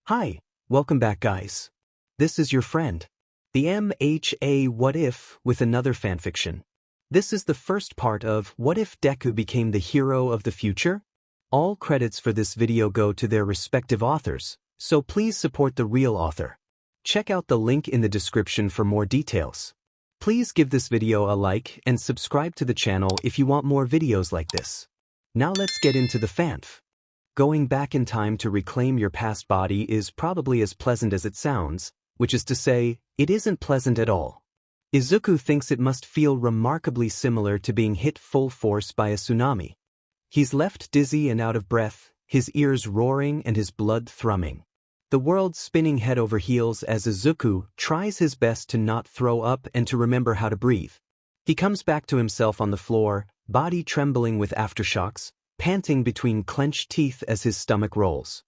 Hi, welcome back guys. This is your friend, the MHA What If with another fanfiction. This is the first part of What If Deku Became the Hero of the Future? All credits for this video go to their respective authors, so please support the real author. Check out the link in the description for more details. Please give this video a like and subscribe to the channel if you want more videos like this. Now let's get into the fanf. Going back in time to reclaim your past body is probably as pleasant as it sounds, which is to say, it isn't pleasant at all. Izuku thinks it must feel remarkably similar to being hit full force by a tsunami. He's left dizzy and out of breath, his ears roaring and his blood thrumming. The world spinning head over heels as Izuku tries his best to not throw up and to remember how to breathe. He comes back to himself on the floor, body trembling with aftershocks, panting between clenched teeth as his stomach rolls.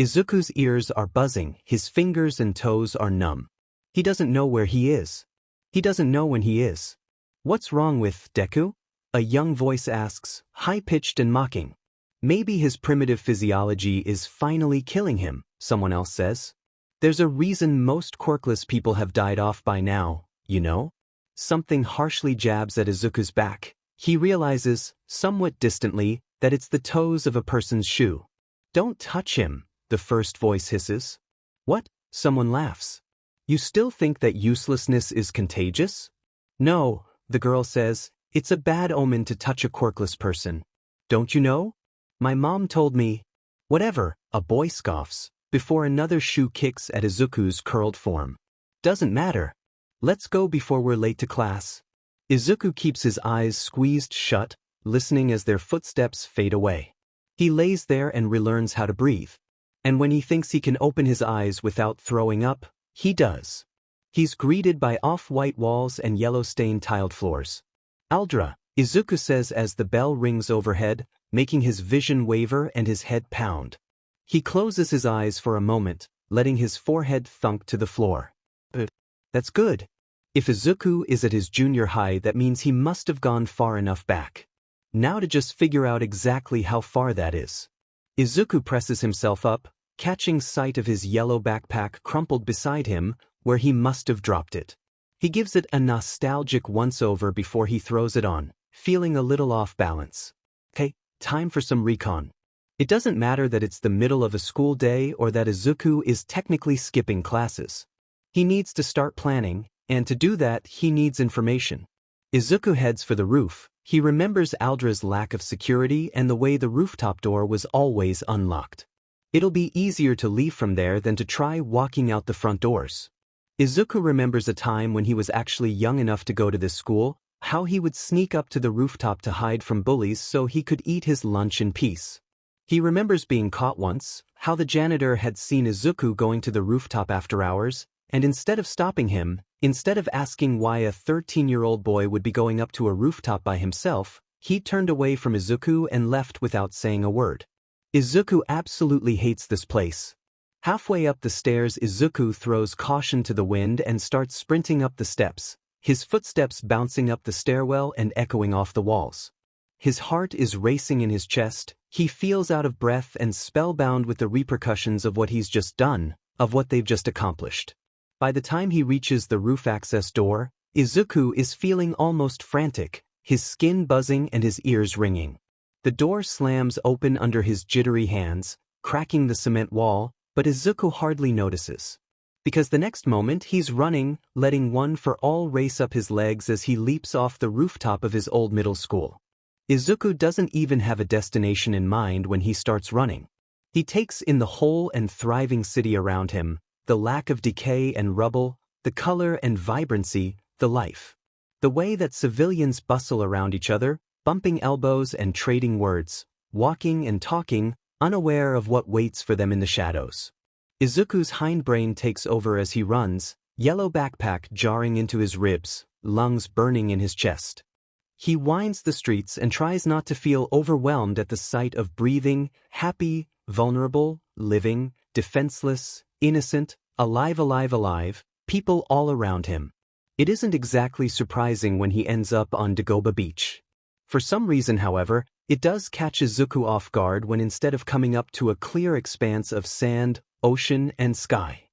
Izuku's ears are buzzing, his fingers and toes are numb. He doesn't know where he is. He doesn't know when he is. What's wrong with Deku? A young voice asks, high-pitched and mocking. Maybe his primitive physiology is finally killing him, someone else says. There's a reason most quirkless people have died off by now, you know? Something harshly jabs at Izuku's back. He realizes, somewhat distantly, that it's the toes of a person's shoe. Don't touch him, the first voice hisses. What? Someone laughs. You still think that uselessness is contagious? No, the girl says, it's a bad omen to touch a quirkless person. Don't you know? My mom told me. Whatever, a boy scoffs, before another shoe kicks at Izuku's curled form. Doesn't matter. Let's go before we're late to class. Izuku keeps his eyes squeezed shut, listening as their footsteps fade away. He lays there and relearns how to breathe. And when he thinks he can open his eyes without throwing up, he does. He's greeted by off-white walls and yellow-stained tiled floors. Aldra, Izuku says as the bell rings overhead, making his vision waver and his head pound. He closes his eyes for a moment, letting his forehead thunk to the floor. That's good. If Izuku is at his junior high, that means he must have gone far enough back. Now to just figure out exactly how far that is. Izuku presses himself up, catching sight of his yellow backpack crumpled beside him, where he must have dropped it. He gives it a nostalgic once-over before he throws it on, feeling a little off balance. Okay, time for some recon. It doesn't matter that it's the middle of a school day or that Izuku is technically skipping classes. He needs to start planning, and to do that he needs information. Izuku heads for the roof. He remembers Aldra's lack of security and the way the rooftop door was always unlocked. It'll be easier to leave from there than to try walking out the front doors. Izuku remembers a time when he was actually young enough to go to this school, how he would sneak up to the rooftop to hide from bullies so he could eat his lunch in peace. He remembers being caught once, how the janitor had seen Izuku going to the rooftop after hours, and instead of stopping him, instead of asking why a 13-year-old boy would be going up to a rooftop by himself, he turned away from Izuku and left without saying a word. Izuku absolutely hates this place. Halfway up the stairs, Izuku throws caution to the wind and starts sprinting up the steps, his footsteps bouncing up the stairwell and echoing off the walls. His heart is racing in his chest, he feels out of breath and spellbound with the repercussions of what he's just done, of what they've just accomplished. By the time he reaches the roof access door, Izuku is feeling almost frantic, his skin buzzing and his ears ringing. The door slams open under his jittery hands, cracking the cement wall, but Izuku hardly notices. Because the next moment he's running, letting one for all race up his legs as he leaps off the rooftop of his old middle school. Izuku doesn't even have a destination in mind when he starts running. He takes in the whole and thriving city around him, the lack of decay and rubble, the color and vibrancy, the life. The way that civilians bustle around each other, bumping elbows and trading words, walking and talking, unaware of what waits for them in the shadows. Izuku's hindbrain takes over as he runs, yellow backpack jarring into his ribs, lungs burning in his chest. He winds the streets and tries not to feel overwhelmed at the sight of breathing, happy, vulnerable, living, defenseless, innocent, alive, people all around him. It isn't exactly surprising when he ends up on Dagobah Beach. For some reason, however, it does catch Izuku off guard when instead of coming up to a clear expanse of sand, ocean, and sky.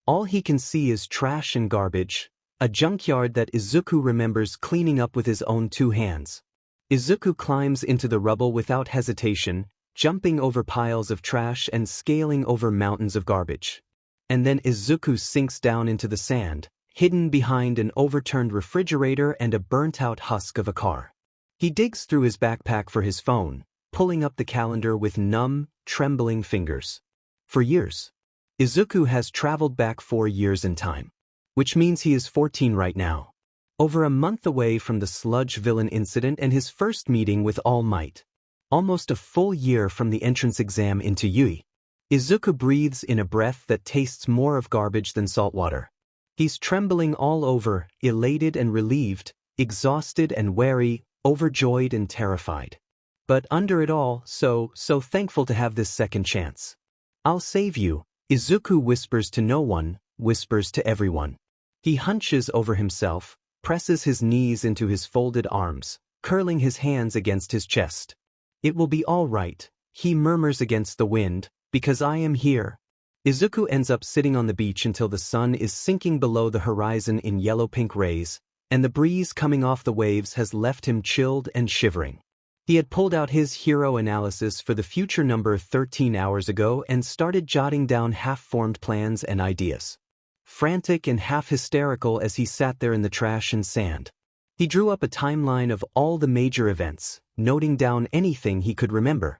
All he can see is trash and garbage, a junkyard that Izuku remembers cleaning up with his own 2 hands. Izuku climbs into the rubble without hesitation, jumping over piles of trash and scaling over mountains of garbage. And then Izuku sinks down into the sand, hidden behind an overturned refrigerator and a burnt-out husk of a car. He digs through his backpack for his phone, pulling up the calendar with numb, trembling fingers. For years, Izuku has traveled back 4 years in time, which means he is 14 right now. Over a month away from the sludge villain incident and his first meeting with All Might. Almost a full year from the entrance exam into Yui. Izuku breathes in a breath that tastes more of garbage than salt water. He's trembling all over, elated and relieved, exhausted and wary, overjoyed and terrified. But under it all, so thankful to have this second chance. I'll save you, Izuku whispers to no one, whispers to everyone. He hunches over himself, presses his knees into his folded arms, curling his hands against his chest. It will be all right, he murmurs against the wind, because I am here. Izuku ends up sitting on the beach until the sun is sinking below the horizon in yellow-pink rays, and the breeze coming off the waves has left him chilled and shivering. He had pulled out his hero analysis for the future number 13 hours ago and started jotting down half-formed plans and ideas. Frantic and half-hysterical as he sat there in the trash and sand. He drew up a timeline of all the major events, noting down anything he could remember.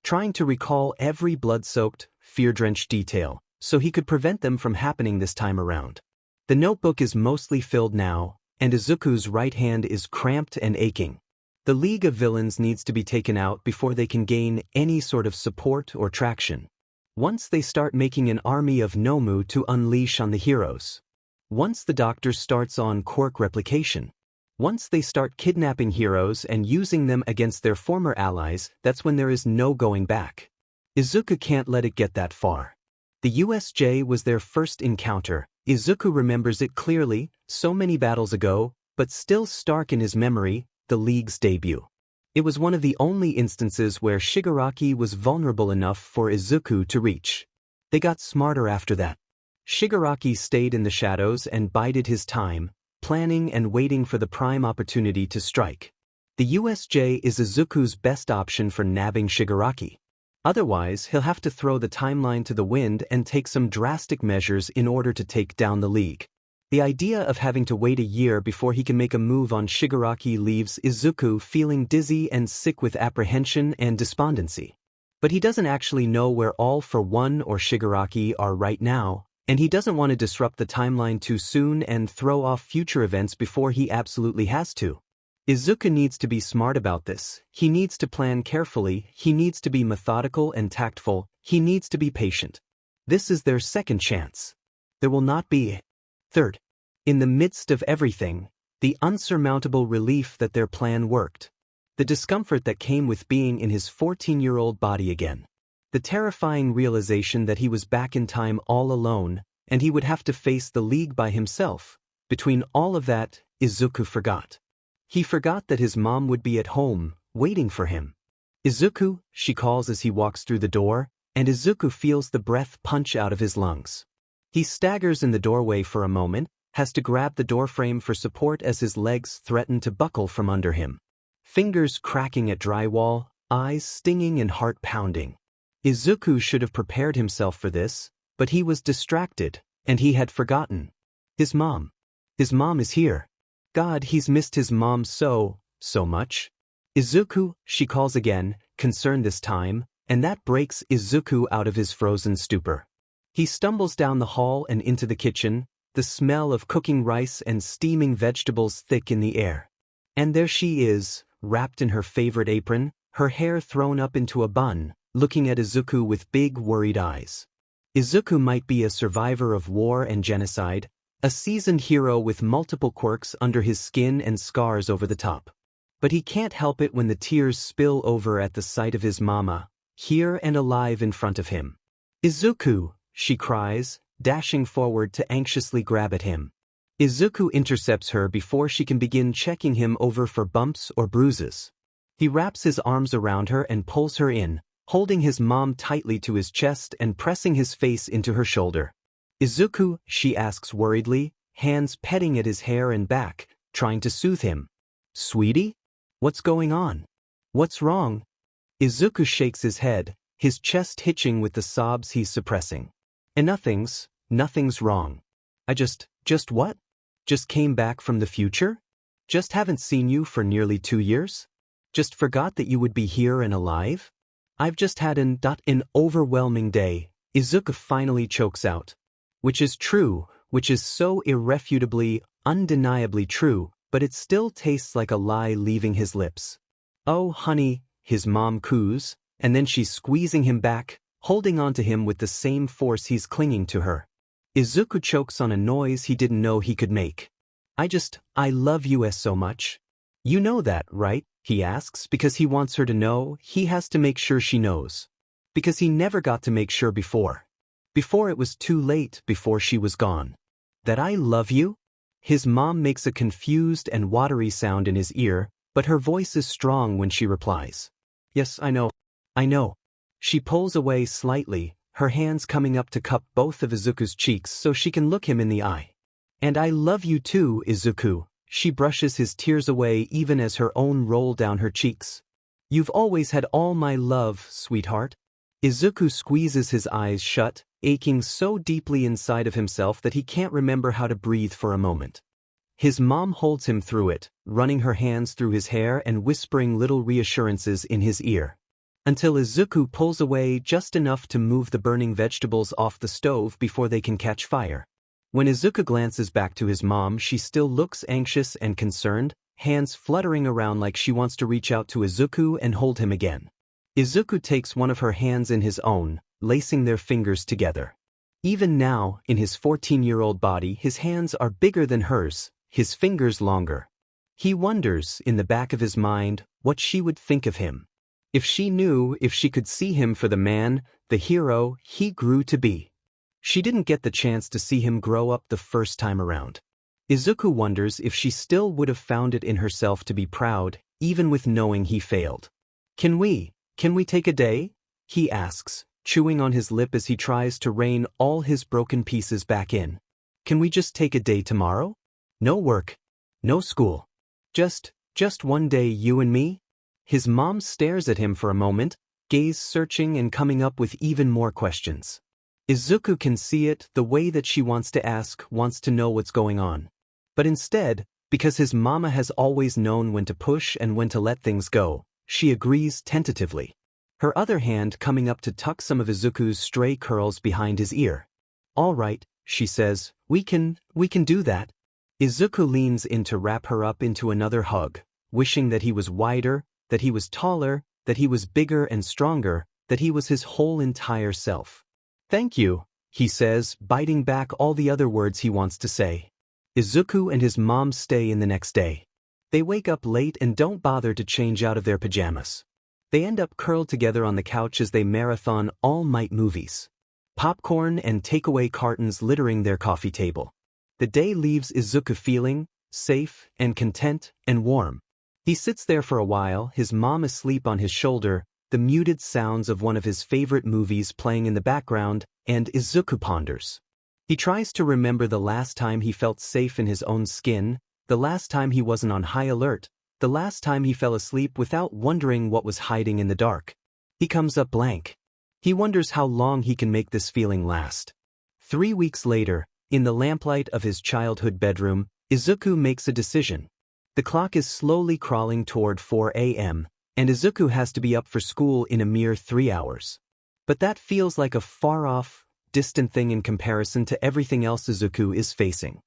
Trying to recall every blood-soaked, fear-drenched detail, so he could prevent them from happening this time around. The notebook is mostly filled now, and Izuku's right hand is cramped and aching. The League of Villains needs to be taken out before they can gain any sort of support or traction. Once they start making an army of Nomu to unleash on the heroes. Once the Doctor starts on Quirk replication. Once they start kidnapping heroes and using them against their former allies, that's when there is no going back. Izuku can't let it get that far. The USJ was their first encounter. Izuku remembers it clearly, so many battles ago, but still stark in his memory, the League's debut. It was one of the only instances where Shigaraki was vulnerable enough for Izuku to reach. They got smarter after that. Shigaraki stayed in the shadows and bided his time, planning and waiting for the prime opportunity to strike. The USJ is Izuku's best option for nabbing Shigaraki. Otherwise, he'll have to throw the timeline to the wind and take some drastic measures in order to take down the League. The idea of having to wait a year before he can make a move on Shigaraki leaves Izuku feeling dizzy and sick with apprehension and despondency. But he doesn't actually know where All for One or Shigaraki are right now, and he doesn't want to disrupt the timeline too soon and throw off future events before he absolutely has to. Izuku needs to be smart about this, he needs to plan carefully, he needs to be methodical and tactful, he needs to be patient. This is their second chance. There will not be a third. In the midst of everything, the unsurmountable relief that their plan worked. The discomfort that came with being in his 14-year-old body again. The terrifying realization that he was back in time all alone, and he would have to face the League by himself. Between all of that, Izuku forgot. He forgot that his mom would be at home, waiting for him. Izuku, she calls as he walks through the door, and Izuku feels the breath punch out of his lungs. He staggers in the doorway for a moment, has to grab the doorframe for support as his legs threaten to buckle from under him. Fingers cracking at drywall, eyes stinging and heart pounding. Izuku should have prepared himself for this, but he was distracted, and he had forgotten. His mom. His mom is here. God, he's missed his mom so much. Izuku, she calls again, concerned this time, and that breaks Izuku out of his frozen stupor. He stumbles down the hall and into the kitchen, the smell of cooking rice and steaming vegetables thick in the air. And there she is, wrapped in her favorite apron, her hair thrown up into a bun, looking at Izuku with big, worried eyes. Izuku might be a survivor of war and genocide, a seasoned hero with multiple quirks under his skin and scars over the top. But he can't help it when the tears spill over at the sight of his mama, here and alive in front of him. Izuku, she cries, dashing forward to anxiously grab at him. Izuku intercepts her before she can begin checking him over for bumps or bruises. He wraps his arms around her and pulls her in, holding his mom tightly to his chest and pressing his face into her shoulder. "Izuku?" she asks worriedly, hands petting at his hair and back, trying to soothe him. "Sweetie? What's going on? What's wrong?" Izuku shakes his head, his chest hitching with the sobs he's suppressing. "And nothing's wrong. I just what? Just came back from the future? Just haven't seen you for nearly 2 years? Just forgot that you would be here and alive? I've just had an overwhelming day," Izuku finally chokes out. Which is true, which is so irrefutably, undeniably true, but it still tastes like a lie leaving his lips. "Oh, honey," his mom coos, and then she's squeezing him back, holding onto him with the same force he's clinging to her. Izuku chokes on a noise he didn't know he could make. I love you so much. You know that, right?" he asks, because he wants her to know. He has to make sure she knows. Because he never got to make sure before. Before it was too late, before she was gone. "That I love you?" His mom makes a confused and watery sound in his ear, but her voice is strong when she replies. "Yes, I know. I know." She pulls away slightly, her hands coming up to cup both of Izuku's cheeks so she can look him in the eye. "And I love you too, Izuku." She brushes his tears away even as her own roll down her cheeks. "You've always had all my love, sweetheart." Izuku squeezes his eyes shut, aching so deeply inside of himself that he can't remember how to breathe for a moment. His mom holds him through it, running her hands through his hair and whispering little reassurances in his ear. Until Izuku pulls away just enough to move the burning vegetables off the stove before they can catch fire. When Izuku glances back to his mom, she still looks anxious and concerned, hands fluttering around like she wants to reach out to Izuku and hold him again. Izuku takes one of her hands in his own, lacing their fingers together. Even now, in his 14-year-old body, his hands are bigger than hers, his fingers longer. He wonders, in the back of his mind, what she would think of him. If she knew, if she could see him for the man, the hero he grew to be. She didn't get the chance to see him grow up the first time around. Izuku wonders if she still would have found it in herself to be proud, even with knowing he failed. Can we take a day?" he asks, chewing on his lip as he tries to rein all his broken pieces back in. "Can we just take a day tomorrow? No work. No school. Just one day, you and me?" His mom stares at him for a moment, gaze searching and coming up with even more questions. Izuku can see it, the way that she wants to ask, wants to know what's going on. But instead, because his mama has always known when to push and when to let things go, she agrees tentatively. Her other hand coming up to tuck some of Izuku's stray curls behind his ear. "All right," she says, we can do that." Izuku leans in to wrap her up into another hug, wishing that he was wider, that he was taller, that he was bigger and stronger, that he was his whole entire self. "Thank you," he says, biting back all the other words he wants to say. Izuku and his mom stay in the next day. They wake up late and don't bother to change out of their pajamas. They end up curled together on the couch as they marathon all-night movies. Popcorn and takeaway cartons littering their coffee table. The day leaves Izuku feeling safe and content and warm. He sits there for a while, his mom asleep on his shoulder, the muted sounds of one of his favorite movies playing in the background, and Izuku ponders. He tries to remember the last time he felt safe in his own skin, the last time he wasn't on high alert, the last time he fell asleep without wondering what was hiding in the dark. He comes up blank. He wonders how long he can make this feeling last. 3 weeks later, in the lamplight of his childhood bedroom, Izuku makes a decision. The clock is slowly crawling toward 4 a.m., and Izuku has to be up for school in a mere 3 hours. But that feels like a far-off, distant thing in comparison to everything else Izuku is facing.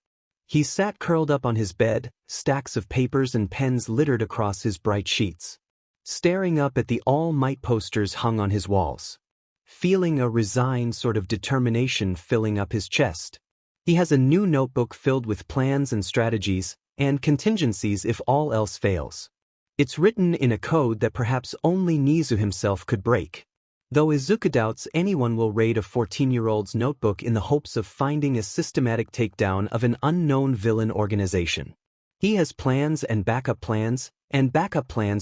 He sat curled up on his bed, stacks of papers and pens littered across his bright sheets, staring up at the All Might posters hung on his walls, feeling a resigned sort of determination filling up his chest. He has a new notebook filled with plans and strategies, and contingencies if all else fails. It's written in a code that perhaps only Nizu himself could break. Though Izuku doubts anyone will raid a 14-year-old's notebook in the hopes of finding a systematic takedown of an unknown villain organization. He has plans and backup plans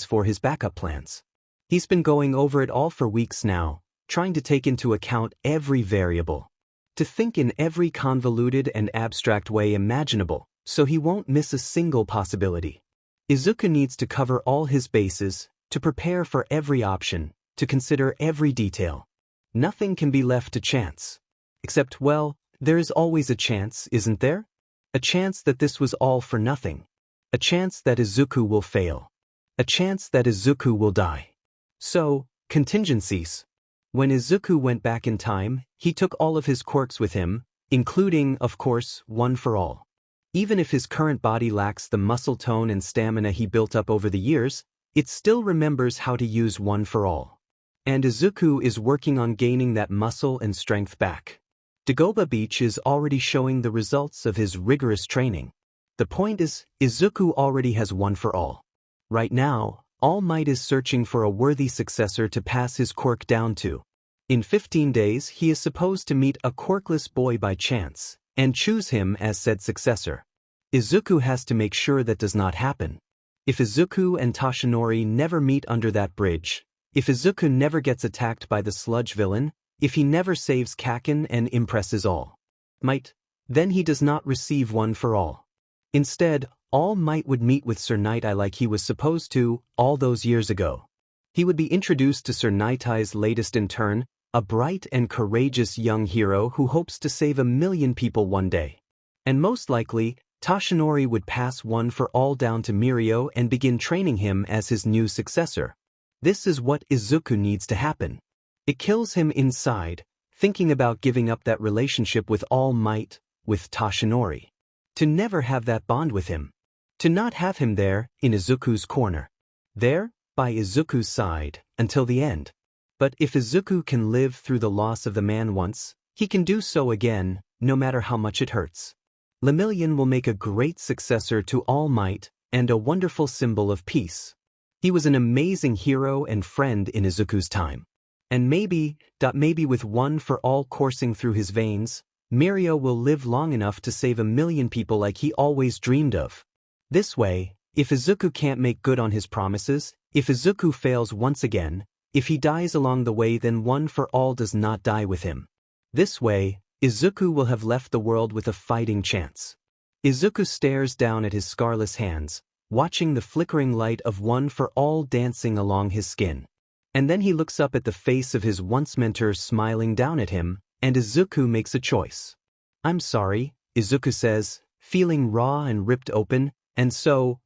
for his backup plans. He's been going over it all for weeks now, trying to take into account every variable. To think in every convoluted and abstract way imaginable, so he won't miss a single possibility. Izuku needs to cover all his bases, to prepare for every option, to consider every detail. Nothing can be left to chance. Except, well, there is always a chance, isn't there? A chance that this was all for nothing. A chance that Izuku will fail. A chance that Izuku will die. So, contingencies. When Izuku went back in time, he took all of his quirks with him, including, of course, One for All. Even if his current body lacks the muscle tone and stamina he built up over the years, it still remembers how to use One for All. And Izuku is working on gaining that muscle and strength back. Dagobah Beach is already showing the results of his rigorous training. The point is, Izuku already has One for All. Right now, All Might is searching for a worthy successor to pass his quirk down to. In 15 days, he is supposed to meet a quirkless boy by chance, and choose him as said successor. Izuku has to make sure that does not happen. If Izuku and Toshinori never meet under that bridge, if Izuku never gets attacked by the sludge villain, if he never saves Kaken and impresses All Might, then he does not receive One for All. Instead, All Might would meet with Sir Night-Eye like he was supposed to, all those years ago. He would be introduced to Sir Night-Eye's latest intern, a bright and courageous young hero who hopes to save 1,000,000 people one day. And most likely, Toshinori would pass One for All down to Mirio and begin training him as his new successor. This is what Izuku needs to happen. It kills him inside, thinking about giving up that relationship with All Might, with Toshinori. To never have that bond with him. To not have him there, in Izuku's corner. There, by Izuku's side, until the end. But if Izuku can live through the loss of the man once, he can do so again, no matter how much it hurts. Lemillion will make a great successor to All Might, and a wonderful symbol of peace. He was an amazing hero and friend in Izuku's time. And maybe with One for All coursing through his veins, Mirio will live long enough to save 1,000,000 people like he always dreamed of. This way, if Izuku can't make good on his promises, if Izuku fails once again, if he dies along the way, then One for All does not die with him. This way, Izuku will have left the world with a fighting chance. Izuku stares down at his scarless hands, watching the flickering light of One for All dancing along his skin. And then he looks up at the face of his once mentor smiling down at him, and Izuku makes a choice. "I'm sorry," Izuku says, feeling raw and ripped open, and so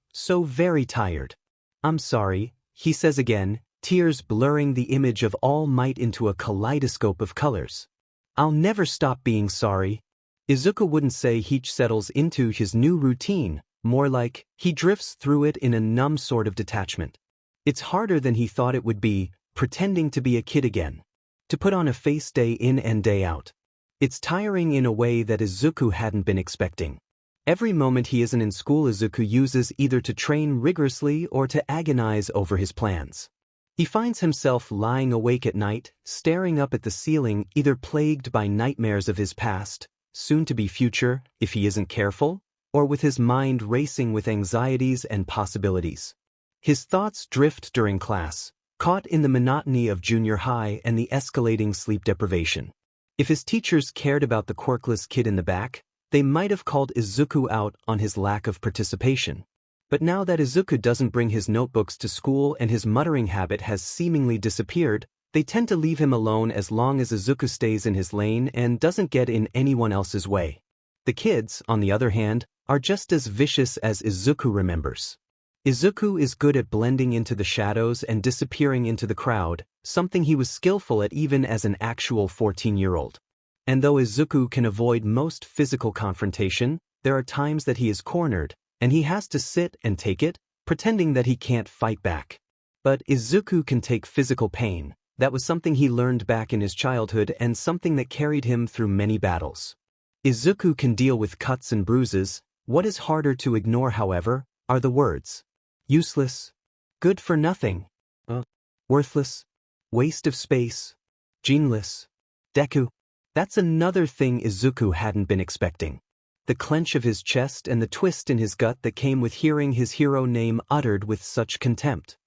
very tired. "I'm sorry," he says again, tears blurring the image of All Might into a kaleidoscope of colors. "I'll never stop being sorry." Izuku wouldn't say he settles into his new routine, more like he drifts through it in a numb sort of detachment. It's harder than he thought it would be, pretending to be a kid again. To put on a face day in and day out. It's tiring in a way that Izuku hadn't been expecting. Every moment he isn't in school, Izuku uses either to train rigorously or to agonize over his plans. He finds himself lying awake at night, staring up at the ceiling, either plagued by nightmares of his past, soon to be future, if he isn't careful, or with his mind racing with anxieties and possibilities. His thoughts drift during class, caught in the monotony of junior high and the escalating sleep deprivation. If his teachers cared about the quirkless kid in the back, they might have called Izuku out on his lack of participation. But now that Izuku doesn't bring his notebooks to school and his muttering habit has seemingly disappeared, they tend to leave him alone as long as Izuku stays in his lane and doesn't get in anyone else's way. The kids, on the other hand, are just as vicious as Izuku remembers. Izuku is good at blending into the shadows and disappearing into the crowd, something he was skillful at even as an actual 14-year-old. And though Izuku can avoid most physical confrontation, there are times that he is cornered, and he has to sit and take it, pretending that he can't fight back. But Izuku can take physical pain. That was something he learned back in his childhood and something that carried him through many battles. Izuku can deal with cuts and bruises. What is harder to ignore, however, are the words. Useless. Good for nothing. Worthless. Waste of space. Geneless. Deku. That's another thing Izuku hadn't been expecting. The clench of his chest and the twist in his gut that came with hearing his hero name uttered with such contempt.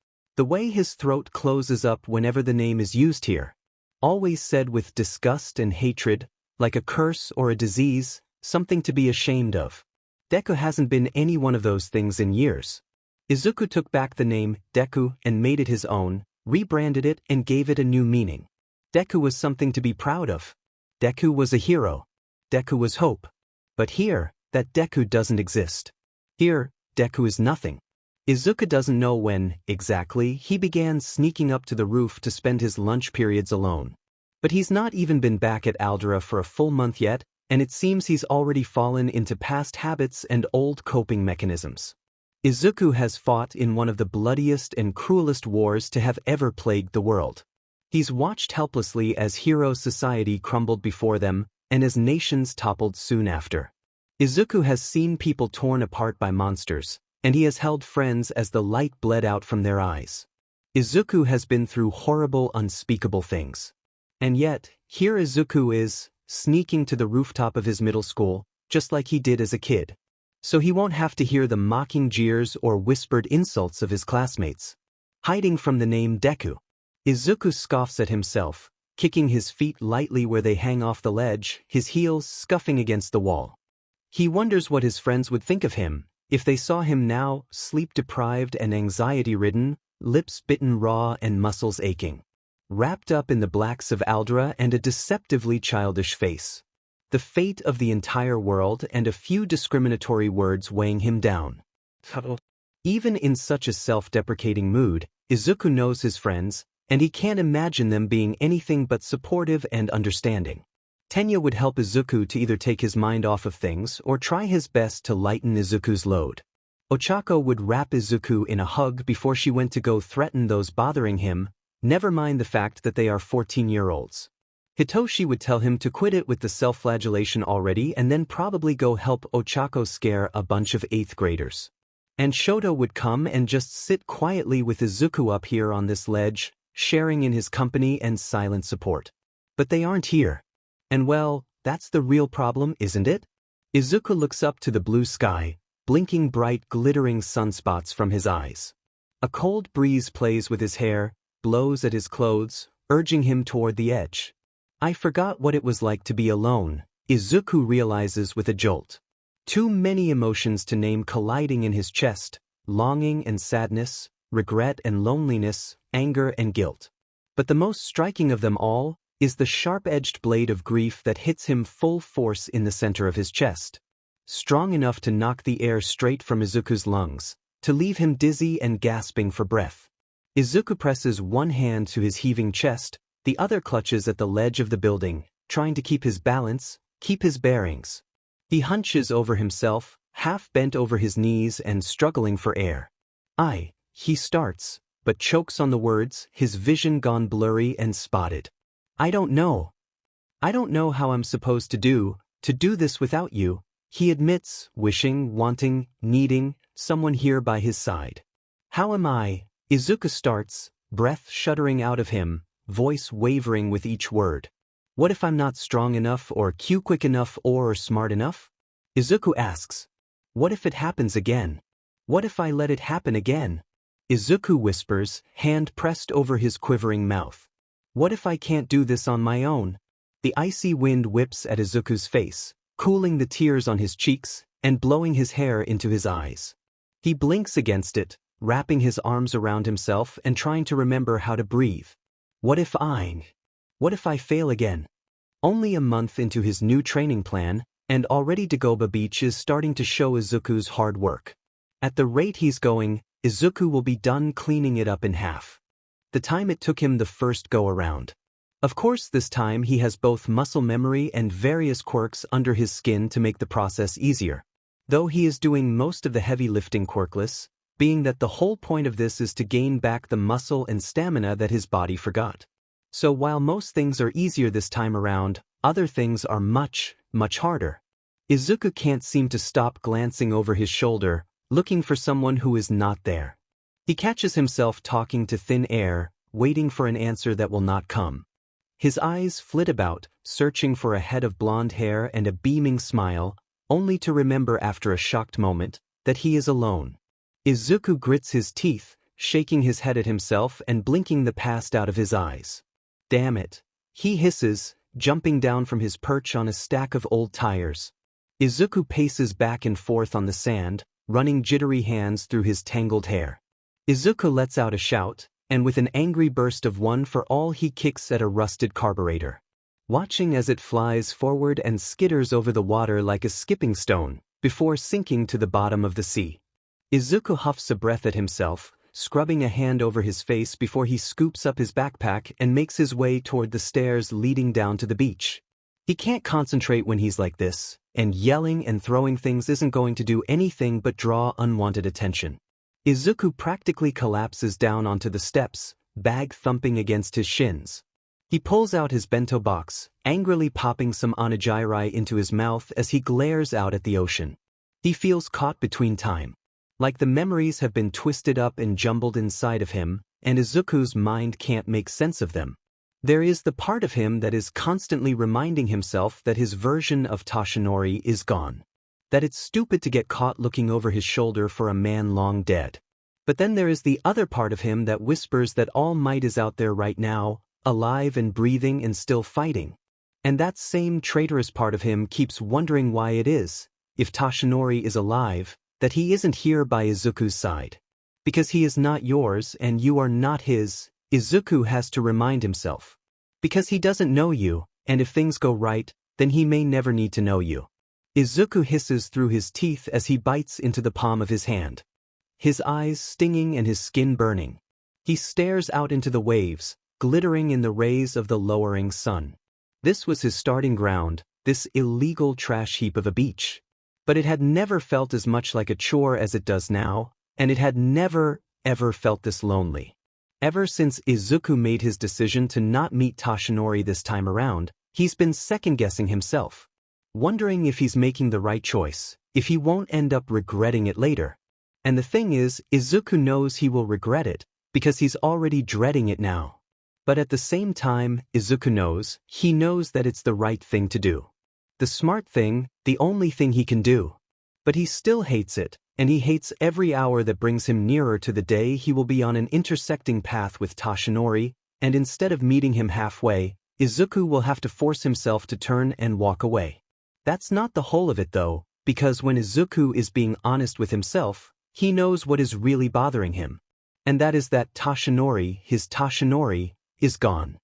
The way his throat closes up whenever the name is used here. Always said with disgust and hatred, like a curse or a disease, something to be ashamed of. Deku hasn't been any one of those things in years. Izuku took back the name Deku and made it his own, rebranded it and gave it a new meaning. Deku was something to be proud of. Deku was a hero. Deku was hope. But here, that Deku doesn't exist. Here, Deku is nothing. Izuku doesn't know when, exactly, he began sneaking up to the roof to spend his lunch periods alone. But he's not even been back at Aldera for a full month yet, and it seems he's already fallen into past habits and old coping mechanisms. Izuku has fought in one of the bloodiest and cruelest wars to have ever plagued the world. He's watched helplessly as hero society crumbled before them, and as nations toppled soon after. Izuku has seen people torn apart by monsters, and he has held friends as the light bled out from their eyes. Izuku has been through horrible, unspeakable things. And yet, here Izuku is, sneaking to the rooftop of his middle school, just like he did as a kid. So he won't have to hear the mocking jeers or whispered insults of his classmates. Hiding from the name Deku. Izuku scoffs at himself, kicking his feet lightly where they hang off the ledge, his heels scuffing against the wall. He wonders what his friends would think of him, if they saw him now, sleep-deprived and anxiety-ridden, lips bitten raw and muscles aching. Wrapped up in the blacks of Aldera and a deceptively childish face. The fate of the entire world and a few discriminatory words weighing him down. Even in such a self-deprecating mood, Izuku knows his friends, and he can't imagine them being anything but supportive and understanding. Tenya would help Izuku to either take his mind off of things or try his best to lighten Izuku's load. Ochako would wrap Izuku in a hug before she went to go threaten those bothering him, never mind the fact that they are 14-year-olds. Hitoshi would tell him to quit it with the self-flagellation already and then probably go help Ochako scare a bunch of 8th graders. And Shoto would come and just sit quietly with Izuku up here on this ledge, sharing in his company and silent support. But they aren't here. And well, that's the real problem, isn't it? Izuku looks up to the blue sky, blinking bright glittering sunspots from his eyes. A cold breeze plays with his hair, blows at his clothes, urging him toward the edge. I forgot what it was like to be alone, Izuku realizes with a jolt. Too many emotions to name colliding in his chest, longing and sadness, regret and loneliness, anger and guilt. But the most striking of them all is the sharp-edged blade of grief that hits him full force in the center of his chest. Strong enough to knock the air straight from Izuku's lungs, to leave him dizzy and gasping for breath. Izuku presses one hand to his heaving chest, the other clutches at the ledge of the building, trying to keep his balance, keep his bearings. He hunches over himself, half bent over his knees and struggling for air. He starts, but chokes on the words, his vision gone blurry and spotted. I don't know. I don't know how I'm supposed to do this without you, he admits, wishing, wanting, needing someone here by his side. How am I? Izuku starts, breath shuddering out of him, voice wavering with each word. What if I'm not strong enough or quick enough or smart enough? Izuku asks. What if it happens again? What if I let it happen again? Izuku whispers, hand pressed over his quivering mouth. What if I can't do this on my own? The icy wind whips at Izuku's face, cooling the tears on his cheeks and blowing his hair into his eyes. He blinks against it, wrapping his arms around himself and trying to remember how to breathe. What if I fail again? Only a month into his new training plan, and already Dagoba Beach is starting to show Izuku's hard work. At the rate he's going, Izuku will be done cleaning it up in half. The time it took him the first go-around. Of course this time he has both muscle memory and various quirks under his skin to make the process easier. Though he is doing most of the heavy lifting quirkless, being that the whole point of this is to gain back the muscle and stamina that his body forgot. So while most things are easier this time around, other things are much, much harder. Izuku can't seem to stop glancing over his shoulder, looking for someone who is not there. He catches himself talking to thin air, waiting for an answer that will not come. His eyes flit about, searching for a head of blonde hair and a beaming smile, only to remember after a shocked moment that he is alone. Izuku grits his teeth, shaking his head at himself and blinking the past out of his eyes. Damn it. He hisses, jumping down from his perch on a stack of old tires. Izuku paces back and forth on the sand, running jittery hands through his tangled hair. Izuku lets out a shout, and with an angry burst of one for all he kicks at a rusted carburetor. Watching as it flies forward and skitters over the water like a skipping stone, before sinking to the bottom of the sea. Izuku huffs a breath at himself, scrubbing a hand over his face before he scoops up his backpack and makes his way toward the stairs leading down to the beach. He can't concentrate when he's like this, and yelling and throwing things isn't going to do anything but draw unwanted attention. Izuku practically collapses down onto the steps, bag thumping against his shins. He pulls out his bento box, angrily popping some onigiri into his mouth as he glares out at the ocean. He feels caught between time. Like the memories have been twisted up and jumbled inside of him, and Izuku's mind can't make sense of them. There is the part of him that is constantly reminding himself that his version of Toshinori is gone. That it's stupid to get caught looking over his shoulder for a man long dead. But then there is the other part of him that whispers that All Might is out there right now, alive and breathing and still fighting. And that same traitorous part of him keeps wondering why it is, if Toshinori is alive, that he isn't here by Izuku's side. Because he is not yours and you are not his, Izuku has to remind himself. Because he doesn't know you, and if things go right, then he may never need to know you. Izuku hisses through his teeth as he bites into the palm of his hand. His eyes stinging and his skin burning. He stares out into the waves, glittering in the rays of the lowering sun. This was his starting ground, this illegal trash heap of a beach. But it had never felt as much like a chore as it does now, and it had never, ever felt this lonely. Ever since Izuku made his decision to not meet Toshinori this time around, he's been second-guessing himself. Wondering if he's making the right choice, if he won't end up regretting it later. And the thing is, Izuku knows he will regret it, because he's already dreading it now. But at the same time, Izuku knows, he knows that it's the right thing to do. The smart thing, the only thing he can do. But he still hates it, and he hates every hour that brings him nearer to the day he will be on an intersecting path with Toshinori, and instead of meeting him halfway, Izuku will have to force himself to turn and walk away. That's not the whole of it though, because when Izuku is being honest with himself, he knows what is really bothering him. And that is that Toshinori, his Toshinori, is gone.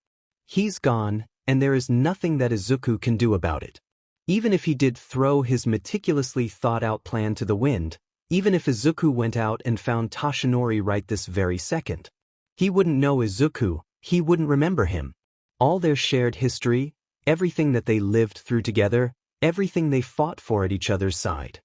He's gone, and there is nothing that Izuku can do about it. Even if he did throw his meticulously thought-out plan to the wind, even if Izuku went out and found Toshinori right this very second, he wouldn't know Izuku, he wouldn't remember him. All their shared history, everything that they lived through together, everything they fought for at each other's side.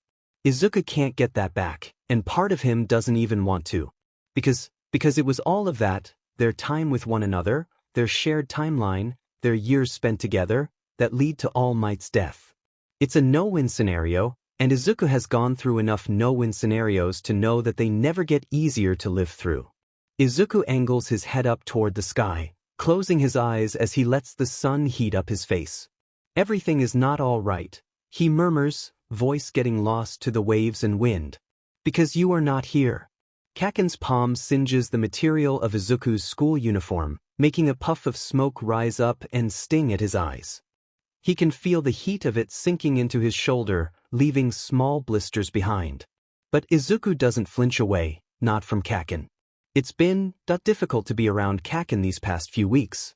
Izuku can't get that back, and part of him doesn't even want to. Because it was all of that, their time with one another, their shared timeline, their years spent together, that lead to All Might's death. It's a no-win scenario, and Izuku has gone through enough no-win scenarios to know that they never get easier to live through. Izuku angles his head up toward the sky, closing his eyes as he lets the sun heat up his face. Everything is not all right, he murmurs, voice getting lost to the waves and wind. Because you are not here. Kaken's palm singes the material of Izuku's school uniform, making a puff of smoke rise up and sting at his eyes. He can feel the heat of it sinking into his shoulder, leaving small blisters behind. But Izuku doesn't flinch away, not from Kaken. It's been difficult to be around Kaken these past few weeks.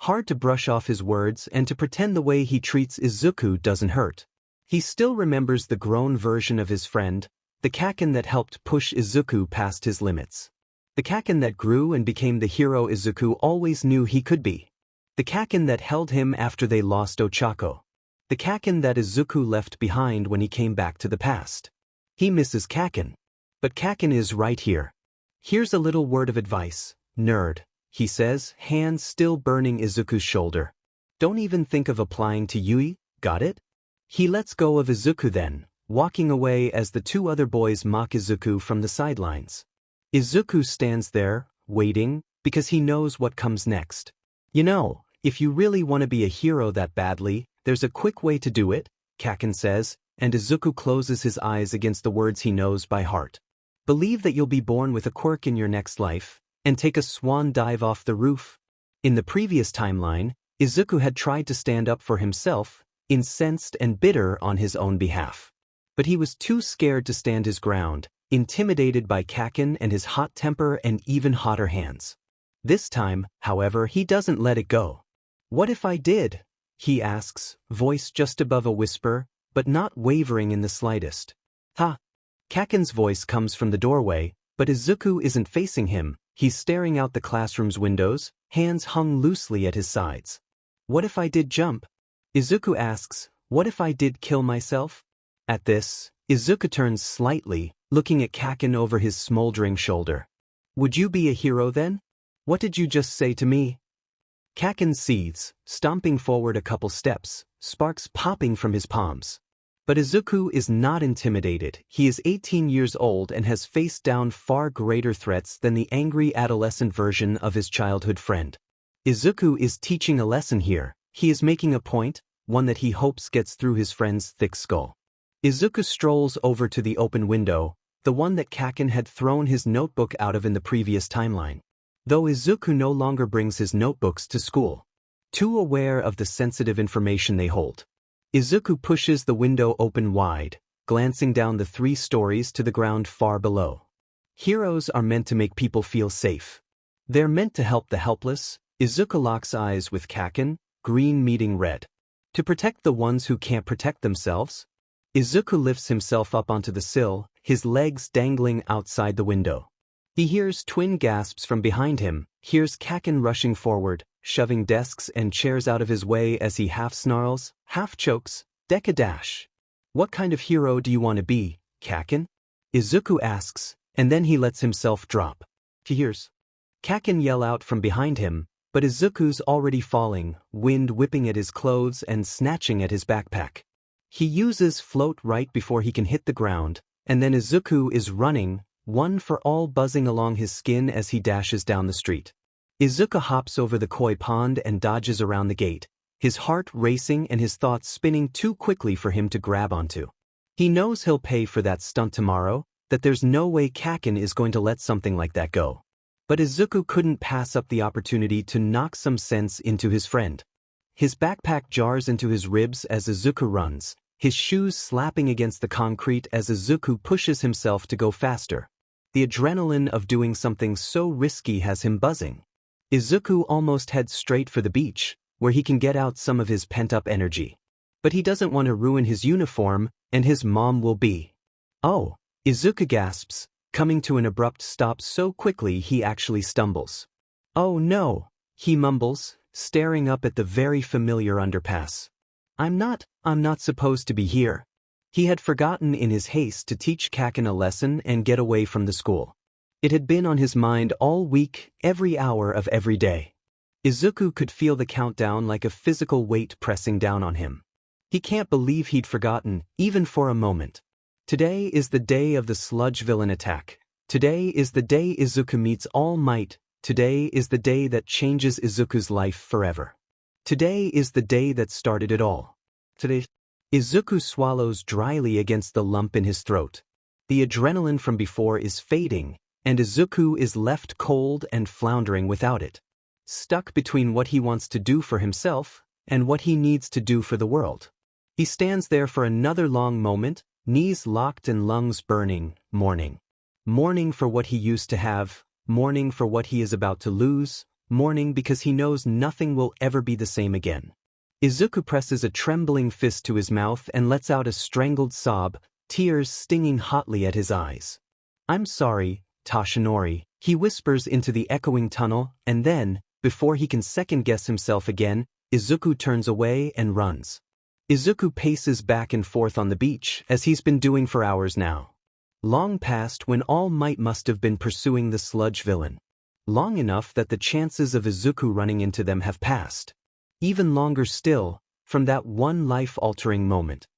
Hard to brush off his words and to pretend the way he treats Izuku doesn't hurt. He still remembers the grown version of his friend, the Kaken that helped push Izuku past his limits. The Kaken that grew and became the hero Izuku always knew he could be. The Kaken that held him after they lost Ochako. The Kaken that Izuku left behind when he came back to the past. He misses Kaken. But Kaken is right here. Here's a little word of advice, nerd, he says, hands still burning Izuku's shoulder. Don't even think of applying to Yui, got it? He lets go of Izuku then, walking away as the two other boys mock Izuku from the sidelines. Izuku stands there, waiting, because he knows what comes next. You know, if you really want to be a hero that badly, there's a quick way to do it, Kaken says, and Izuku closes his eyes against the words he knows by heart. Believe that you'll be born with a quirk in your next life, and take a swan dive off the roof. In the previous timeline, Izuku had tried to stand up for himself, incensed and bitter on his own behalf. But he was too scared to stand his ground, intimidated by Kaken and his hot temper and even hotter hands. This time, however, he doesn't let it go. "What if I did?" he asks, voice just above a whisper, but not wavering in the slightest. "Ha!" Kaken's voice comes from the doorway, but Izuku isn't facing him. He's staring out the classroom's windows, hands hung loosely at his sides. "What if I did jump?" Izuku asks, "What if I did kill myself?" At this, Izuku turns slightly, looking at Kaken over his smoldering shoulder. "Would you be a hero then? What did you just say to me?" Kaken seethes, stomping forward a couple steps, sparks popping from his palms. But Izuku is not intimidated. He is 18 years old and has faced down far greater threats than the angry adolescent version of his childhood friend. Izuku is teaching a lesson here. He is making a point, one that he hopes gets through his friend's thick skull. Izuku strolls over to the open window, the one that Kaken had thrown his notebook out of in the previous timeline. Though Izuku no longer brings his notebooks to school, too aware of the sensitive information they hold. Izuku pushes the window open wide, glancing down the 3 stories to the ground far below. Heroes are meant to make people feel safe. They're meant to help the helpless. Izuku locks eyes with Kaken, green meeting red. To protect the ones who can't protect themselves. Izuku lifts himself up onto the sill, his legs dangling outside the window. He hears twin gasps from behind him, hears Kaken rushing forward, shoving desks and chairs out of his way as he half snarls, half chokes, "Deku dash. What kind of hero do you want to be, Kaken?" Izuku asks, and then he lets himself drop. He hears Kaken yell out from behind him, but Izuku's already falling, wind whipping at his clothes and snatching at his backpack. He uses float right before he can hit the ground, and then Izuku is running, one for all buzzing along his skin as he dashes down the street. Izuku hops over the koi pond and dodges around the gate, his heart racing and his thoughts spinning too quickly for him to grab onto. He knows he'll pay for that stunt tomorrow, that there's no way Kaken is going to let something like that go. But Izuku couldn't pass up the opportunity to knock some sense into his friend. His backpack jars into his ribs as Izuku runs, his shoes slapping against the concrete as Izuku pushes himself to go faster. The adrenaline of doing something so risky has him buzzing. Izuku almost heads straight for the beach, where he can get out some of his pent-up energy. But he doesn't want to ruin his uniform, and his mom will be. "Oh!" Izuku gasps, coming to an abrupt stop so quickly he actually stumbles. "Oh no!" he mumbles, staring up at the very familiar underpass. I'm not supposed to be here." He had forgotten in his haste to teach Kaken a lesson and get away from the school. It had been on his mind all week, every hour of every day. Izuku could feel the countdown like a physical weight pressing down on him. He can't believe he'd forgotten, even for a moment. Today is the day of the sludge villain attack. Today is the day Izuku meets All Might. Today is the day that changes Izuku's life forever. Today is the day that started it all. Today. Izuku swallows dryly against the lump in his throat. The adrenaline from before is fading, and Izuku is left cold and floundering without it. Stuck between what he wants to do for himself and what he needs to do for the world. He stands there for another long moment, knees locked and lungs burning, mourning. Mourning for what he used to have, mourning for what he is about to lose, mourning because he knows nothing will ever be the same again. Izuku presses a trembling fist to his mouth and lets out a strangled sob, tears stinging hotly at his eyes. "I'm sorry, Toshinori," he whispers into the echoing tunnel, and then, before he can second-guess himself again, Izuku turns away and runs. Izuku paces back and forth on the beach, as he's been doing for hours now. Long past when All Might must have been pursuing the sludge villain. Long enough that the chances of Izuku running into them have passed. Even longer still, from that one life-altering moment.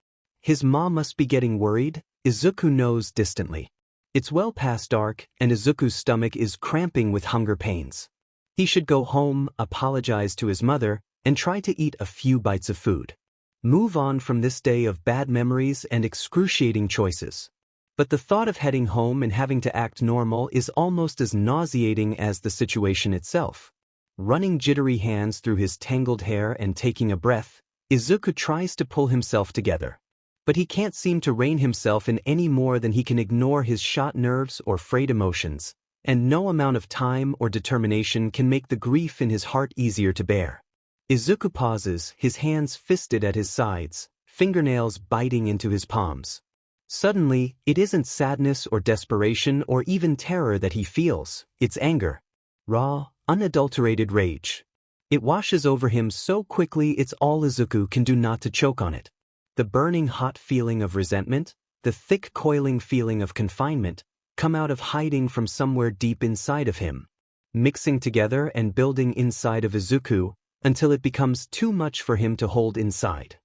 His mom must be getting worried, Izuku knows distantly. It's well past dark, and Izuku's stomach is cramping with hunger pains. He should go home, apologize to his mother, and try to eat a few bites of food. Move on from this day of bad memories and excruciating choices. But the thought of heading home and having to act normal is almost as nauseating as the situation itself. Running jittery hands through his tangled hair and taking a breath, Izuku tries to pull himself together. But he can't seem to rein himself in any more than he can ignore his shot nerves or frayed emotions, and no amount of time or determination can make the grief in his heart easier to bear. Izuku pauses, his hands fisted at his sides, fingernails biting into his palms. Suddenly, it isn't sadness or desperation or even terror that he feels, it's anger. Raw, unadulterated rage. It washes over him so quickly it's all Izuku can do not to choke on it. The burning hot feeling of resentment, the thick coiling feeling of confinement, come out of hiding from somewhere deep inside of him, mixing together and building inside of Izuku until it becomes too much for him to hold inside.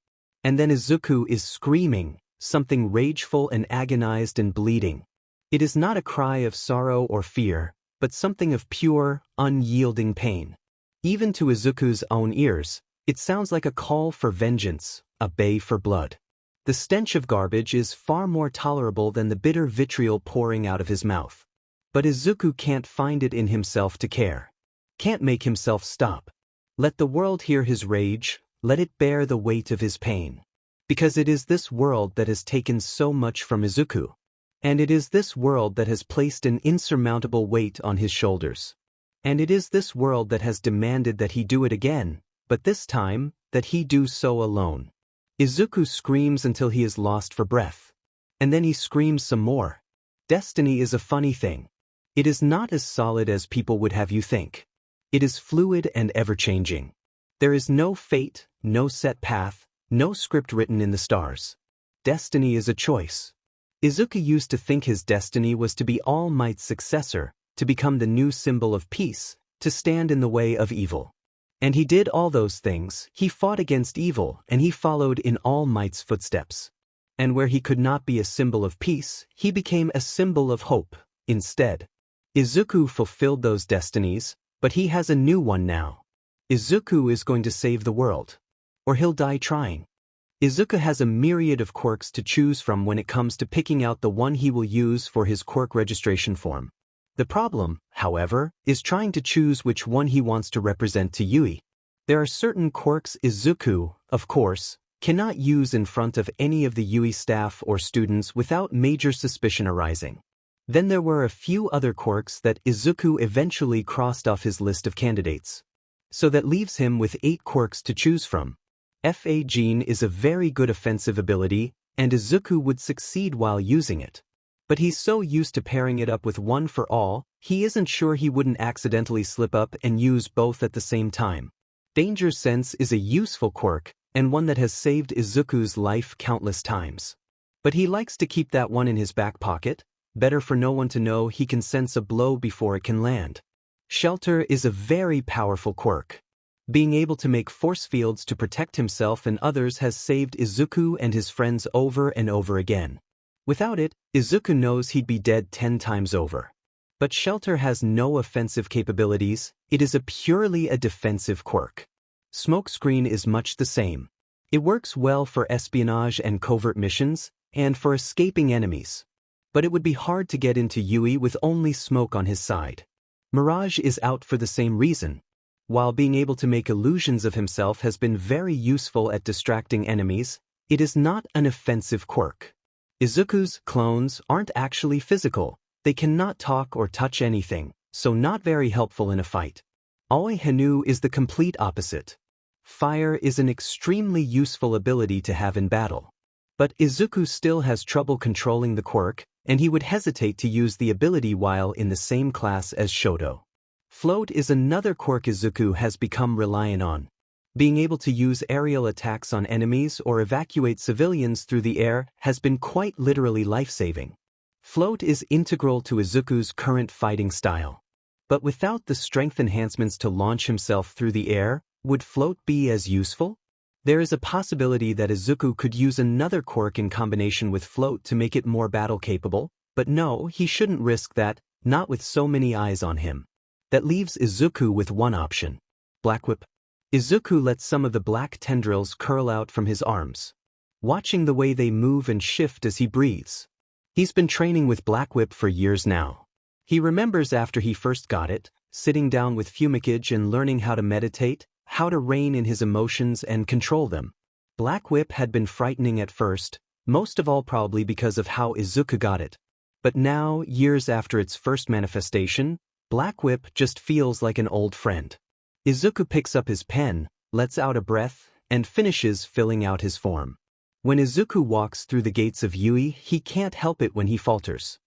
And then Izuku is screaming, something rageful and agonized and bleeding. It is not a cry of sorrow or fear, but something of pure, unyielding pain. Even to Izuku's own ears, it sounds like a call for vengeance, a bay for blood. The stench of garbage is far more tolerable than the bitter vitriol pouring out of his mouth. But Izuku can't find it in himself to care. Can't make himself stop. Let the world hear his rage, let it bear the weight of his pain. Because it is this world that has taken so much from Izuku. And it is this world that has placed an insurmountable weight on his shoulders. And it is this world that has demanded that he do it again, but this time, that he do so alone. Izuku screams until he is lost for breath. And then he screams some more. Destiny is a funny thing. It is not as solid as people would have you think. It is fluid and ever-changing. There is no fate, no set path, no script written in the stars. Destiny is a choice. Izuku used to think his destiny was to be All Might's successor, to become the new symbol of peace, to stand in the way of evil. And he did all those things, he fought against evil, and he followed in All Might's footsteps. And where he could not be a symbol of peace, he became a symbol of hope, instead. Izuku fulfilled those destinies, but he has a new one now. Izuku is going to save the world. Or he'll die trying. Izuku has a myriad of quirks to choose from when it comes to picking out the one he will use for his quirk registration form. The problem, however, is trying to choose which one he wants to represent to Yui. There are certain quirks Izuku, of course, cannot use in front of any of the Yui staff or students without major suspicion arising. Then there were a few other quirks that Izuku eventually crossed off his list of candidates. So that leaves him with 8 quirks to choose from. FA Gene is a very good offensive ability, and Izuku would succeed while using it. But he's so used to pairing it up with One for All, he isn't sure he wouldn't accidentally slip up and use both at the same time. Danger Sense is a useful quirk, and one that has saved Izuku's life countless times. But he likes to keep that one in his back pocket, better for no one to know he can sense a blow before it can land. Shelter is a very powerful quirk. Being able to make force fields to protect himself and others has saved Izuku and his friends over and over again. Without it, Izuku knows he'd be dead 10 times over. But Shelter has no offensive capabilities, it is purely a defensive quirk. Smokescreen is much the same. It works well for espionage and covert missions, and for escaping enemies. But it would be hard to get into Yui with only smoke on his side. Mirage is out for the same reason. While being able to make illusions of himself has been very useful at distracting enemies, it is not an offensive quirk. Izuku's clones aren't actually physical, they cannot talk or touch anything, so not very helpful in a fight. Aoi Hanu is the complete opposite. Fire is an extremely useful ability to have in battle. But Izuku still has trouble controlling the quirk, and he would hesitate to use the ability while in the same class as Shoto. Float is another quirk Izuku has become reliant on. Being able to use aerial attacks on enemies or evacuate civilians through the air has been quite literally life-saving. Float is integral to Izuku's current fighting style. But without the strength enhancements to launch himself through the air, would Float be as useful? There is a possibility that Izuku could use another quirk in combination with Float to make it more battle-capable, but no, he shouldn't risk that, not with so many eyes on him. That leaves Izuku with one option. Black Whip. Izuku lets some of the black tendrils curl out from his arms. Watching the way they move and shift as he breathes. He's been training with Black Whip for years now. He remembers after he first got it, sitting down with Fumikage and learning how to meditate, how to rein in his emotions and control them. Black Whip had been frightening at first, most of all probably because of how Izuku got it. But now, years after its first manifestation, Black Whip just feels like an old friend. Izuku picks up his pen, lets out a breath, and finishes filling out his form. When Izuku walks through the gates of Yui, he can't help it when he falters.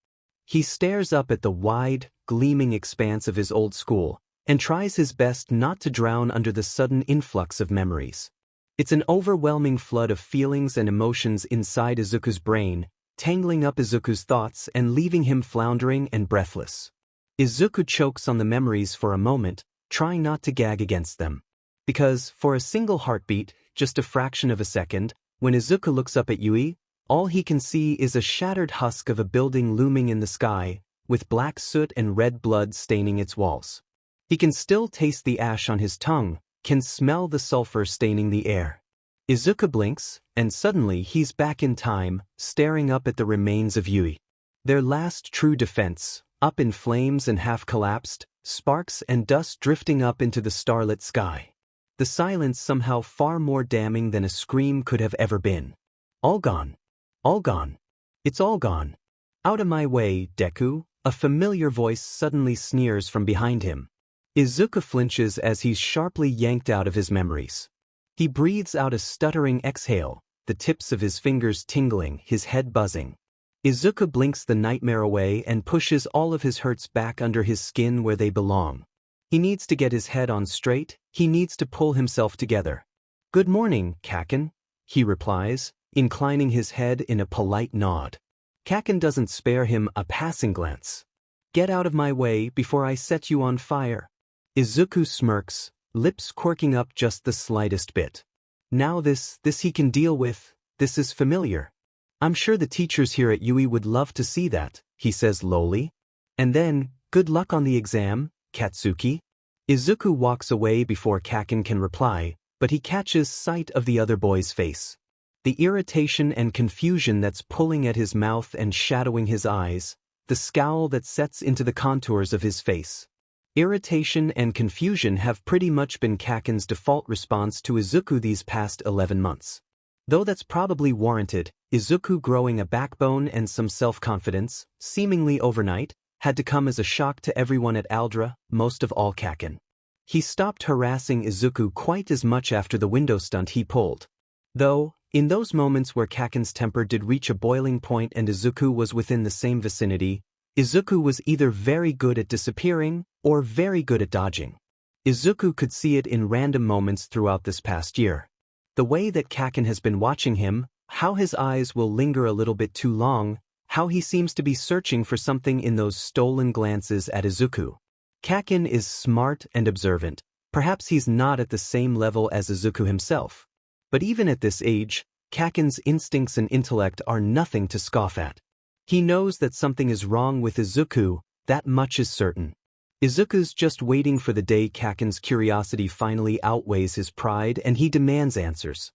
He stares up at the wide, gleaming expanse of his old school, and tries his best not to drown under the sudden influx of memories. It's an overwhelming flood of feelings and emotions inside Izuku's brain, tangling up Izuku's thoughts and leaving him floundering and breathless. Izuku chokes on the memories for a moment, trying not to gag against them. Because, for a single heartbeat, just a fraction of a second, when Izuku looks up at Yui, all he can see is a shattered husk of a building looming in the sky, with black soot and red blood staining its walls. He can still taste the ash on his tongue, can smell the sulfur staining the air. Izuku blinks, and suddenly he's back in time, staring up at the remains of Yui. Their last true defense, up in flames and half-collapsed, sparks and dust drifting up into the starlit sky. The silence somehow far more damning than a scream could have ever been. All gone. All gone. It's all gone. Out of my way, Deku, a familiar voice suddenly sneers from behind him. Izuku flinches as he's sharply yanked out of his memories. He breathes out a stuttering exhale, the tips of his fingers tingling, his head buzzing. Izuku blinks the nightmare away and pushes all of his hurts back under his skin where they belong. He needs to get his head on straight, he needs to pull himself together. "Good morning, Kaken," he replies, inclining his head in a polite nod. Kaken doesn't spare him a passing glance. "Get out of my way before I set you on fire." Izuku smirks, lips quirking up just the slightest bit. Now this he can deal with, this is familiar. "I'm sure the teachers here at Yui would love to see that," he says lowly. And then, "Good luck on the exam, Katsuki." Izuku walks away before Kaken can reply, but he catches sight of the other boy's face. The irritation and confusion that's pulling at his mouth and shadowing his eyes, the scowl that sets into the contours of his face. Irritation and confusion have pretty much been Kaken's default response to Izuku these past 11 months. Though that's probably warranted, Izuku growing a backbone and some self-confidence, seemingly overnight, had to come as a shock to everyone at Aldra, most of all Kaken. He stopped harassing Izuku quite as much after the window stunt he pulled. Though, in those moments where Kaken's temper did reach a boiling point and Izuku was within the same vicinity, Izuku was either very good at disappearing, or very good at dodging. Izuku could see it in random moments throughout this past year. The way that Kaken has been watching him, how his eyes will linger a little bit too long, how he seems to be searching for something in those stolen glances at Izuku. Kaken is smart and observant. Perhaps he's not at the same level as Izuku himself. But even at this age, Kaken's instincts and intellect are nothing to scoff at. He knows that something is wrong with Izuku, that much is certain. Izuku's just waiting for the day Kaken's curiosity finally outweighs his pride and he demands answers.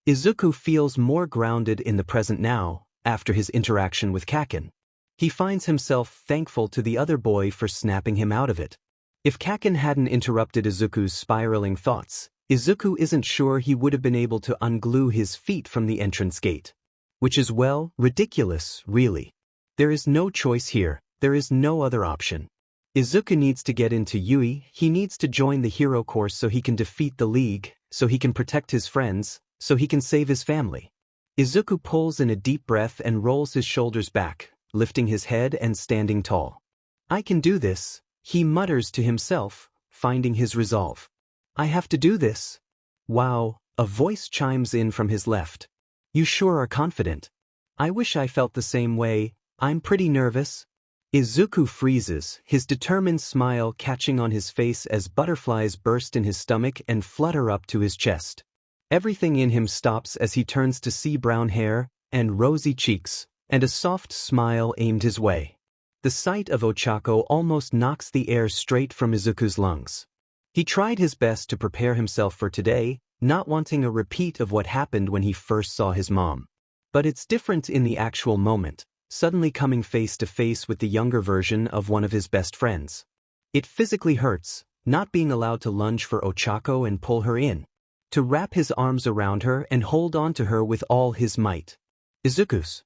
Izuku feels more grounded in the present now, after his interaction with Kaken. He finds himself thankful to the other boy for snapping him out of it. If Kaken hadn't interrupted Izuku's spiraling thoughts, Izuku isn't sure he would have been able to unglue his feet from the entrance gate. Which is, well, ridiculous, really. There is no choice here, there is no other option. Izuku needs to get into Yui, he needs to join the hero course so he can defeat the League, so he can protect his friends, so he can save his family. Izuku pulls in a deep breath and rolls his shoulders back, lifting his head and standing tall. "I can do this," he mutters to himself, finding his resolve. "I have to do this." "Wow," a voice chimes in from his left. "You sure are confident." "I wish I felt the same way, I'm pretty nervous." Izuku freezes, his determined smile catching on his face as butterflies burst in his stomach and flutter up to his chest. Everything in him stops as he turns to see brown hair, and rosy cheeks, and a soft smile aimed his way. The sight of Ochako almost knocks the air straight from Izuku's lungs. He tried his best to prepare himself for today, not wanting a repeat of what happened when he first saw his mom. But it's different in the actual moment. suddenly coming face to face with the younger version of one of his best friends. It physically hurts, not being allowed to lunge for Ochako and pull her in. To wrap his arms around her and hold on to her with all his might. Izuku's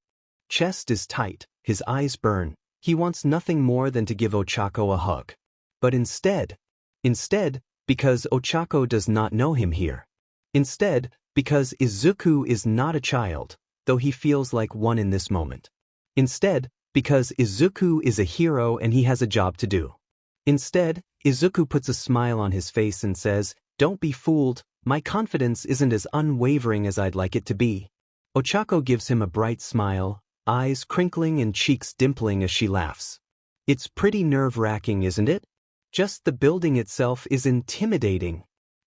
chest is tight, his eyes burn. He wants nothing more than to give Ochako a hug. But instead, because Ochako does not know him here. Instead, because Izuku is not a child, though he feels like one in this moment. Instead, because Izuku is a hero and he has a job to do. Instead, Izuku puts a smile on his face and says, "Don't be fooled, my confidence isn't as unwavering as I'd like it to be." Ochako gives him a bright smile, eyes crinkling and cheeks dimpling as she laughs. It's pretty nerve-wracking, isn't it? Just the building itself is intimidating.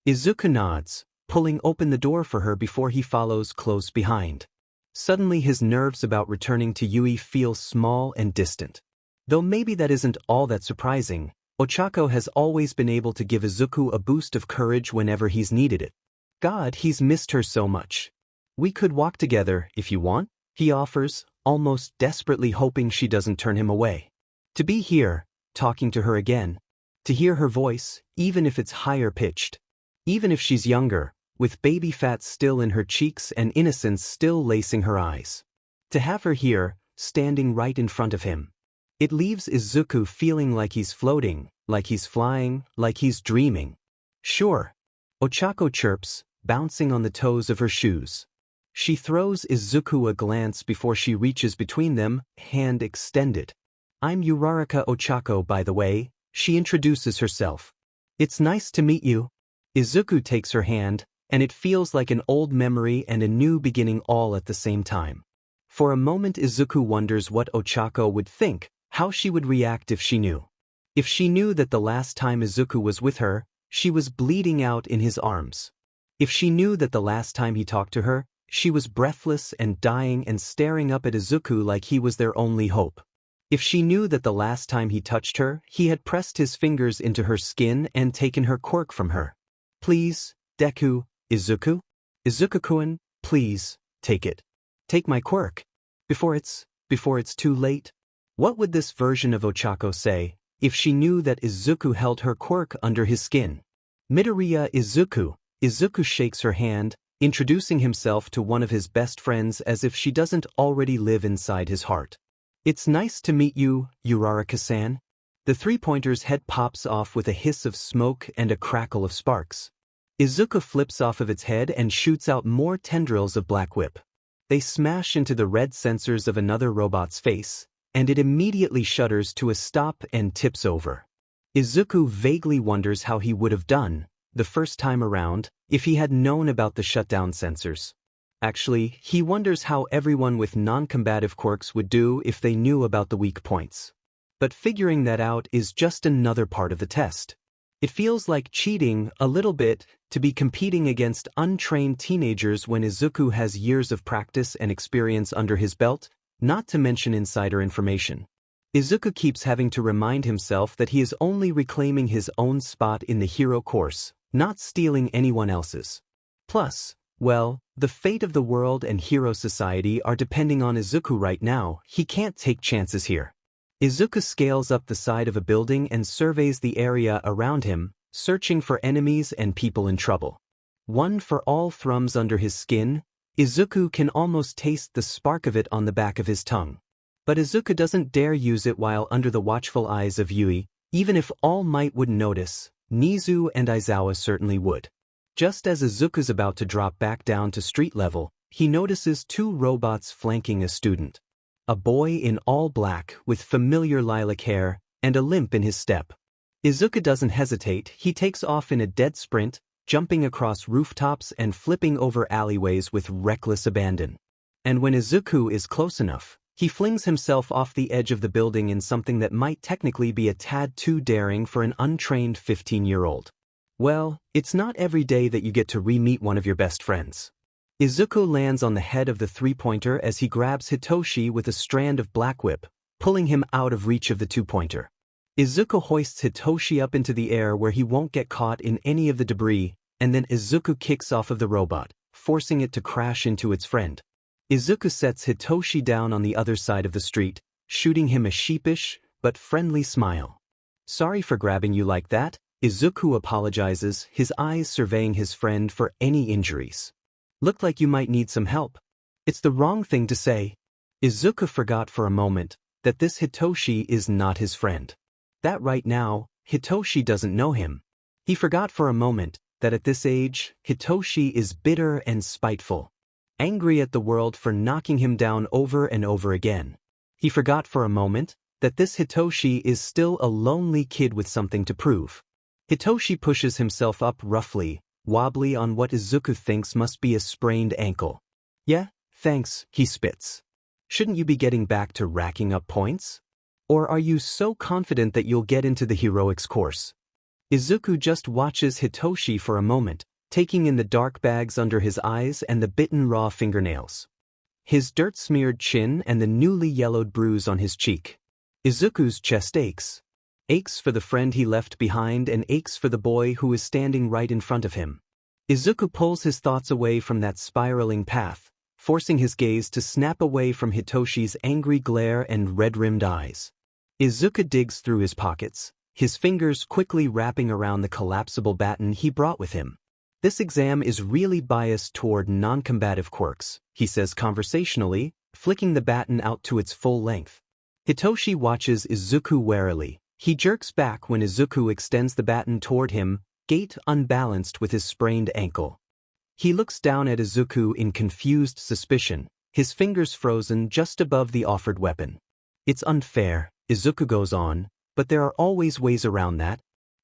Izuku nods, pulling open the door for her before he follows close behind. Suddenly his nerves about returning to Yui feel small and distant. Though maybe that isn't all that surprising, Ochako has always been able to give Izuku a boost of courage whenever he's needed it. God, he's missed her so much. "We could walk together, if you want," he offers, almost desperately hoping she doesn't turn him away. To be here, talking to her again. To hear her voice, even if it's higher-pitched. Even if she's younger, with baby fat still in her cheeks and innocence still lacing her eyes. To have her here, standing right in front of him. It leaves Izuku feeling like he's floating, like he's flying, like he's dreaming. "Sure," Ochako chirps, bouncing on the toes of her shoes. She throws Izuku a glance before she reaches between them, hand extended. "I'm Uraraka Ochako, by the way," she introduces herself. "It's nice to meet you." Izuku takes her hand, and it feels like an old memory and a new beginning all at the same time. For a moment Izuku wonders what Ochako would think, how she would react if she knew. If she knew that the last time Izuku was with her, she was bleeding out in his arms. If she knew that the last time he talked to her, she was breathless and dying and staring up at Izuku like he was their only hope. If she knew that the last time he touched her, he had pressed his fingers into her skin and taken her quirk from her. "Please, Deku, Izuku? Izuku-kun, please, take it. Take my quirk. Before it's too late." What would this version of Ochako say, if she knew that Izuku held her quirk under his skin? "Midoriya Izuku." Izuku shakes her hand, introducing himself to one of his best friends as if she doesn't already live inside his heart. "It's nice to meet you, Uraraka-san." The three-pointer's head pops off with a hiss of smoke and a crackle of sparks. Izuku flips off of its head and shoots out more tendrils of black whip. They smash into the red sensors of another robot's face, and it immediately shudders to a stop and tips over. Izuku vaguely wonders how he would have done, the first time around, if he had known about the shutdown sensors. Actually, he wonders how everyone with non-combative quirks would do if they knew about the weak points. But figuring that out is just another part of the test. It feels like cheating, a little bit, to be competing against untrained teenagers when Izuku has years of practice and experience under his belt, not to mention insider information. Izuku keeps having to remind himself that he is only reclaiming his own spot in the hero course, not stealing anyone else's. Plus, well, the fate of the world and hero society are depending on Izuku right now. He can't take chances here. Izuku scales up the side of a building and surveys the area around him, searching for enemies and people in trouble. One for all thrums under his skin. Izuku can almost taste the spark of it on the back of his tongue. But Izuku doesn't dare use it while under the watchful eyes of Yui. Even if All Might wouldn't notice, Nizu and Aizawa certainly would. Just as Izuku's about to drop back down to street level, he notices two robots flanking a student. A boy in all black with familiar lilac hair and a limp in his step. Izuku doesn't hesitate. He takes off in a dead sprint, jumping across rooftops and flipping over alleyways with reckless abandon. And when Izuku is close enough, he flings himself off the edge of the building in something that might technically be a tad too daring for an untrained 15-year-old. Well, it's not every day that you get to re-meet one of your best friends. Izuku lands on the head of the three-pointer as he grabs Hitoshi with a strand of black whip, pulling him out of reach of the two-pointer. Izuku hoists Hitoshi up into the air where he won't get caught in any of the debris, and then Izuku kicks off of the robot, forcing it to crash into its friend. Izuku sets Hitoshi down on the other side of the street, shooting him a sheepish but friendly smile. Sorry for grabbing you like that, Izuku apologizes, his eyes surveying his friend for any injuries. Looked like you might need some help. It's the wrong thing to say. Izuku forgot for a moment that this Hitoshi is not his friend. That right now, Hitoshi doesn't know him. He forgot for a moment that at this age, Hitoshi is bitter and spiteful, angry at the world for knocking him down over and over again. He forgot for a moment that this Hitoshi is still a lonely kid with something to prove. Hitoshi pushes himself up roughly, wobbly on what Izuku thinks must be a sprained ankle. Yeah, thanks, he spits. Shouldn't you be getting back to racking up points? Or are you so confident that you'll get into the heroics course? Izuku just watches Hitoshi for a moment, taking in the dark bags under his eyes and the bitten raw fingernails. His dirt-smeared chin and the newly yellowed bruise on his cheek. Izuku's chest aches. Aches for the friend he left behind and aches for the boy who is standing right in front of him. Izuku pulls his thoughts away from that spiraling path, forcing his gaze to snap away from Hitoshi's angry glare and red-rimmed eyes. Izuku digs through his pockets, his fingers quickly wrapping around the collapsible baton he brought with him. This exam is really biased toward non-combative quirks, he says conversationally, flicking the baton out to its full length. Hitoshi watches Izuku warily. He jerks back when Izuku extends the baton toward him, gait unbalanced with his sprained ankle. He looks down at Izuku in confused suspicion, his fingers frozen just above the offered weapon. It's unfair, Izuku goes on, but there are always ways around that.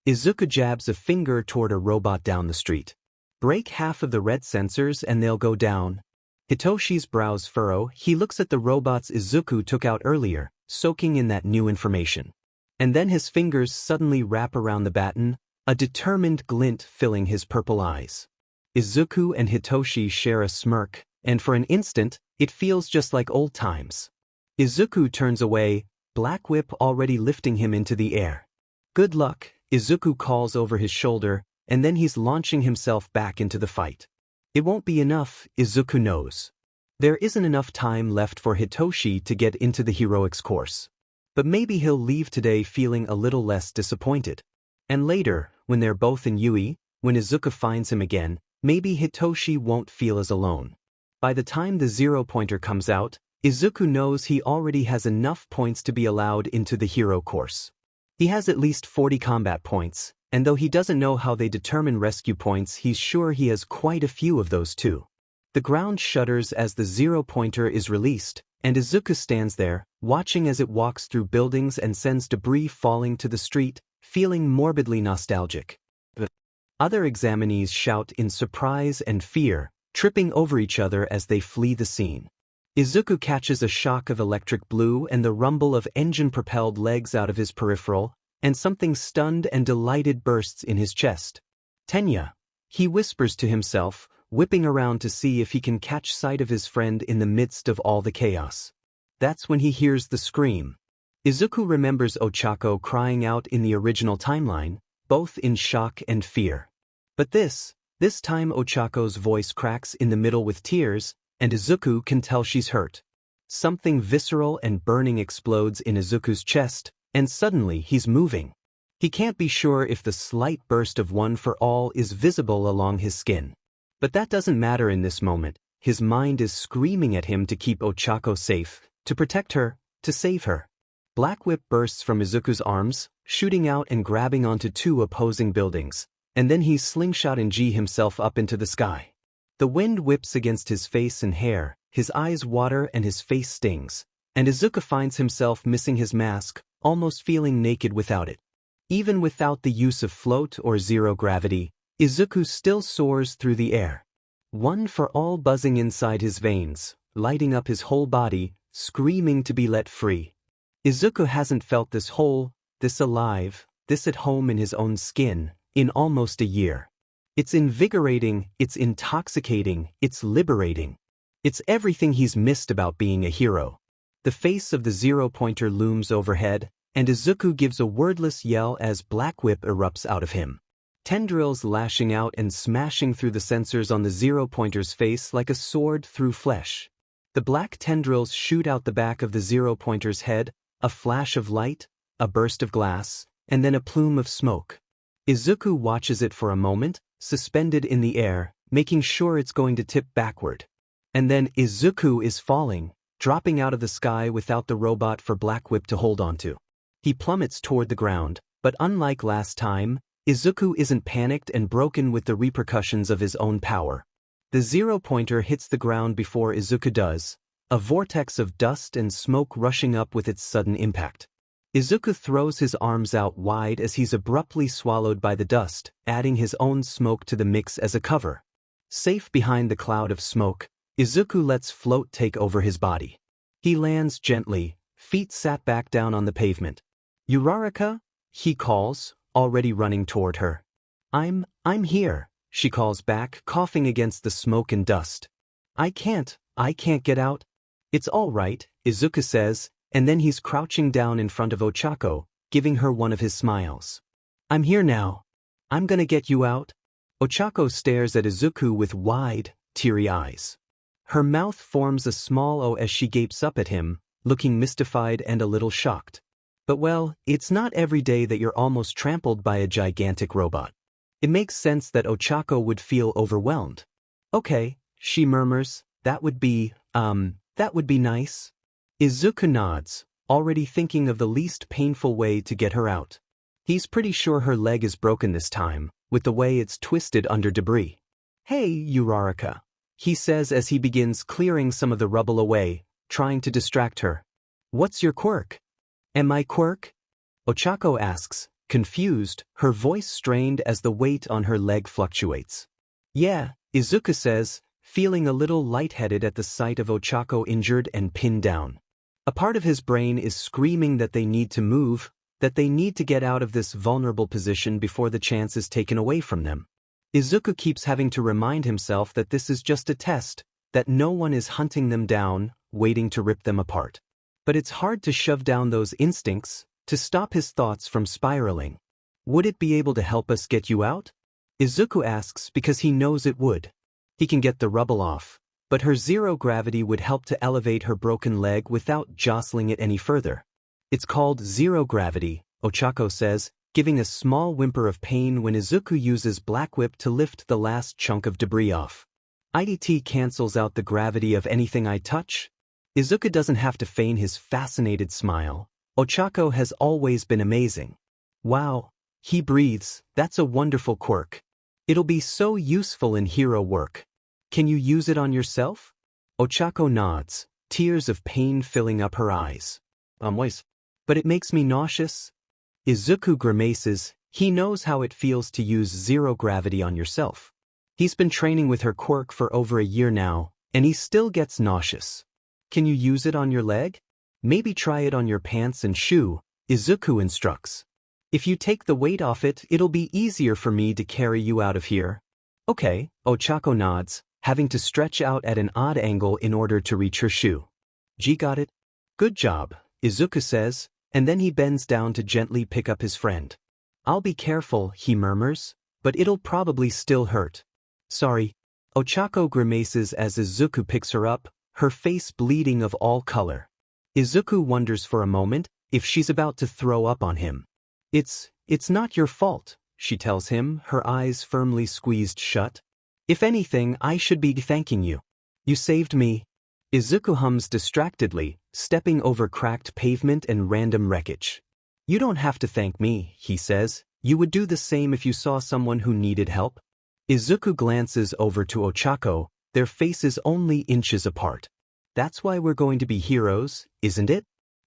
Izuku jabs a finger toward a robot down the street. Break half of the red sensors and they'll go down. Hitoshi's brows furrow, he looks at the robots Izuku took out earlier, soaking in that new information. And then his fingers suddenly wrap around the baton, a determined glint filling his purple eyes. Izuku and Hitoshi share a smirk, and for an instant, it feels just like old times. Izuku turns away, Black Whip already lifting him into the air. Good luck, Izuku calls over his shoulder, and then he's launching himself back into the fight. It won't be enough, Izuku knows. There isn't enough time left for Hitoshi to get into the heroics course. But maybe he'll leave today feeling a little less disappointed. And later, when they're both in Yui, when Izuku finds him again, maybe Hitoshi won't feel as alone. By the time the zero-pointer comes out, Izuku knows he already has enough points to be allowed into the hero course. He has at least 40 combat points, and though he doesn't know how they determine rescue points, he's sure he has quite a few of those too. The ground shudders as the zero-pointer is released, and Izuku stands there, watching as it walks through buildings and sends debris falling to the street, feeling morbidly nostalgic. Other examinees shout in surprise and fear, tripping over each other as they flee the scene. Izuku catches a shock of electric blue and the rumble of engine-propelled legs out of his peripheral, and something stunned and delighted bursts in his chest. Tenya, he whispers to himself, whipping around to see if he can catch sight of his friend in the midst of all the chaos. That's when he hears the scream. Izuku remembers Ochako crying out in the original timeline, both in shock and fear. But this time Ochako's voice cracks in the middle with tears, and Izuku can tell she's hurt. Something visceral and burning explodes in Izuku's chest, and suddenly he's moving. He can't be sure if the slight burst of one for all is visible along his skin. But that doesn't matter in this moment. His mind is screaming at him to keep Ochako safe, to protect her, to save her. Black Whip bursts from Izuku's arms, shooting out and grabbing onto two opposing buildings, and then he slingshot and G himself up into the sky. The wind whips against his face and hair, his eyes water and his face stings, and Izuku finds himself missing his mask, almost feeling naked without it. Even without the use of float or zero gravity, Izuku still soars through the air. One for all buzzing inside his veins, lighting up his whole body, screaming to be let free. Izuku hasn't felt this whole, this alive, this at home in his own skin, in almost a year. It's invigorating, it's intoxicating, it's liberating. It's everything he's missed about being a hero. The face of the zero-pointer looms overhead, and Izuku gives a wordless yell as Black Whip erupts out of him. Tendrils lashing out and smashing through the sensors on the zero-pointer's face like a sword through flesh. The black tendrils shoot out the back of the zero-pointer's head, a flash of light, a burst of glass, and then a plume of smoke. Izuku watches it for a moment, suspended in the air, making sure it's going to tip backward. And then Izuku is falling, dropping out of the sky without the robot for Black Whip to hold onto. He plummets toward the ground, but unlike last time, Izuku isn't panicked and broken with the repercussions of his own power. The zero-pointer hits the ground before Izuku does, a vortex of dust and smoke rushing up with its sudden impact. Izuku throws his arms out wide as he's abruptly swallowed by the dust, adding his own smoke to the mix as a cover. Safe behind the cloud of smoke, Izuku lets float take over his body. He lands gently, feet sat back down on the pavement. "Uraraka?" he calls, already running toward her. I'm here," she calls back, coughing against the smoke and dust. I can't get out." "It's all right," Izuku says, and then he's crouching down in front of Ochako, giving her one of his smiles. "I'm here now. I'm gonna get you out." Ochako stares at Izuku with wide, teary eyes. Her mouth forms a small O as she gapes up at him, looking mystified and a little shocked. But well, it's not every day that you're almost trampled by a gigantic robot. It makes sense that Ochako would feel overwhelmed. "Okay," she murmurs, that would be nice." Izuku nods, already thinking of the least painful way to get her out. He's pretty sure her leg is broken this time, with the way it's twisted under debris. "Hey, Uraraka," he says as he begins clearing some of the rubble away, trying to distract her. "What's your quirk?" "Am I Quirk?" Ochako asks, confused, her voice strained as the weight on her leg fluctuates. "Yeah," Izuku says, feeling a little lightheaded at the sight of Ochako injured and pinned down. A part of his brain is screaming that they need to move, that they need to get out of this vulnerable position before the chance is taken away from them. Izuku keeps having to remind himself that this is just a test, that no one is hunting them down, waiting to rip them apart. But it's hard to shove down those instincts, to stop his thoughts from spiraling. "Would it be able to help us get you out?" Izuku asks because he knows it would. He can get the rubble off, but her zero gravity would help to elevate her broken leg without jostling it any further. "It's called zero gravity," Ochako says, giving a small whimper of pain when Izuku uses Black Whip to lift the last chunk of debris off. "IDT cancels out the gravity of anything I touch?" Izuku doesn't have to feign his fascinated smile. Ochako has always been amazing. "Wow," he breathes, "that's a wonderful quirk. It'll be so useful in hero work. Can you use it on yourself?" Ochako nods, tears of pain filling up her eyes. "But it makes me nauseous." Izuku grimaces, he knows how it feels to use zero gravity on yourself. He's been training with her quirk for over a year now, and he still gets nauseous. "Can you use it on your leg? Maybe try it on your pants and shoe," Izuku instructs. "If you take the weight off it, it'll be easier for me to carry you out of here." "Okay," Ochako nods, having to stretch out at an odd angle in order to reach her shoe. "G got it?" "Good job," Izuku says, and then he bends down to gently pick up his friend. "I'll be careful," he murmurs, "but it'll probably still hurt." "Sorry." Ochako grimaces as Izuku picks her up, her face bleeding of all color. Izuku wonders for a moment if she's about to throw up on him. It's not your fault," she tells him, her eyes firmly squeezed shut. "If anything, I should be thanking you. You saved me." Izuku hums distractedly, stepping over cracked pavement and random wreckage. "You don't have to thank me," he says. "You would do the same if you saw someone who needed help." Izuku glances over to Ochako, their faces only inches apart. "That's why we're going to be heroes, isn't it?"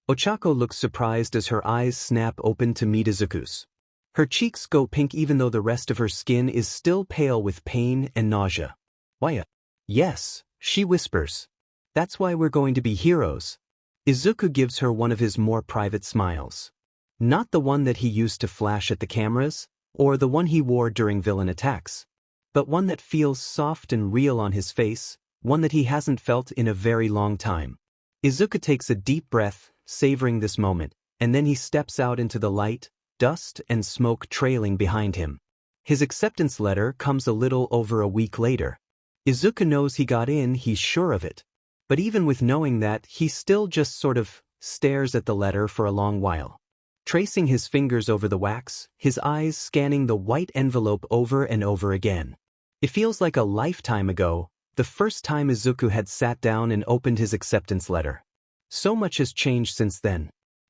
Ochako looks surprised as her eyes snap open to meet Izuku's. Her cheeks go pink even though the rest of her skin is still pale with pain and nausea. "Why? Yes," she whispers. "That's why we're going to be heroes." Izuku gives her one of his more private smiles. Not the one that he used to flash at the cameras, or the one he wore during villain attacks, but one that feels soft and real on his face, one that he hasn't felt in a very long time. Izuku takes a deep breath, savoring this moment, and then he steps out into the light, dust and smoke trailing behind him. His acceptance letter comes a little over a week later. Izuku knows he got in, he's sure of it. But even with knowing that, he still just sort of stares at the letter for a long while. Tracing his fingers over the wax, his eyes scanning the white envelope over and over again. It feels like a lifetime ago, the first time Izuku had sat down and opened his acceptance letter. So much has changed since then.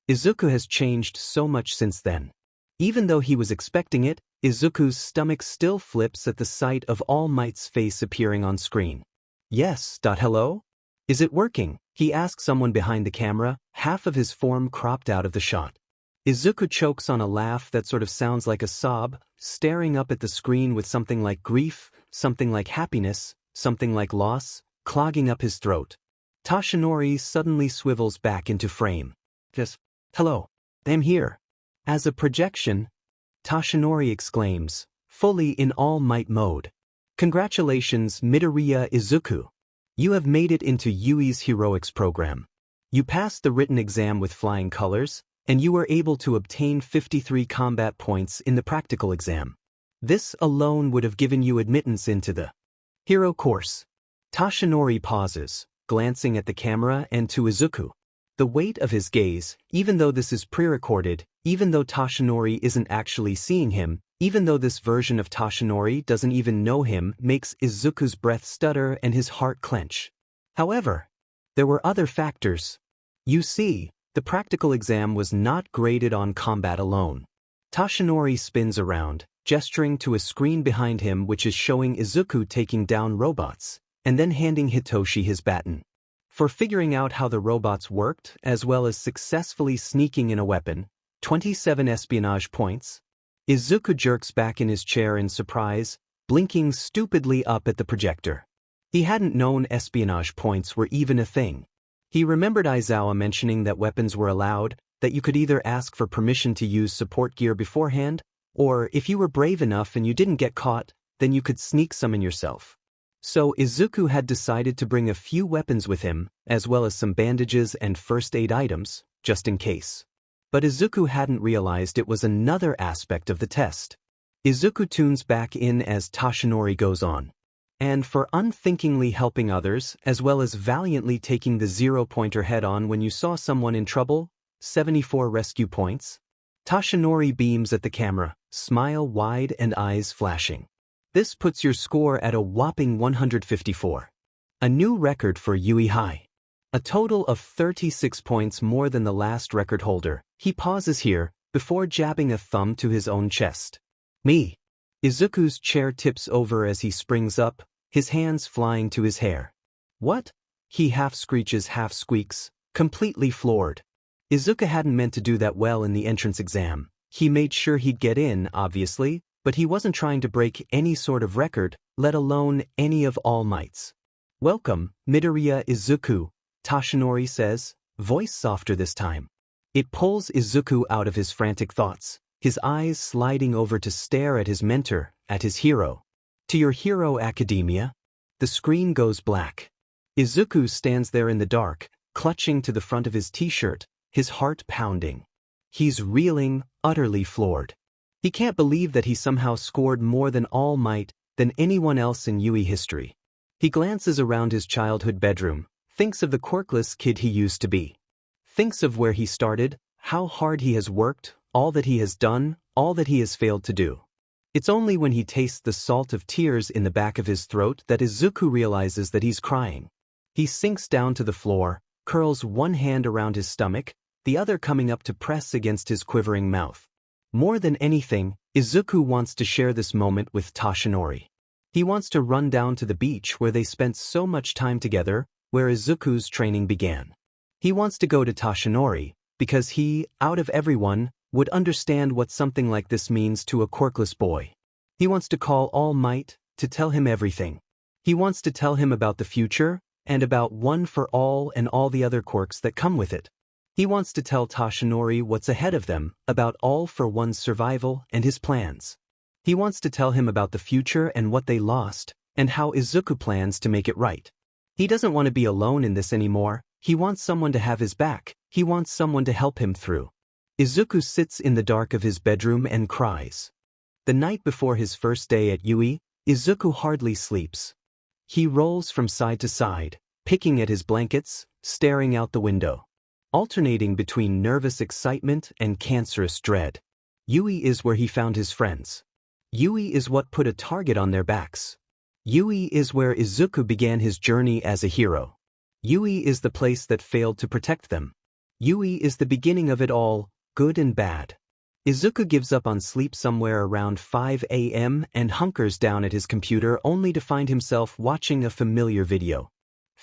Izuku has changed so much since then. Even though he was expecting it, Izuku's stomach still flips at the sight of All Might's face appearing on screen. Yes, hello? Is it working? He asks someone behind the camera, half of his form cropped out of the shot. Izuku chokes on a laugh that sort of sounds like a sob, staring up at the screen with something like grief, something like happiness, something like loss, clogging up his throat. Toshinori suddenly swivels back into frame. Just, hello, I'm here. As a projection, Toshinori exclaims, fully in All Might mode. Congratulations, Midoriya Izuku. You have made it into Yui's heroics program. You passed the written exam with flying colors, and you were able to obtain 53 combat points in the practical exam. This alone would have given you admittance into the hero course. Toshinori pauses, glancing at the camera and to Izuku. The weight of his gaze, even though this is pre-recorded, even though Toshinori isn't actually seeing him, even though this version of Toshinori doesn't even know him, makes Izuku's breath stutter and his heart clench. However, there were other factors. You see, the practical exam was not graded on combat alone. Toshinori spins around, gesturing to a screen behind him which is showing Izuku taking down robots, and then handing Hitoshi his baton. For figuring out how the robots worked, as well as successfully sneaking in a weapon, 27 espionage points. Izuku jerks back in his chair in surprise, blinking stupidly up at the projector. He hadn't known espionage points were even a thing. He remembered Aizawa mentioning that weapons were allowed, that you could either ask for permission to use support gear beforehand, or if you were brave enough and you didn't get caught, then you could sneak some in yourself. So Izuku had decided to bring a few weapons with him, as well as some bandages and first aid items, just in case. But Izuku hadn't realized it was another aspect of the test. Izuku tunes back in as Toshinori goes on. And for unthinkingly helping others, as well as valiantly taking the zero-pointer head-on when you saw someone in trouble, 74 rescue points. Toshinori beams at the camera, smile wide and eyes flashing. This puts your score at a whopping 154. A new record for Yui High. A total of 36 points more than the last record holder. He pauses here, before jabbing a thumb to his own chest. Me. Izuku's chair tips over as he springs up, his hands flying to his hair. What? He half screeches, half squeaks, completely floored. Izuku hadn't meant to do that well in the entrance exam. He made sure he'd get in, obviously, but he wasn't trying to break any sort of record, let alone any of All Might's. Welcome, Midoriya Izuku, Toshinori says, voice softer this time. It pulls Izuku out of his frantic thoughts, his eyes sliding over to stare at his mentor, at his hero. To your hero academia? The screen goes black. Izuku stands there in the dark, clutching to the front of his t-shirt, his heart pounding. He's reeling, utterly floored. He can't believe that he somehow scored more than All Might, than anyone else in Yui history. He glances around his childhood bedroom, thinks of the quirkless kid he used to be. Thinks of where he started, how hard he has worked, all that he has done, all that he has failed to do. It's only when he tastes the salt of tears in the back of his throat that Izuku realizes that he's crying. He sinks down to the floor, curls one hand around his stomach, the other coming up to press against his quivering mouth. More than anything, Izuku wants to share this moment with Toshinori. He wants to run down to the beach where they spent so much time together, where Izuku's training began. He wants to go to Toshinori, because he, out of everyone, would understand what something like this means to a quirkless boy. He wants to call All Might, to tell him everything. He wants to tell him about the future, and about One for All and all the other quirks that come with it. He wants to tell Toshinori what's ahead of them, about All for One's survival and his plans. He wants to tell him about the future and what they lost, and how Izuku plans to make it right. He doesn't want to be alone in this anymore. He wants someone to have his back. He wants someone to help him through. Izuku sits in the dark of his bedroom and cries. The night before his first day at Yui, Izuku hardly sleeps. He rolls from side to side, picking at his blankets, staring out the window. Alternating between nervous excitement and cancerous dread. Yui is where he found his friends. Yui is what put a target on their backs. Yui is where Izuku began his journey as a hero. Yui is the place that failed to protect them. Yui is the beginning of it all, good and bad. Izuku gives up on sleep somewhere around 5 a.m. and hunkers down at his computer only to find himself watching a familiar video.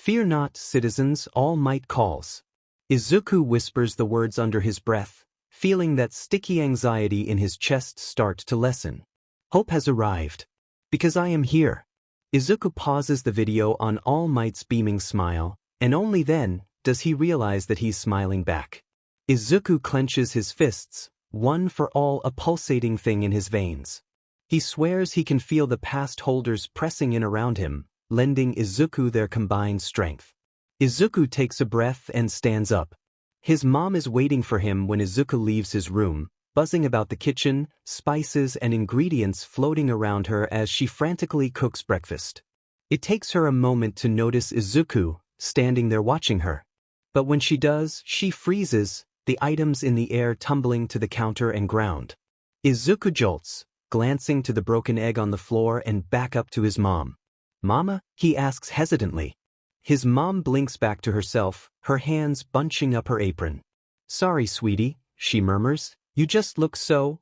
"Fear not, citizens, All Might calls." Izuku whispers the words under his breath, feeling that sticky anxiety in his chest start to lessen. Hope has arrived. Because I am here. Izuku pauses the video on All Might's beaming smile, and only then does he realize that he's smiling back. Izuku clenches his fists, one for all a pulsating thing in his veins. He swears he can feel the past holders pressing in around him, lending Izuku their combined strength. Izuku takes a breath and stands up. His mom is waiting for him when Izuku leaves his room, buzzing about the kitchen, spices and ingredients floating around her as she frantically cooks breakfast. It takes her a moment to notice Izuku, standing there watching her. But when she does, she freezes, the items in the air tumbling to the counter and ground. Izuku jolts, glancing to the broken egg on the floor and back up to his mom. "Mama?" he asks hesitantly. His mom blinks back to herself, her hands bunching up her apron. "Sorry, sweetie," she murmurs. "You just look so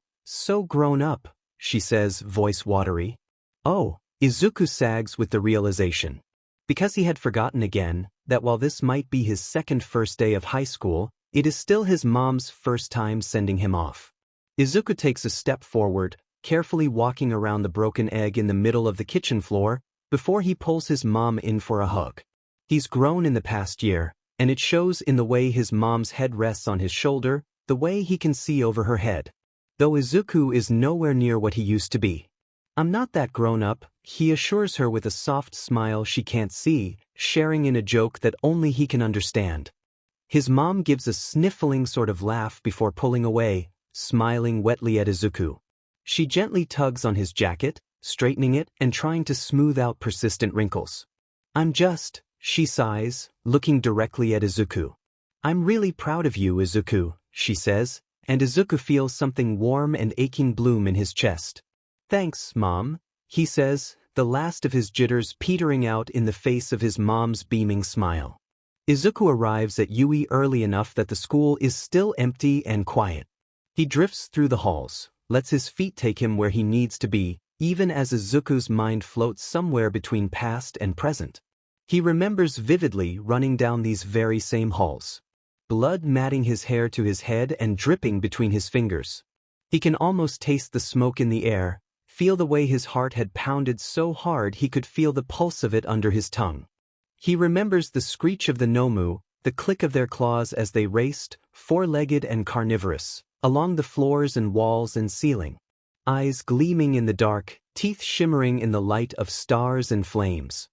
grown up," she says, voice watery. Oh, Izuku sags with the realization. Because he had forgotten again that while this might be his second first day of high school, it is still his mom's first time sending him off. Izuku takes a step forward, carefully walking around the broken egg in the middle of the kitchen floor, before he pulls his mom in for a hug. He's grown in the past year, and it shows in the way his mom's head rests on his shoulder, the way he can see over her head. Though Izuku is nowhere near what he used to be. "I'm not that grown up," he assures her with a soft smile she can't see, sharing in a joke that only he can understand. His mom gives a sniffling sort of laugh before pulling away, smiling wetly at Izuku. She gently tugs on his jacket, straightening it and trying to smooth out persistent wrinkles. She sighs, looking directly at Izuku. "I'm really proud of you, Izuku," she says, and Izuku feels something warm and aching bloom in his chest. "Thanks, Mom," he says, the last of his jitters petering out in the face of his mom's beaming smile. Izuku arrives at Yui early enough that the school is still empty and quiet. He drifts through the halls, lets his feet take him where he needs to be, even as Izuku's mind floats somewhere between past and present. He remembers vividly running down these very same halls. Blood matting his hair to his head and dripping between his fingers. He can almost taste the smoke in the air, feel the way his heart had pounded so hard he could feel the pulse of it under his tongue. He remembers the screech of the Nomu, the click of their claws as they raced, four-legged and carnivorous, along the floors and walls and ceiling. Eyes gleaming in the dark, teeth shimmering in the light of stars and flames.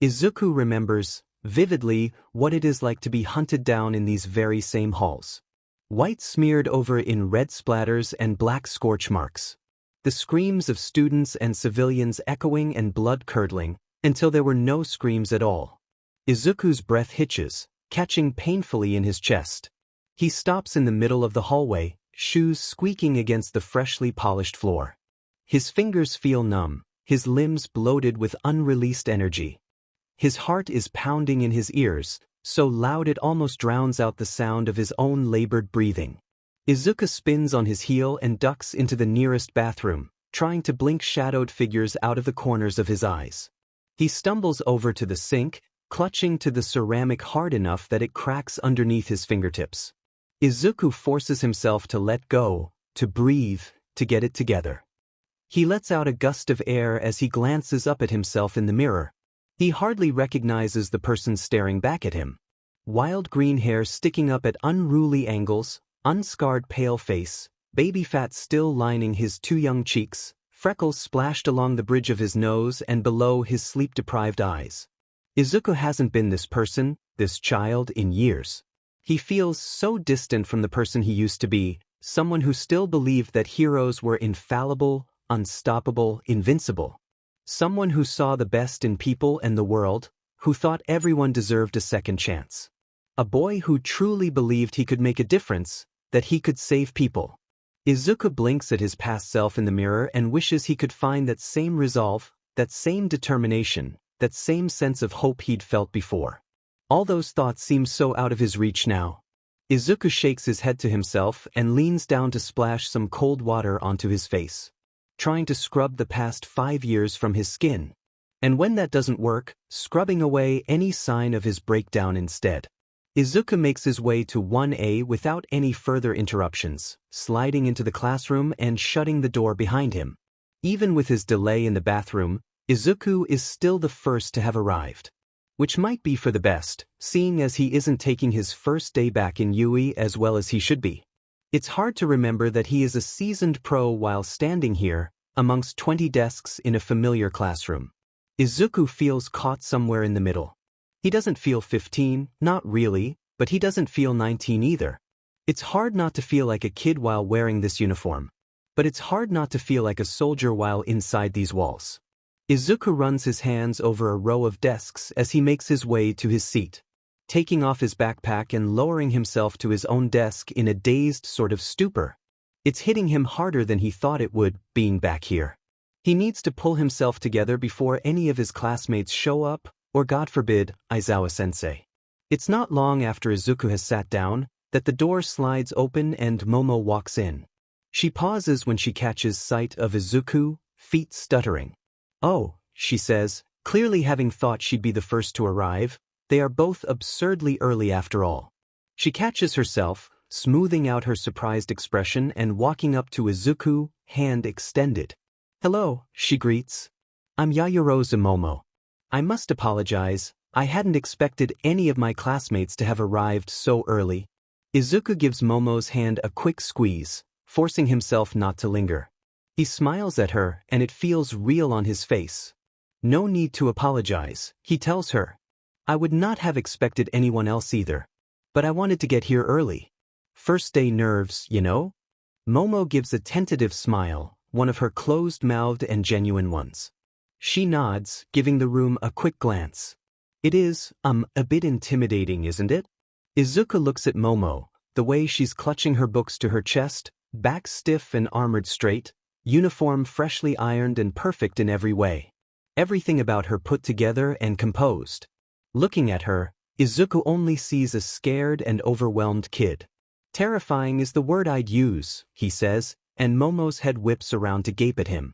Izuku remembers, vividly, what it is like to be hunted down in these very same halls. White smeared over in red splatters and black scorch marks. The screams of students and civilians echoing and blood-curdling, until there were no screams at all. Izuku's breath hitches, catching painfully in his chest. He stops in the middle of the hallway, shoes squeaking against the freshly polished floor. His fingers feel numb, his limbs bloated with unreleased energy. His heart is pounding in his ears, so loud it almost drowns out the sound of his own labored breathing. Izuku spins on his heel and ducks into the nearest bathroom, trying to blink shadowed figures out of the corners of his eyes. He stumbles over to the sink, clutching to the ceramic hard enough that it cracks underneath his fingertips. Izuku forces himself to let go, to breathe, to get it together. He lets out a gust of air as he glances up at himself in the mirror. He hardly recognizes the person staring back at him. Wild green hair sticking up at unruly angles, unscarred pale face, baby fat still lining his too young cheeks, freckles splashed along the bridge of his nose and below his sleep-deprived eyes. Izuku hasn't been this person, this child, in years. He feels so distant from the person he used to be, someone who still believed that heroes were infallible, unstoppable, invincible. Someone who saw the best in people and the world, who thought everyone deserved a second chance. A boy who truly believed he could make a difference, that he could save people. Izuku blinks at his past self in the mirror and wishes he could find that same resolve, that same determination, that same sense of hope he'd felt before. All those thoughts seem so out of his reach now. Izuku shakes his head to himself and leans down to splash some cold water onto his face, trying to scrub the past 5 years from his skin. And when that doesn't work, scrubbing away any sign of his breakdown instead. Izuku makes his way to 1A without any further interruptions, sliding into the classroom and shutting the door behind him. Even with his delay in the bathroom, Izuku is still the first to have arrived. Which might be for the best, seeing as he isn't taking his first day back in UE as well as he should be. It's hard to remember that he is a seasoned pro while standing here, amongst 20 desks in a familiar classroom. Izuku feels caught somewhere in the middle. He doesn't feel 15, not really, but he doesn't feel 19 either. It's hard not to feel like a kid while wearing this uniform. But it's hard not to feel like a soldier while inside these walls. Izuku runs his hands over a row of desks as he makes his way to his seat, taking off his backpack and lowering himself to his own desk in a dazed sort of stupor. It's hitting him harder than he thought it would, being back here. He needs to pull himself together before any of his classmates show up, or God forbid, Aizawa-sensei. It's not long after Izuku has sat down that the door slides open and Momo walks in. She pauses when she catches sight of Izuku, feet stuttering. "Oh," she says, clearly having thought she'd be the first to arrive. They are both absurdly early after all. She catches herself, smoothing out her surprised expression and walking up to Izuku, hand extended. "Hello," she greets. "I'm Yaoyorozu Momo. I must apologize, I hadn't expected any of my classmates to have arrived so early." Izuku gives Momo's hand a quick squeeze, forcing himself not to linger. He smiles at her and it feels real on his face. "No need to apologize," he tells her. "I would not have expected anyone else either. But I wanted to get here early. First day nerves, you know?" Momo gives a tentative smile, one of her closed-mouthed and genuine ones. She nods, giving the room a quick glance. "It is, a bit intimidating, isn't it?" Izuku looks at Momo, the way she's clutching her books to her chest, back stiff and armored straight, uniform freshly ironed and perfect in every way. Everything about her put together and composed. Looking at her, Izuku only sees a scared and overwhelmed kid. "Terrifying is the word I'd use," he says, and Momo's head whips around to gape at him.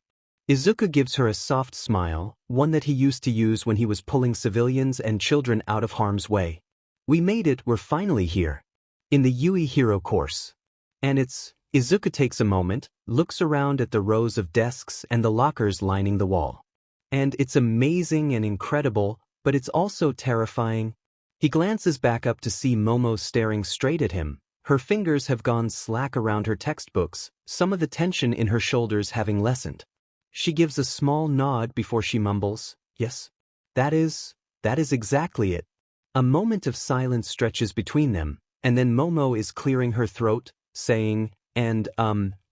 Izuku gives her a soft smile, one that he used to use when he was pulling civilians and children out of harm's way. "We made it, we're finally here. In the UE Hero course. And Izuku takes a moment, looks around at the rows of desks and the lockers lining the wall. "And it's amazing and incredible, but it's also terrifying." He glances back up to see Momo staring straight at him. Her fingers have gone slack around her textbooks, some of the tension in her shoulders having lessened. She gives a small nod before she mumbles, "Yes. That is exactly it." A moment of silence stretches between them, and then Momo is clearing her throat, saying, "And,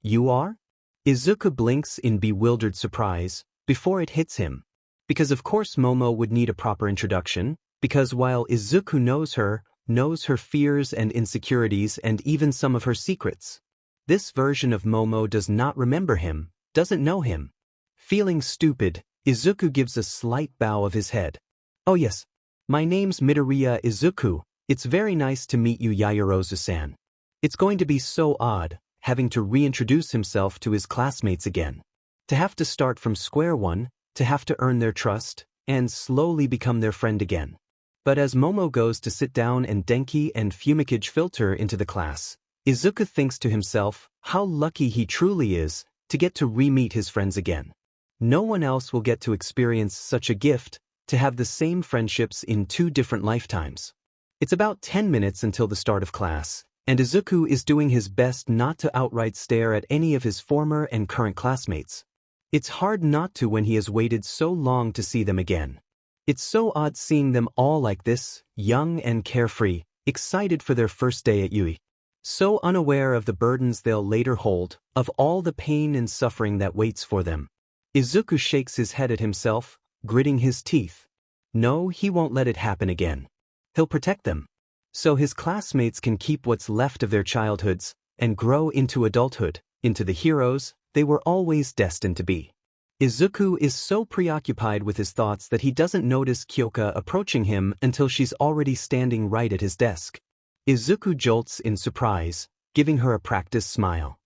you are?" Izuku blinks in bewildered surprise, before it hits him. Because of course Momo would need a proper introduction, because while Izuku knows her fears and insecurities and even some of her secrets. This version of Momo does not remember him, doesn't know him. Feeling stupid, Izuku gives a slight bow of his head. "Oh yes. My name's Midoriya Izuku. It's very nice to meet you, Yaoyorozu-san." It's going to be so odd, having to reintroduce himself to his classmates again. To have to start from square one, to have to earn their trust, and slowly become their friend again. But as Momo goes to sit down and Denki and Fumikage filter into the class, Izuku thinks to himself how lucky he truly is to get to re-meet his friends again. No one else will get to experience such a gift, to have the same friendships in 2 different lifetimes. It's about 10 minutes until the start of class, and Izuku is doing his best not to outright stare at any of his former and current classmates. It's hard not to when he has waited so long to see them again. It's so odd seeing them all like this, young and carefree, excited for their first day at UE. So unaware of the burdens they'll later hold, of all the pain and suffering that waits for them. Izuku shakes his head at himself, gritting his teeth. No, he won't let it happen again. He'll protect them. So his classmates can keep what's left of their childhoods and grow into adulthood, into the heroes they were always destined to be. Izuku is so preoccupied with his thoughts that he doesn't notice Kyoka approaching him until she's already standing right at his desk. Izuku jolts in surprise, giving her a practiced smile.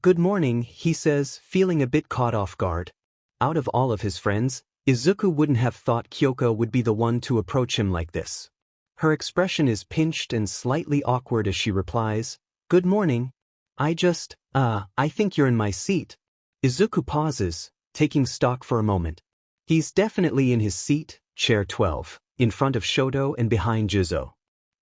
Good morning, he says, feeling a bit caught off guard. Out of all of his friends, Izuku wouldn't have thought Kyoka would be the one to approach him like this. Her expression is pinched and slightly awkward as she replies, "Good morning. I think you're in my seat." Izuku pauses, taking stock for a moment. He's definitely in his seat, chair 12, in front of Shoto and behind Juzo.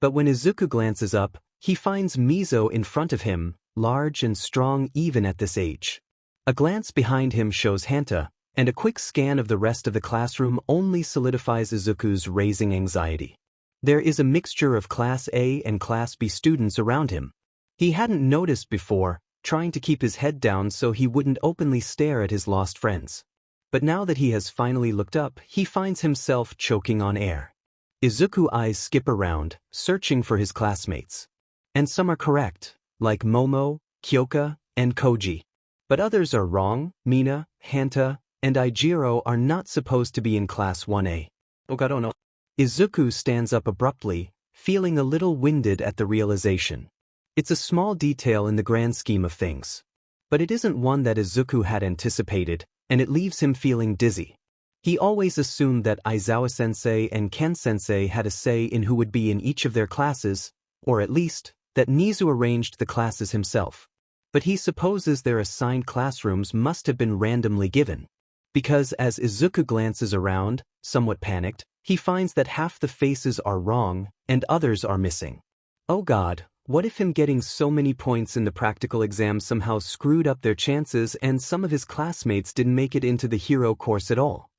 But when Izuku glances up, he finds Mizo in front of him, large and strong even at this age. A glance behind him shows Hanta, and a quick scan of the rest of the classroom only solidifies Izuku's raising anxiety. There is a mixture of Class A and Class B students around him. He hadn't noticed before, trying to keep his head down so he wouldn't openly stare at his lost friends. But now that he has finally looked up, he finds himself choking on air. Izuku's eyes skip around, searching for his classmates. And some are correct, like Momo, Kyoka, and Koji. But others are wrong. Mina, Hanta, and Ijiro are not supposed to be in Class 1A. Ogadono. Izuku stands up abruptly, feeling a little winded at the realization. It's a small detail in the grand scheme of things. But it isn't one that Izuku had anticipated, and it leaves him feeling dizzy. He always assumed that Aizawa-sensei and Ken-sensei had a say in who would be in each of their classes, or at least, that Nizu arranged the classes himself. But he supposes their assigned classrooms must have been randomly given. Because as Izuku glances around, somewhat panicked, he finds that half the faces are wrong, and others are missing. Oh God, what if him getting so many points in the practical exam somehow screwed up their chances and some of his classmates didn't make it into the hero course at all?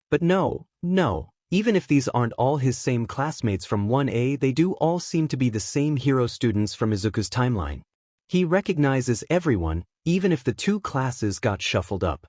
But no, even if these aren't all his same classmates from 1A, they do all seem to be the same hero students from Izuku's timeline. He recognizes everyone, even if the two classes got shuffled up.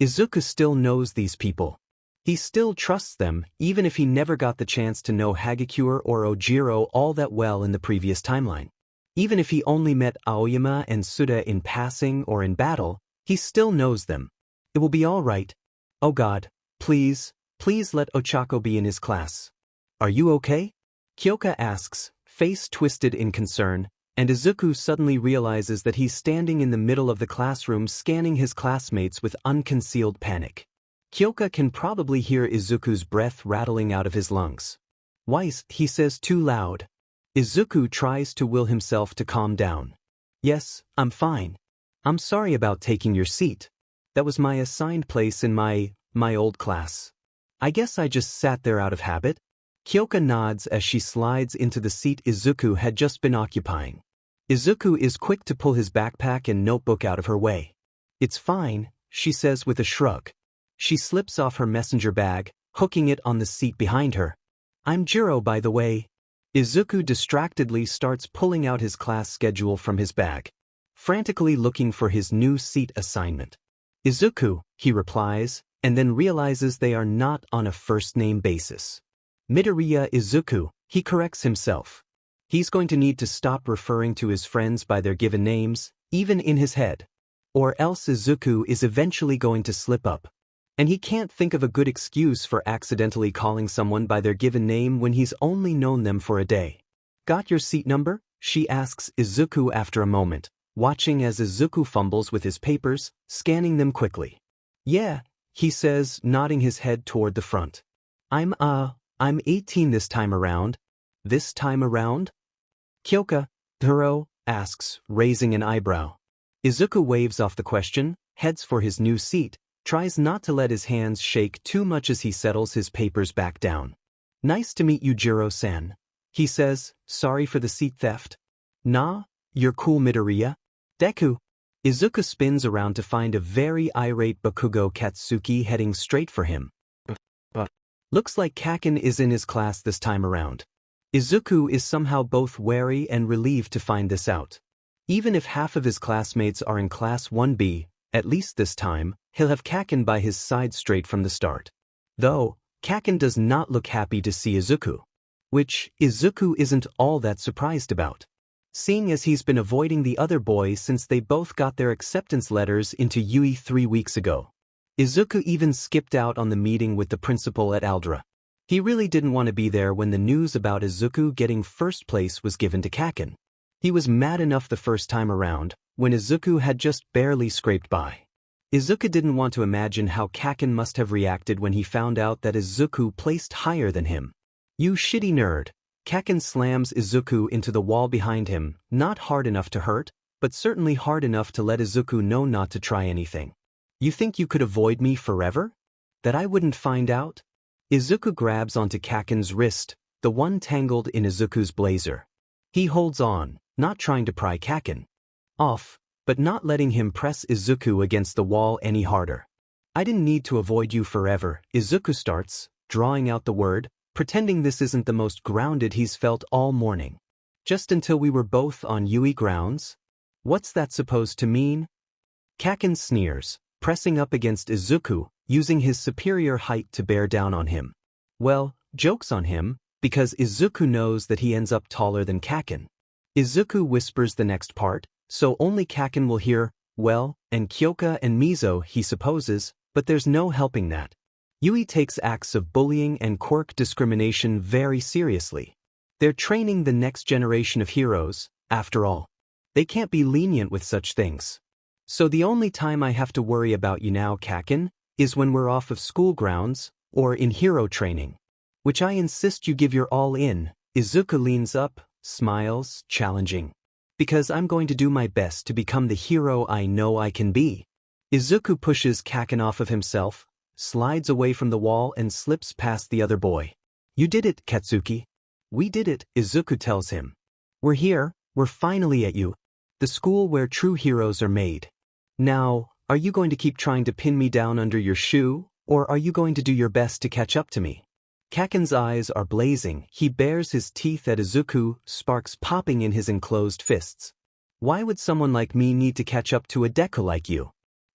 Izuku still knows these people. He still trusts them, even if he never got the chance to know Hagakure or Ojiro all that well in the previous timeline. Even if he only met Aoyama and Suda in passing or in battle, he still knows them. It will be all right. Oh God, please let Ochako be in his class. Are you okay? Kyoka asks, face twisted in concern, and Izuku suddenly realizes that he's standing in the middle of the classroom scanning his classmates with unconcealed panic. Kyoka can probably hear Izuku's breath rattling out of his lungs. Weiss, he says too loud. Izuku tries to will himself to calm down. Yes, I'm fine. I'm sorry about taking your seat. That was my assigned place in my old class. I guess I just sat there out of habit. Kyoka nods as she slides into the seat Izuku had just been occupying. Izuku is quick to pull his backpack and notebook out of her way. It's fine, she says with a shrug. She slips off her messenger bag, hooking it on the seat behind her. I'm Jiro, by the way. Izuku distractedly starts pulling out his class schedule from his bag, frantically looking for his new seat assignment. Izuku, he replies, and then realizes they are not on a first-name basis. Midoriya Izuku, he corrects himself. He's going to need to stop referring to his friends by their given names, even in his head. Or else Izuku is eventually going to slip up. And he can't think of a good excuse for accidentally calling someone by their given name when he's only known them for a day. Got your seat number? She asks Izuku after a moment, watching as Izuku fumbles with his papers, scanning them quickly. Yeah, he says, nodding his head toward the front. I'm 18 this time around. This time around? Kyoka, Hiro, asks, raising an eyebrow. Izuku waves off the question, heads for his new seat, tries not to let his hands shake too much as he settles his papers back down. Nice to meet you, Jiro-san. He says, sorry for the seat theft. Nah, you're cool, Midoriya. Deku. Izuku spins around to find a very irate Bakugo Katsuki heading straight for him. Looks like Kaken is in his class this time around. Izuku is somehow both wary and relieved to find this out. Even if half of his classmates are in Class 1B, at least this time, he'll have Kaken by his side straight from the start. Though, Kaken does not look happy to see Izuku. Which Izuku isn't all that surprised about, seeing as he's been avoiding the other boy since they both got their acceptance letters into UE 3 weeks ago. Izuku even skipped out on the meeting with the principal at Aldra. He really didn't want to be there when the news about Izuku getting first place was given to Kaken. He was mad enough the first time around, when Izuku had just barely scraped by. Izuku didn't want to imagine how Kaken must have reacted when he found out that Izuku placed higher than him. You shitty nerd. Kaken slams Izuku into the wall behind him, not hard enough to hurt, but certainly hard enough to let Izuku know not to try anything. You think you could avoid me forever? That I wouldn't find out? Izuku grabs onto Kaken's wrist, the one tangled in Izuku's blazer. He holds on, not trying to pry Kaken off, but not letting him press Izuku against the wall any harder. I didn't need to avoid you forever, Izuku starts, drawing out the word, pretending this isn't the most grounded he's felt all morning. Just until we were both on UE grounds? What's that supposed to mean? Kaken sneers, pressing up against Izuku, using his superior height to bear down on him. Well, joke's on him, because Izuku knows that he ends up taller than Kaken. Izuku whispers the next part, so only Kaken will hear, well, and Kyoka and Mizo he supposes, but there's no helping that. Yui takes acts of bullying and quirk discrimination very seriously. They're training the next generation of heroes, after all. They can't be lenient with such things. So the only time I have to worry about you now, Kaken, is when we're off of school grounds, or in hero training. Which I insist you give your all in. Izuku leans up, smiles, challenging. Because I'm going to do my best to become the hero I know I can be. Izuku pushes Kaken off of himself, slides away from the wall and slips past the other boy. You did it, Katsuki. We did it, Izuku tells him. We're here, we're finally at you. The school where true heroes are made. Now, are you going to keep trying to pin me down under your shoe, or are you going to do your best to catch up to me? Kaken's eyes are blazing, he bares his teeth at Izuku, sparks popping in his enclosed fists. Why would someone like me need to catch up to a Deku like you?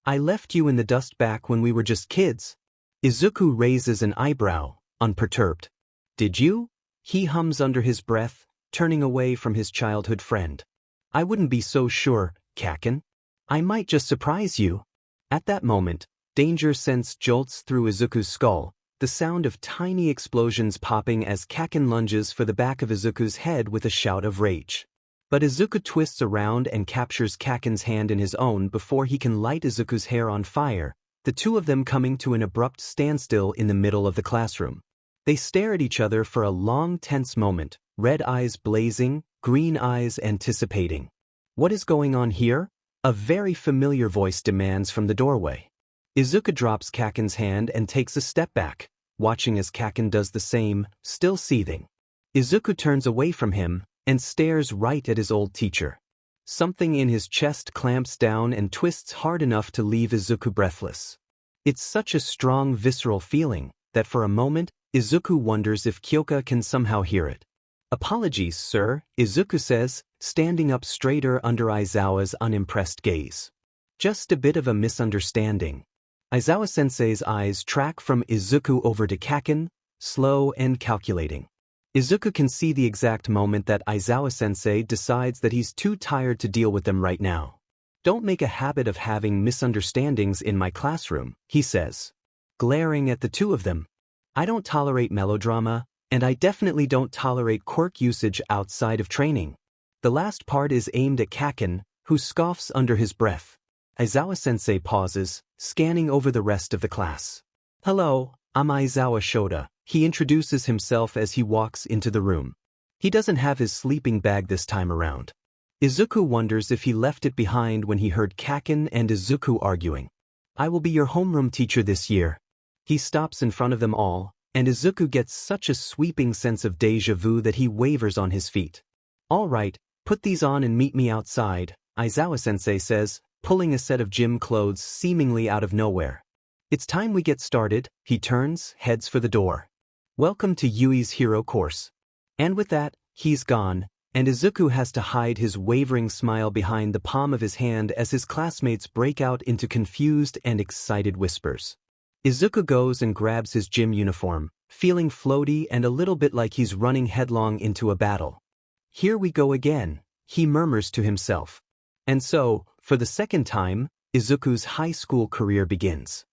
I left you in the dust back when we were just kids. Izuku raises an eyebrow, unperturbed. Did you? He hums under his breath, turning away from his childhood friend. I wouldn't be so sure, Kaken. I might just surprise you. At that moment, danger sense jolts through Izuku's skull, the sound of tiny explosions popping as Kaken lunges for the back of Izuku's head with a shout of rage. But Izuku twists around and captures Kaken's hand in his own before he can light Izuku's hair on fire, the two of them coming to an abrupt standstill in the middle of the classroom. They stare at each other for a long, tense moment, red eyes blazing, green eyes anticipating. What is going on here? A very familiar voice demands from the doorway. Izuku drops Kaken's hand and takes a step back, watching as Kaken does the same, still seething. Izuku turns away from him and stares right at his old teacher. Something in his chest clamps down and twists hard enough to leave Izuku breathless. It's such a strong visceral feeling that for a moment, Izuku wonders if Kyoka can somehow hear it. Apologies, sir, Izuku says, standing up straighter under Aizawa's unimpressed gaze. Just a bit of a misunderstanding. Aizawa-sensei's eyes track from Izuku over to Kaken, slow and calculating. Izuku can see the exact moment that Aizawa-sensei decides that he's too tired to deal with them right now. Don't make a habit of having misunderstandings in my classroom, he says, glaring at the two of them. I don't tolerate melodrama, and I definitely don't tolerate quirk usage outside of training. The last part is aimed at Kaken, who scoffs under his breath. Aizawa-sensei pauses, scanning over the rest of the class. Hello, I'm Aizawa Shota. He introduces himself as he walks into the room. He doesn't have his sleeping bag this time around. Izuku wonders if he left it behind when he heard Kaken and Izuku arguing. I will be your homeroom teacher this year. He stops in front of them all, and Izuku gets such a sweeping sense of déjà vu that he wavers on his feet. All right, put these on and meet me outside, Aizawa-sensei says, pulling a set of gym clothes seemingly out of nowhere. It's time we get started. He turns, heads for the door. Welcome to Yui's hero course. And with that, he's gone, and Izuku has to hide his wavering smile behind the palm of his hand as his classmates break out into confused and excited whispers. Izuku goes and grabs his gym uniform, feeling floaty and a little bit like he's running headlong into a battle. Here we go again, he murmurs to himself. And so, for the second time, Izuku's high school career begins.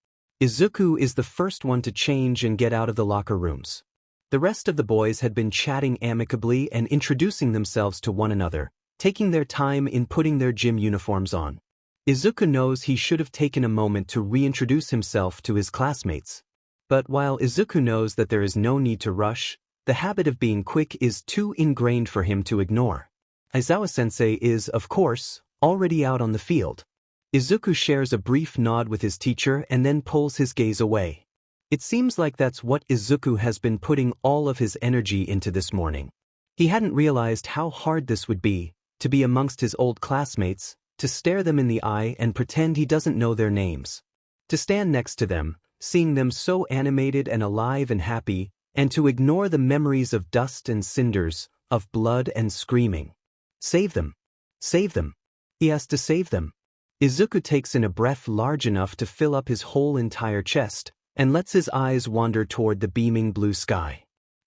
Izuku is the first one to change and get out of the locker rooms. The rest of the boys had been chatting amicably and introducing themselves to one another, taking their time in putting their gym uniforms on. Izuku knows he should have taken a moment to reintroduce himself to his classmates. But while Izuku knows that there is no need to rush, the habit of being quick is too ingrained for him to ignore. Aizawa-sensei is, of course, already out on the field. Izuku shares a brief nod with his teacher and then pulls his gaze away. It seems like that's what Izuku has been putting all of his energy into this morning. He hadn't realized how hard this would be, to be amongst his old classmates, to stare them in the eye and pretend he doesn't know their names. To stand next to them, seeing them so animated and alive and happy, and to ignore the memories of dust and cinders, of blood and screaming. Save them. Save them. He has to save them. Izuku takes in a breath large enough to fill up his whole entire chest, and lets his eyes wander toward the beaming blue sky.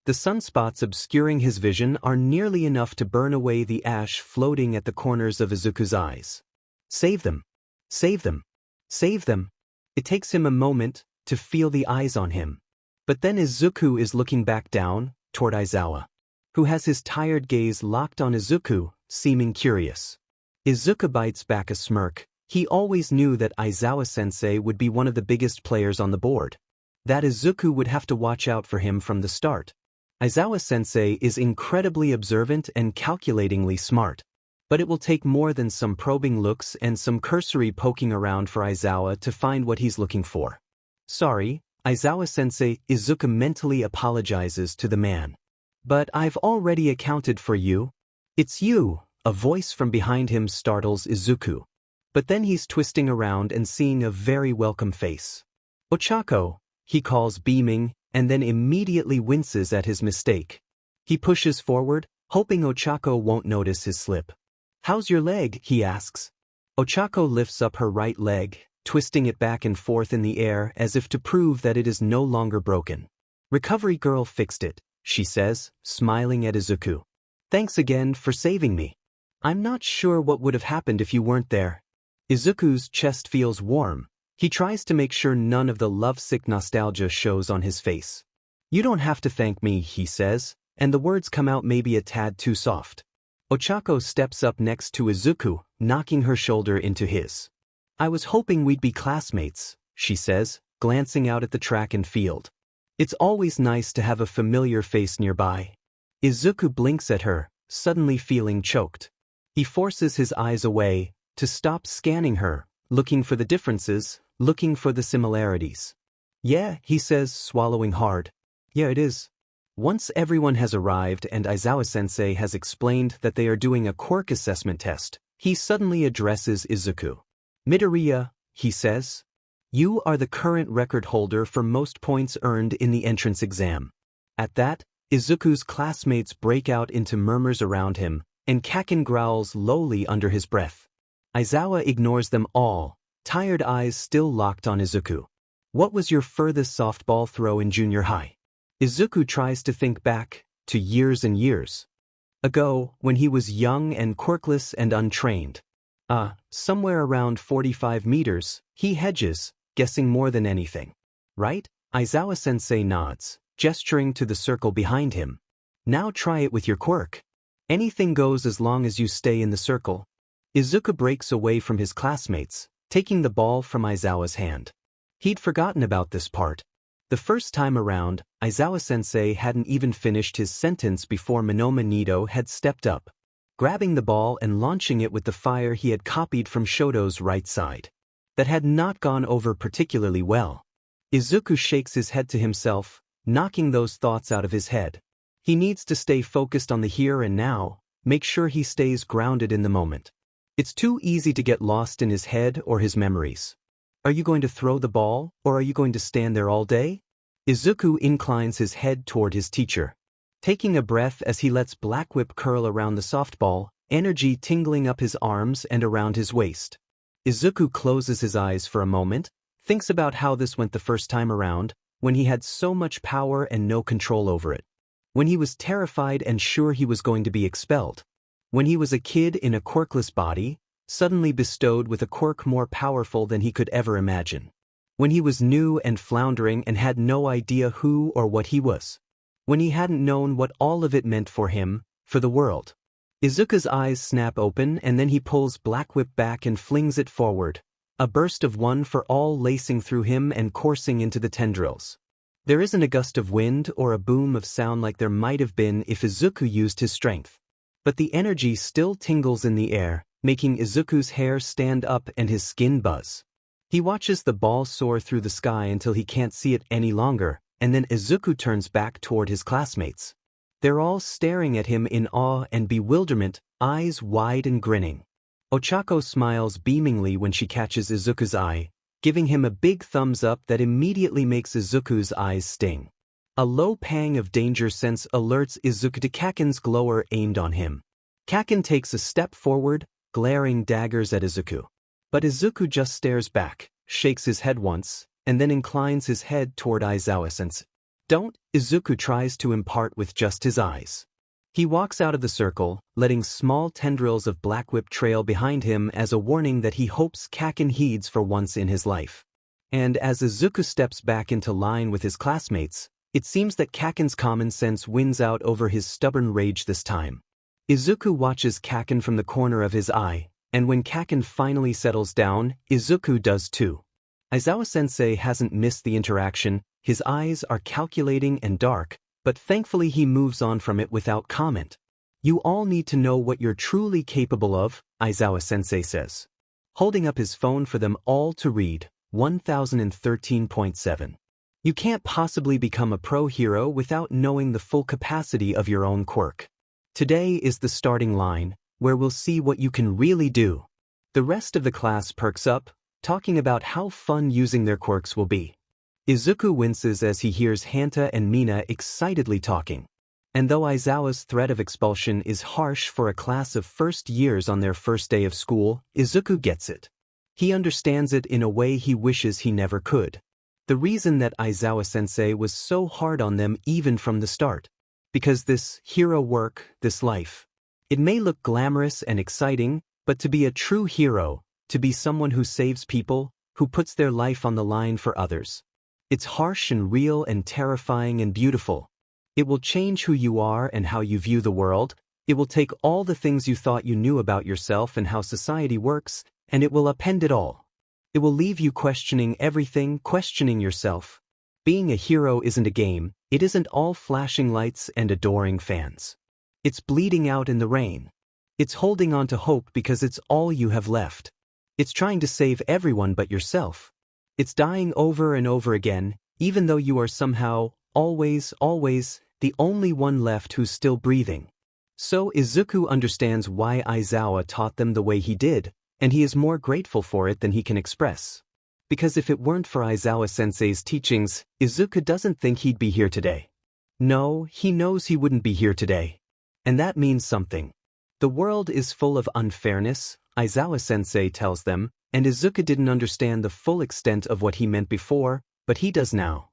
The sunspots obscuring his vision are nearly enough to burn away the ash floating at the corners of Izuku's eyes. Save them. Save them. Save them. It takes him a moment to feel the eyes on him. But then Izuku is looking back down, toward Aizawa, who has his tired gaze locked on Izuku, seeming curious. Izuku bites back a smirk. He always knew that Aizawa-sensei would be one of the biggest players on the board. That Izuku would have to watch out for him from the start. Aizawa-sensei is incredibly observant and calculatingly smart. But it will take more than some probing looks and some cursory poking around for Aizawa to find what he's looking for. Sorry, Aizawa-sensei. Izuku mentally apologizes to the man. But I've already accounted for you. It's you, a voice from behind him startles Izuku. But then he's twisting around and seeing a very welcome face. Ochako, he calls beaming, and then immediately winces at his mistake. He pushes forward, hoping Ochako won't notice his slip. How's your leg? He asks. Ochako lifts up her right leg, twisting it back and forth in the air as if to prove that it is no longer broken. Recovery girl fixed it, she says, smiling at Izuku. Thanks again for saving me. I'm not sure what would have happened if you weren't there. Izuku's chest feels warm. He tries to make sure none of the lovesick nostalgia shows on his face. You don't have to thank me, he says, and the words come out maybe a tad too soft. Ochako steps up next to Izuku, knocking her shoulder into his. I was hoping we'd be classmates, she says, glancing out at the track and field. It's always nice to have a familiar face nearby. Izuku blinks at her, suddenly feeling choked. He forces his eyes away, to stop scanning her, looking for the differences, looking for the similarities. Yeah, he says, swallowing hard. Yeah, it is. Once everyone has arrived and Aizawa-sensei has explained that they are doing a quirk assessment test, he suddenly addresses Izuku. Midoriya, he says. You are the current record holder for most points earned in the entrance exam. At that, Izuku's classmates break out into murmurs around him, and Kaken growls lowly under his breath. Aizawa ignores them all, tired eyes still locked on Izuku. What was your furthest softball throw in junior high? Izuku tries to think back, to years and years ago, when he was young and quirkless and untrained. Somewhere around 45 meters, he hedges, guessing more than anything. Right? Aizawa-sensei nods, gesturing to the circle behind him. Now try it with your quirk. Anything goes as long as you stay in the circle. Izuku breaks away from his classmates, taking the ball from Aizawa's hand. He'd forgotten about this part. The first time around, Aizawa-sensei hadn't even finished his sentence before Monoma Nido had stepped up, grabbing the ball and launching it with the fire he had copied from Shoto's right side. That had not gone over particularly well. Izuku shakes his head to himself, knocking those thoughts out of his head. He needs to stay focused on the here and now, make sure he stays grounded in the moment. It's too easy to get lost in his head or his memories. Are you going to throw the ball, or are you going to stand there all day? Izuku inclines his head toward his teacher. Taking a breath as he lets Black Whip curl around the softball, energy tingling up his arms and around his waist. Izuku closes his eyes for a moment, Thinks about how this went the first time around, when he had so much power and no control over it. When he was terrified and sure he was going to be expelled. When he was a kid in a quirkless body, suddenly bestowed with a quirk more powerful than he could ever imagine. When he was new and floundering and had no idea who or what he was. When he hadn't known what all of it meant for him, for the world. Izuku's eyes snap open and then he pulls Black Whip back and flings it forward, a burst of one for all lacing through him and coursing into the tendrils. There isn't a gust of wind or a boom of sound like there might have been if Izuku used his strength. But the energy still tingles in the air, making Izuku's hair stand up and his skin buzz. He watches the ball soar through the sky until he can't see it any longer, and then Izuku turns back toward his classmates. They're all staring at him in awe and bewilderment, eyes wide and grinning. Ochako smiles beamingly when she catches Izuku's eye, giving him a big thumbs up that immediately makes Izuku's eyes sting. A low pang of danger sense alerts Izuku to Kaken's glower aimed on him. Kaken takes a step forward, glaring daggers at Izuku. But Izuku just stares back, shakes his head once, and then inclines his head toward Aizawa-sensei. Don't, Izuku tries to impart with just his eyes. He walks out of the circle, letting small tendrils of Black Whip trail behind him as a warning that he hopes Kaken heeds for once in his life. And as Izuku steps back into line with his classmates, it seems that Kaken's common sense wins out over his stubborn rage this time. Izuku watches Kaken from the corner of his eye, and when Kaken finally settles down, Izuku does too. Aizawa-sensei hasn't missed the interaction, his eyes are calculating and dark, but thankfully he moves on from it without comment. You all need to know what you're truly capable of, Aizawa-sensei says. Holding up his phone for them all to read, 1013.7. You can't possibly become a pro hero without knowing the full capacity of your own quirk. Today is the starting line, where we'll see what you can really do. The rest of the class perks up, talking about how fun using their quirks will be. Izuku winces as he hears Hanta and Mina excitedly talking. And though Aizawa's threat of expulsion is harsh for a class of first years on their first day of school, Izuku gets it. He understands it in a way he wishes he never could. The reason that Aizawa-sensei was so hard on them even from the start. Because this hero work, this life, it may look glamorous and exciting, but to be a true hero, to be someone who saves people, who puts their life on the line for others. It's harsh and real and terrifying and beautiful. It will change who you are and how you view the world. It will take all the things you thought you knew about yourself and how society works, and it will upend it all. It will leave you questioning everything, questioning yourself. Being a hero isn't a game, it isn't all flashing lights and adoring fans. It's bleeding out in the rain. It's holding on to hope because it's all you have left. It's trying to save everyone but yourself. It's dying over and over again, even though you are somehow, always, the only one left who's still breathing. So Izuku understands why Aizawa taught them the way he did, and he is more grateful for it than he can express. Because if it weren't for Aizawa-sensei's teachings, Izuku doesn't think he'd be here today. No, he knows he wouldn't be here today. And that means something. The world is full of unfairness, Aizawa-sensei tells them, and Izuku didn't understand the full extent of what he meant before, but he does now.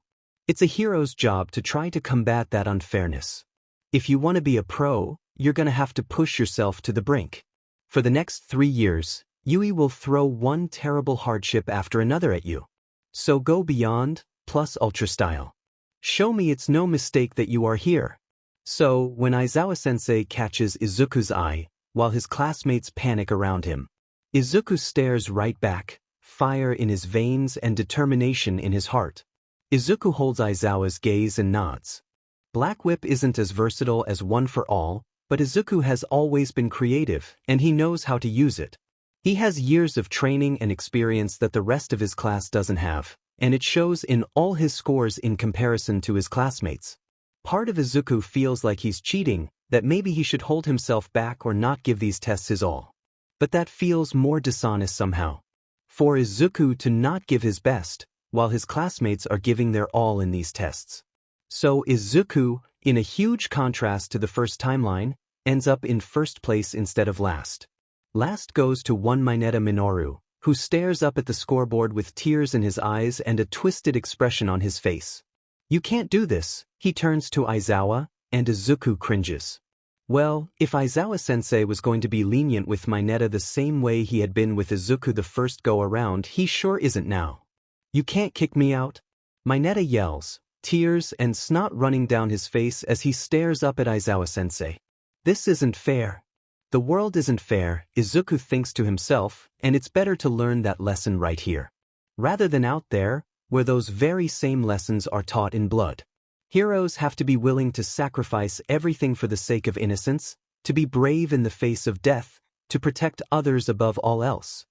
It's a hero's job to try to combat that unfairness. If you want to be a pro, you're gonna have to push yourself to the brink. For the next 3 years, Yui will throw one terrible hardship after another at you. So go beyond, plus ultra style. Show me it's no mistake that you are here. So, when Aizawa-sensei catches Izuku's eye, while his classmates panic around him, Izuku stares right back, fire in his veins and determination in his heart. Izuku holds Aizawa's gaze and nods. Black Whip isn't as versatile as One for All, but Izuku has always been creative, and he knows how to use it. He has years of training and experience that the rest of his class doesn't have, and it shows in all his scores in comparison to his classmates. Part of Izuku feels like he's cheating, that maybe he should hold himself back or not give these tests his all. But that feels more dishonest somehow. For Izuku to not give his best, while his classmates are giving their all in these tests. So Izuku, in a huge contrast to the first timeline, ends up in first place instead of last. Last goes to one Mineta Minoru, who stares up at the scoreboard with tears in his eyes and a twisted expression on his face. You can't do this, he turns to Aizawa, and Izuku cringes. Well, if Aizawa-sensei was going to be lenient with Mineta the same way he had been with Izuku the first go-around, he sure isn't now. You can't kick me out? Mineta yells, tears and snot running down his face as he stares up at Aizawa-sensei. This isn't fair. The world isn't fair, Izuku thinks to himself, and it's better to learn that lesson right here, rather than out there, where those very same lessons are taught in blood. Heroes have to be willing to sacrifice everything for the sake of innocence, to be brave in the face of death, to protect others above all else.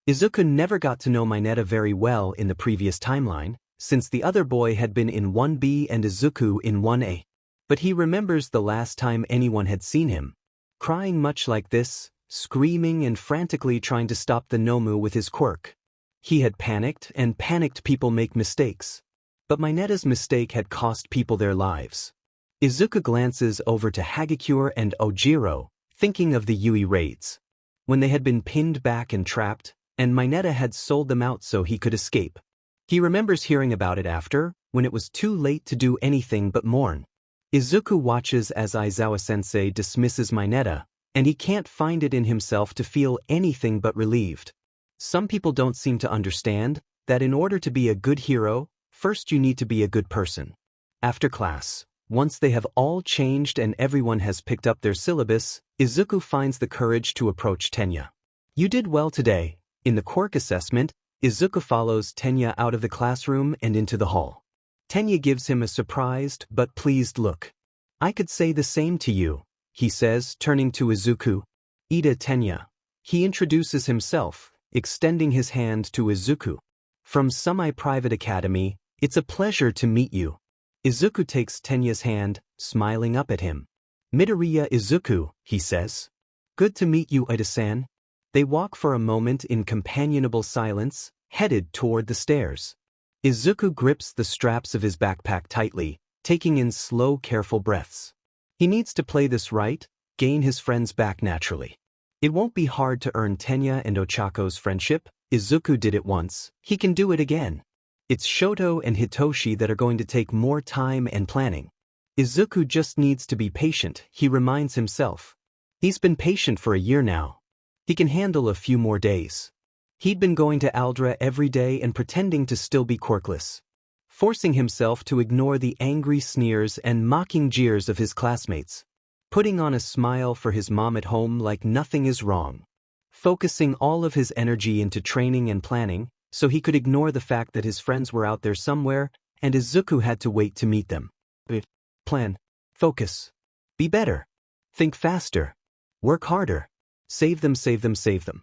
Izuku never got to know Mineta very well in the previous timeline, since the other boy had been in 1B and Izuku in 1A. But he remembers the last time anyone had seen him, crying much like this, screaming and frantically trying to stop the Nomu with his quirk. He had panicked, and panicked people make mistakes. But Mineta's mistake had cost people their lives. Izuku glances over to Hagakure and Ojiro, thinking of the Yui raids, when they had been pinned back and trapped, and Mineta had sold them out so he could escape. He remembers hearing about it after, when it was too late to do anything but mourn. Izuku watches as Aizawa-sensei dismisses Mineta, and he can't find it in himself to feel anything but relieved. Some people don't seem to understand that in order to be a good hero, first you need to be a good person. After class, once they have all changed and everyone has picked up their syllabus, Izuku finds the courage to approach Tenya. You did well today. In the quirk assessment, Izuku follows Tenya out of the classroom and into the hall. Tenya gives him a surprised but pleased look. I could say the same to you, he says, turning to Izuku. Ida Tenya. He introduces himself, extending his hand to Izuku. From Semi-Private Academy, it's a pleasure to meet you. Izuku takes Tenya's hand, smiling up at him. Midoriya Izuku, he says. Good to meet you, Ida-san. They walk for a moment in companionable silence, headed toward the stairs. Izuku grips the straps of his backpack tightly, taking in slow, careful breaths. He needs to play this right, gain his friends back naturally. It won't be hard to earn Tenya and Ochako's friendship. Izuku did it once, he can do it again. It's Shoto and Hitoshi that are going to take more time and planning. Izuku just needs to be patient, he reminds himself. He's been patient for a year now. He can handle a few more days. He'd been going to Aldra every day and pretending to still be quirkless, forcing himself to ignore the angry sneers and mocking jeers of his classmates, putting on a smile for his mom at home like nothing is wrong, focusing all of his energy into training and planning, so he could ignore the fact that his friends were out there somewhere, and Izuku had to wait to meet them. Plan. Focus. Be better. Think faster. Work harder. Save them, save them, save them.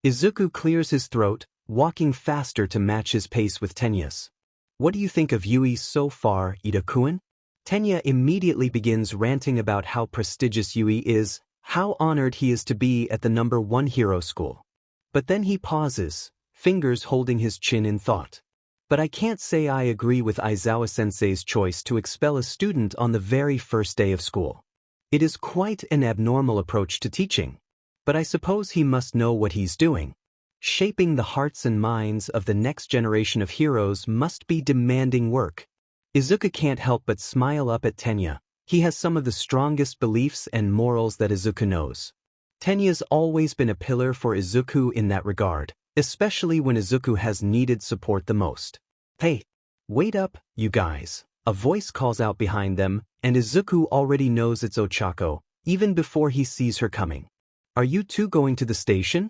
Izuku clears his throat, walking faster to match his pace with Tenya's. What do you think of Yui so far, Ida-kun? Tenya immediately begins ranting about how prestigious Yui is, how honored he is to be at the #1 hero school. But then he pauses, fingers holding his chin in thought. But I can't say I agree with Aizawa-sensei's choice to expel a student on the very first day of school. It is quite an abnormal approach to teaching. But I suppose he must know what he's doing. Shaping the hearts and minds of the next generation of heroes must be demanding work. Izuku can't help but smile up at Tenya. He has some of the strongest beliefs and morals that Izuku knows. Tenya's always been a pillar for Izuku in that regard, especially when Izuku has needed support the most. Hey, wait up, you guys. A voice calls out behind them, and Izuku already knows it's Ochako, even before he sees her coming. Are you two going to the station?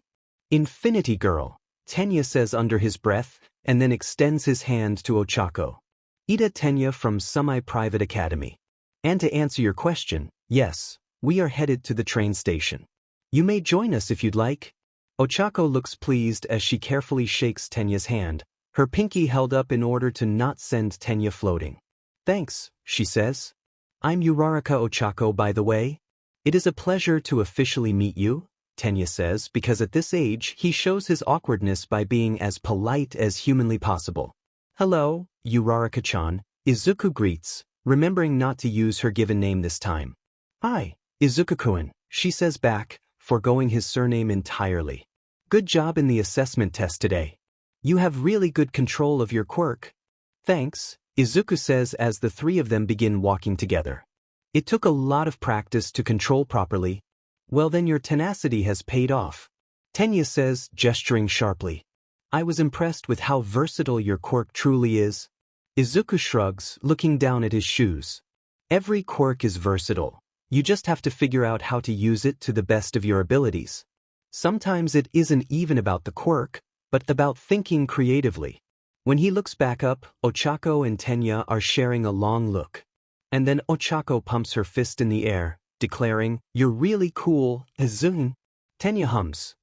Infinity Girl, Tenya says under his breath, and then extends his hand to Ochako. Ida Tenya from Semi-Private Academy. And to answer your question, yes, we are headed to the train station. You may join us if you'd like. Ochako looks pleased as she carefully shakes Tenya's hand, her pinky held up in order to not send Tenya floating. Thanks, she says. I'm Uraraka Ochako, by the way. It is a pleasure to officially meet you, Tenya says, because at this age he shows his awkwardness by being as polite as humanly possible. Hello, Uraraka-chan, Izuku greets, remembering not to use her given name this time. Hi, Izuku-kun, she says back, foregoing his surname entirely. Good job in the assessment test today. You have really good control of your quirk. Thanks, Izuku says as the three of them begin walking together. It took a lot of practice to control properly. Well then your tenacity has paid off. Tenya says, gesturing sharply. I was impressed with how versatile your quirk truly is. Izuku shrugs, looking down at his shoes. Every quirk is versatile. You just have to figure out how to use it to the best of your abilities. Sometimes it isn't even about the quirk, but about thinking creatively. When he looks back up, Ochako and Tenya are sharing a long look. And then Ochako pumps her fist in the air, declaring, You're really cool, Izuku. Tenya hums.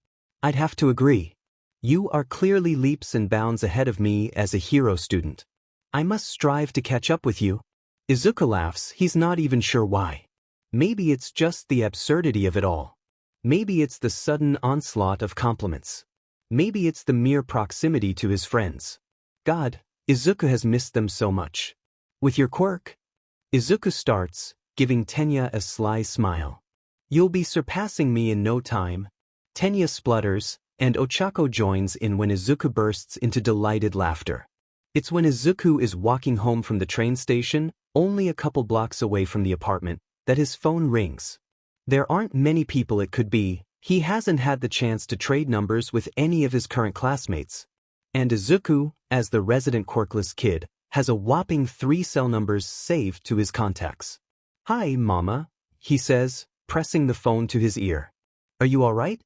I'd have to agree. You are clearly leaps and bounds ahead of me as a hero student. I must strive to catch up with you. Izuku laughs, he's not even sure why. Maybe it's just the absurdity of it all. Maybe it's the sudden onslaught of compliments. Maybe it's the mere proximity to his friends. God, Izuku has missed them so much. With your quirk? Izuku starts, giving Tenya a sly smile. You'll be surpassing me in no time. Tenya splutters, and Ochako joins in when Izuku bursts into delighted laughter. It's when Izuku is walking home from the train station, only a couple blocks away from the apartment, that his phone rings. There aren't many people it could be. He hasn't had the chance to trade numbers with any of his current classmates. And Izuku, as the resident quirkless kid, has a whopping 3 cell numbers saved to his contacts. Hi, Mama, he says, pressing the phone to his ear. Are you alright?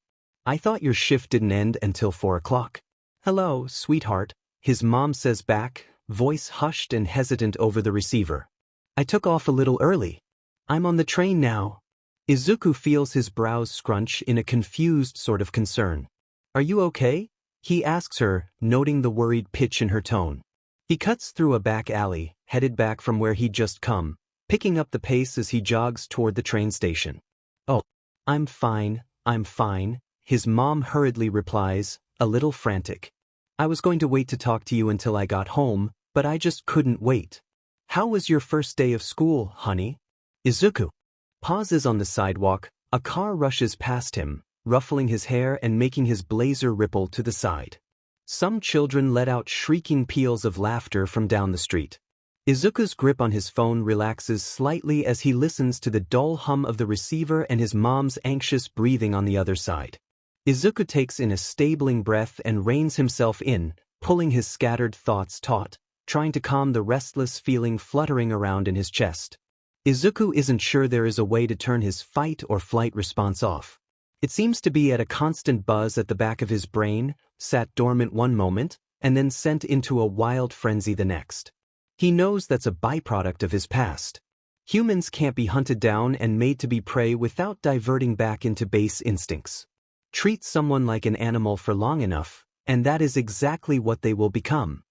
I thought your shift didn't end until 4 o'clock. Hello, sweetheart, his mom says back, voice hushed and hesitant over the receiver. I took off a little early. I'm on the train now. Izuku feels his brows scrunch in a confused sort of concern. Are you okay? He asks her, noting the worried pitch in her tone. He cuts through a back alley, headed back from where he'd just come, picking up the pace as he jogs toward the train station. Oh, I'm fine, his mom hurriedly replies, a little frantic. I was going to wait to talk to you until I got home, but I just couldn't wait. How was your first day of school, honey? Izuku pauses on the sidewalk. A car rushes past him, ruffling his hair and making his blazer ripple to the side. Some children let out shrieking peals of laughter from down the street. Izuku's grip on his phone relaxes slightly as he listens to the dull hum of the receiver and his mom's anxious breathing on the other side. Izuku takes in a stabling breath and reins himself in, pulling his scattered thoughts taut, trying to calm the restless feeling fluttering around in his chest. Izuku isn't sure there is a way to turn his fight or flight response off. It seems to be at a constant buzz at the back of his brain, sat dormant one moment, and then sent into a wild frenzy the next. He knows that's a byproduct of his past. Humans can't be hunted down and made to be prey without diverting back into base instincts. Treat someone like an animal for long enough, and that is exactly what they will become.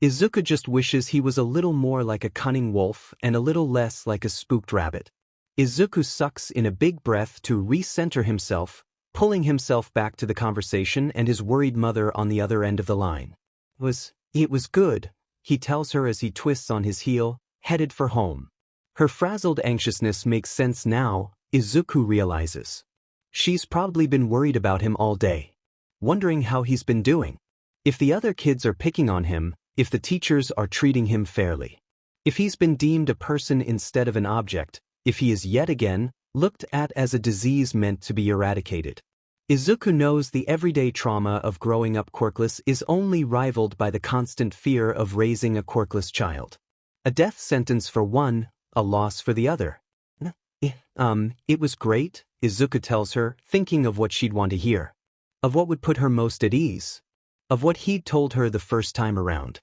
Izuku just wishes he was a little more like a cunning wolf and a little less like a spooked rabbit. Izuku sucks in a big breath to recenter himself, pulling himself back to the conversation and his worried mother on the other end of the line. It was good, he tells her as he twists on his heel, headed for home. Her frazzled anxiousness makes sense now, Izuku realizes. She's probably been worried about him all day, wondering how he's been doing. If the other kids are picking on him, if the teachers are treating him fairly. If he's been deemed a person instead of an object, if he is yet again looked at as a disease meant to be eradicated. Izuku knows the everyday trauma of growing up quirkless is only rivaled by the constant fear of raising a quirkless child. A death sentence for one, a loss for the other. It was great, Izuku tells her, thinking of what she'd want to hear. Of what would put her most at ease. Of what he'd told her the first time around.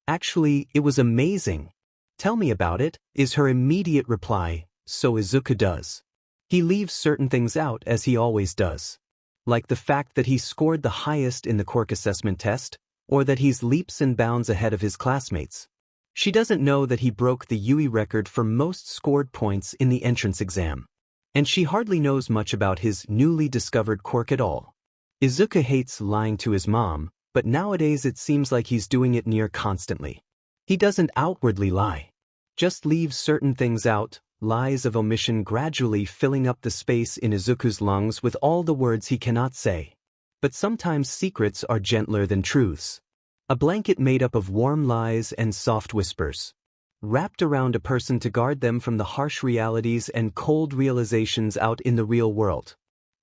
Actually, it was amazing. Tell me about it, is her immediate reply, so Izuku does. He leaves certain things out as he always does. Like the fact that he scored the highest in the quirk assessment test, or that he's leaps and bounds ahead of his classmates. She doesn't know that he broke the UE record for most scored points in the entrance exam. And she hardly knows much about his newly discovered quirk at all. Izuku hates lying to his mom, but nowadays it seems like he's doing it near constantly. He doesn't outwardly lie. Just leaves certain things out, lies of omission gradually filling up the space in Izuku's lungs with all the words he cannot say. But sometimes secrets are gentler than truths. A blanket made up of warm lies and soft whispers, wrapped around a person to guard them from the harsh realities and cold realizations out in the real world.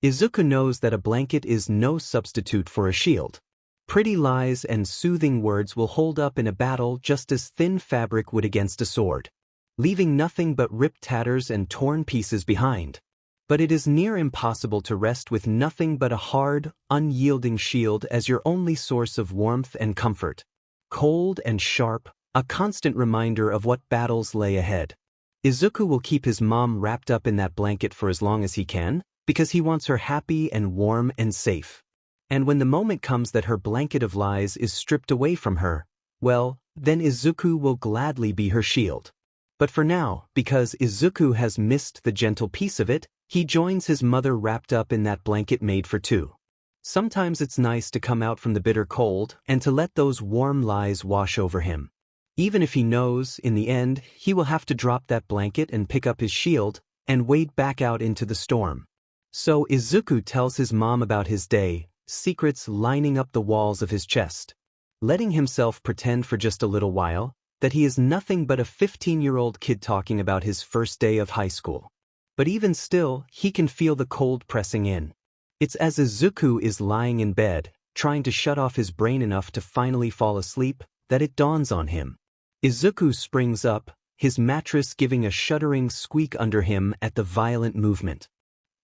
Izuku knows that a blanket is no substitute for a shield. Pretty lies and soothing words will hold up in a battle just as thin fabric would against a sword, leaving nothing but ripped tatters and torn pieces behind. But it is near impossible to rest with nothing but a hard, unyielding shield as your only source of warmth and comfort. Cold and sharp, a constant reminder of what battles lay ahead. Izuku will keep his mom wrapped up in that blanket for as long as he can, because he wants her happy and warm and safe. And when the moment comes that her blanket of lies is stripped away from her, well, then Izuku will gladly be her shield. But for now, because Izuku has missed the gentle piece of it, he joins his mother wrapped up in that blanket made for two. Sometimes it's nice to come out from the bitter cold and to let those warm lies wash over him. Even if he knows, in the end, he will have to drop that blanket and pick up his shield and wade back out into the storm. So Izuku tells his mom about his day, secrets lining up the walls of his chest, letting himself pretend for just a little while that he is nothing but a 15-year-old kid talking about his first day of high school. But even still, he can feel the cold pressing in. It's as Izuku is lying in bed, trying to shut off his brain enough to finally fall asleep, that it dawns on him. Izuku springs up, his mattress giving a shuddering squeak under him at the violent movement.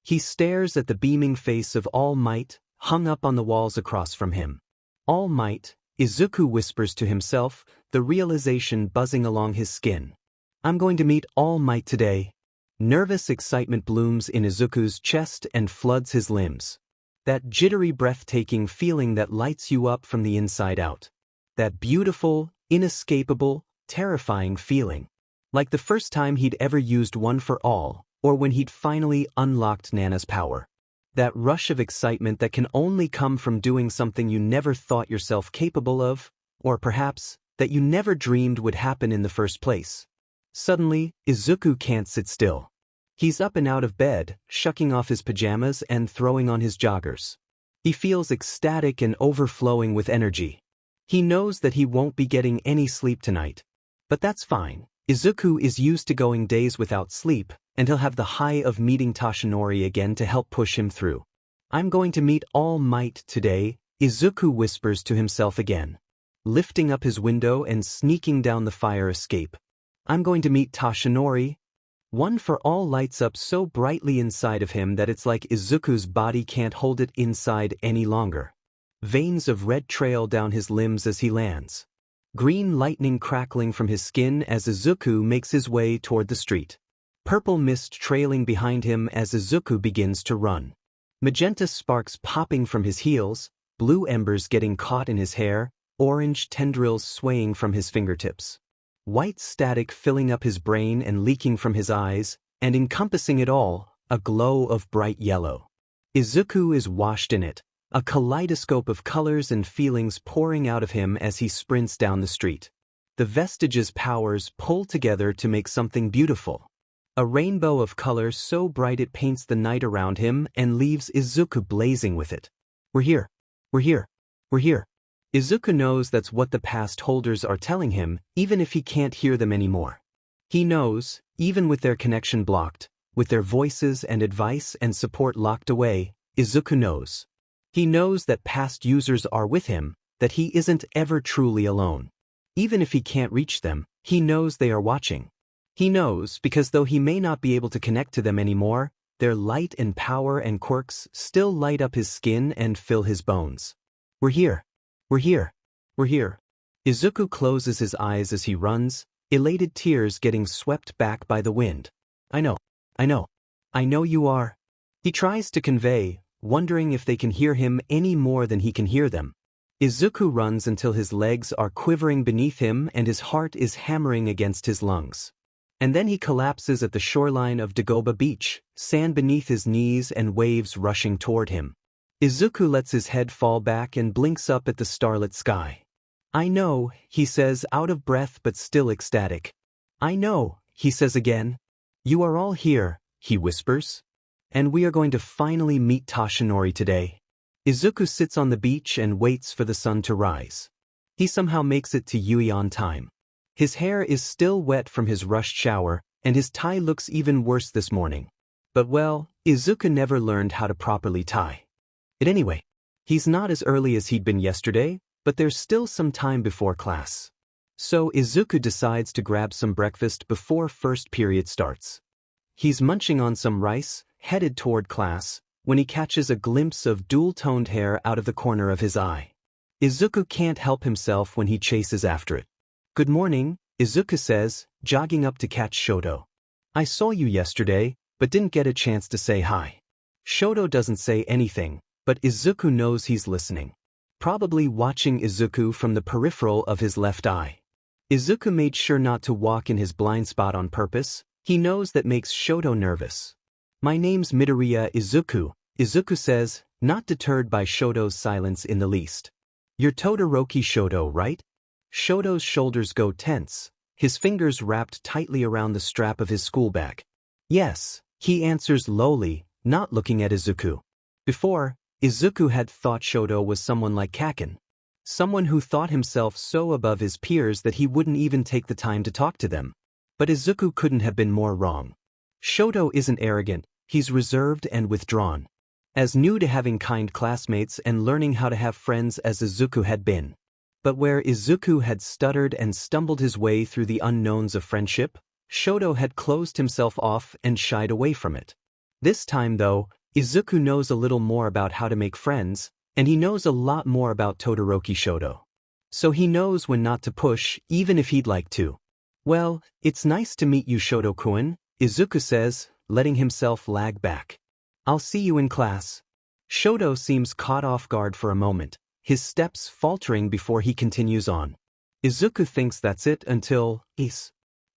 He stares at the beaming face of All Might, hung up on the walls across from him. All Might, Izuku whispers to himself, the realization buzzing along his skin. I'm going to meet All Might today. Nervous excitement blooms in Izuku's chest and floods his limbs. That jittery, breathtaking feeling that lights you up from the inside out. That beautiful, inescapable, terrifying feeling. Like the first time he'd ever used One for All, or when he'd finally unlocked Nana's power. That rush of excitement that can only come from doing something you never thought yourself capable of, or perhaps, that you never dreamed would happen in the first place. Suddenly, Izuku can't sit still. He's up and out of bed, shucking off his pajamas and throwing on his joggers. He feels ecstatic and overflowing with energy. He knows that he won't be getting any sleep tonight. But that's fine. Izuku is used to going days without sleep, and he'll have the high of meeting Toshinori again to help push him through. I'm going to meet All Might today, Izuku whispers to himself again, lifting up his window and sneaking down the fire escape. I'm going to meet Toshinori. One for All lights up so brightly inside of him that it's like Izuku's body can't hold it inside any longer. Veins of red trail down his limbs as he lands. Green lightning crackling from his skin as Izuku makes his way toward the street. Purple mist trailing behind him as Izuku begins to run. Magenta sparks popping from his heels, blue embers getting caught in his hair, orange tendrils swaying from his fingertips. White static filling up his brain and leaking from his eyes, and encompassing it all, a glow of bright yellow. Izuku is washed in it, a kaleidoscope of colors and feelings pouring out of him as he sprints down the street. The vestiges' powers pull together to make something beautiful. A rainbow of color so bright it paints the night around him and leaves Izuku blazing with it. We're here. We're here. We're here. Izuku knows that's what the past holders are telling him, even if he can't hear them anymore. He knows, even with their connection blocked, with their voices and advice and support locked away, Izuku knows. He knows that past users are with him, that he isn't ever truly alone. Even if he can't reach them, he knows they are watching. He knows because though he may not be able to connect to them anymore, their light and power and quirks still light up his skin and fill his bones. We're here. We're here. We're here. Izuku closes his eyes as he runs, elated tears getting swept back by the wind. I know. I know. I know you are. He tries to convey, wondering if they can hear him any more than he can hear them. Izuku runs until his legs are quivering beneath him and his heart is hammering against his lungs. And then he collapses at the shoreline of Dagoba Beach, sand beneath his knees and waves rushing toward him. Izuku lets his head fall back and blinks up at the starlit sky. I know, he says, out of breath but still ecstatic. I know, he says again. You are all here, he whispers. And we are going to finally meet Toshinori today. Izuku sits on the beach and waits for the sun to rise. He somehow makes it to Yui on time. His hair is still wet from his rushed shower, and his tie looks even worse this morning. But well, Izuku never learned how to properly tie. Anyway, he's not as early as he'd been yesterday, but there's still some time before class. So Izuku decides to grab some breakfast before first period starts. He's munching on some rice, headed toward class, when he catches a glimpse of dual-toned hair out of the corner of his eye. Izuku can't help himself when he chases after it. "Good morning," Izuku says, jogging up to catch Shoto. "I saw you yesterday, but didn't get a chance to say hi." Shoto doesn't say anything, but Izuku knows he's listening. Probably watching Izuku from the peripheral of his left eye. Izuku made sure not to walk in his blind spot on purpose. He knows that makes Shoto nervous. "My name's Midoriya Izuku," Izuku says, not deterred by Shoto's silence in the least. "You're Todoroki Shoto, right?" Shoto's shoulders go tense, his fingers wrapped tightly around the strap of his school bag. "Yes," he answers lowly, not looking at Izuku. Before, Izuku had thought Shoto was someone like Kaken. Someone who thought himself so above his peers that he wouldn't even take the time to talk to them. But Izuku couldn't have been more wrong. Shoto isn't arrogant, he's reserved and withdrawn. As new to having kind classmates and learning how to have friends as Izuku had been. But where Izuku had stuttered and stumbled his way through the unknowns of friendship, Shoto had closed himself off and shied away from it. This time though, Izuku knows a little more about how to make friends, and he knows a lot more about Todoroki Shoto. So he knows when not to push, even if he'd like to. "Well, it's nice to meet you, Shoto-kun," Izuku says, letting himself lag back. "I'll see you in class." Shoto seems caught off guard for a moment, his steps faltering before he continues on. Izuku thinks that's it until,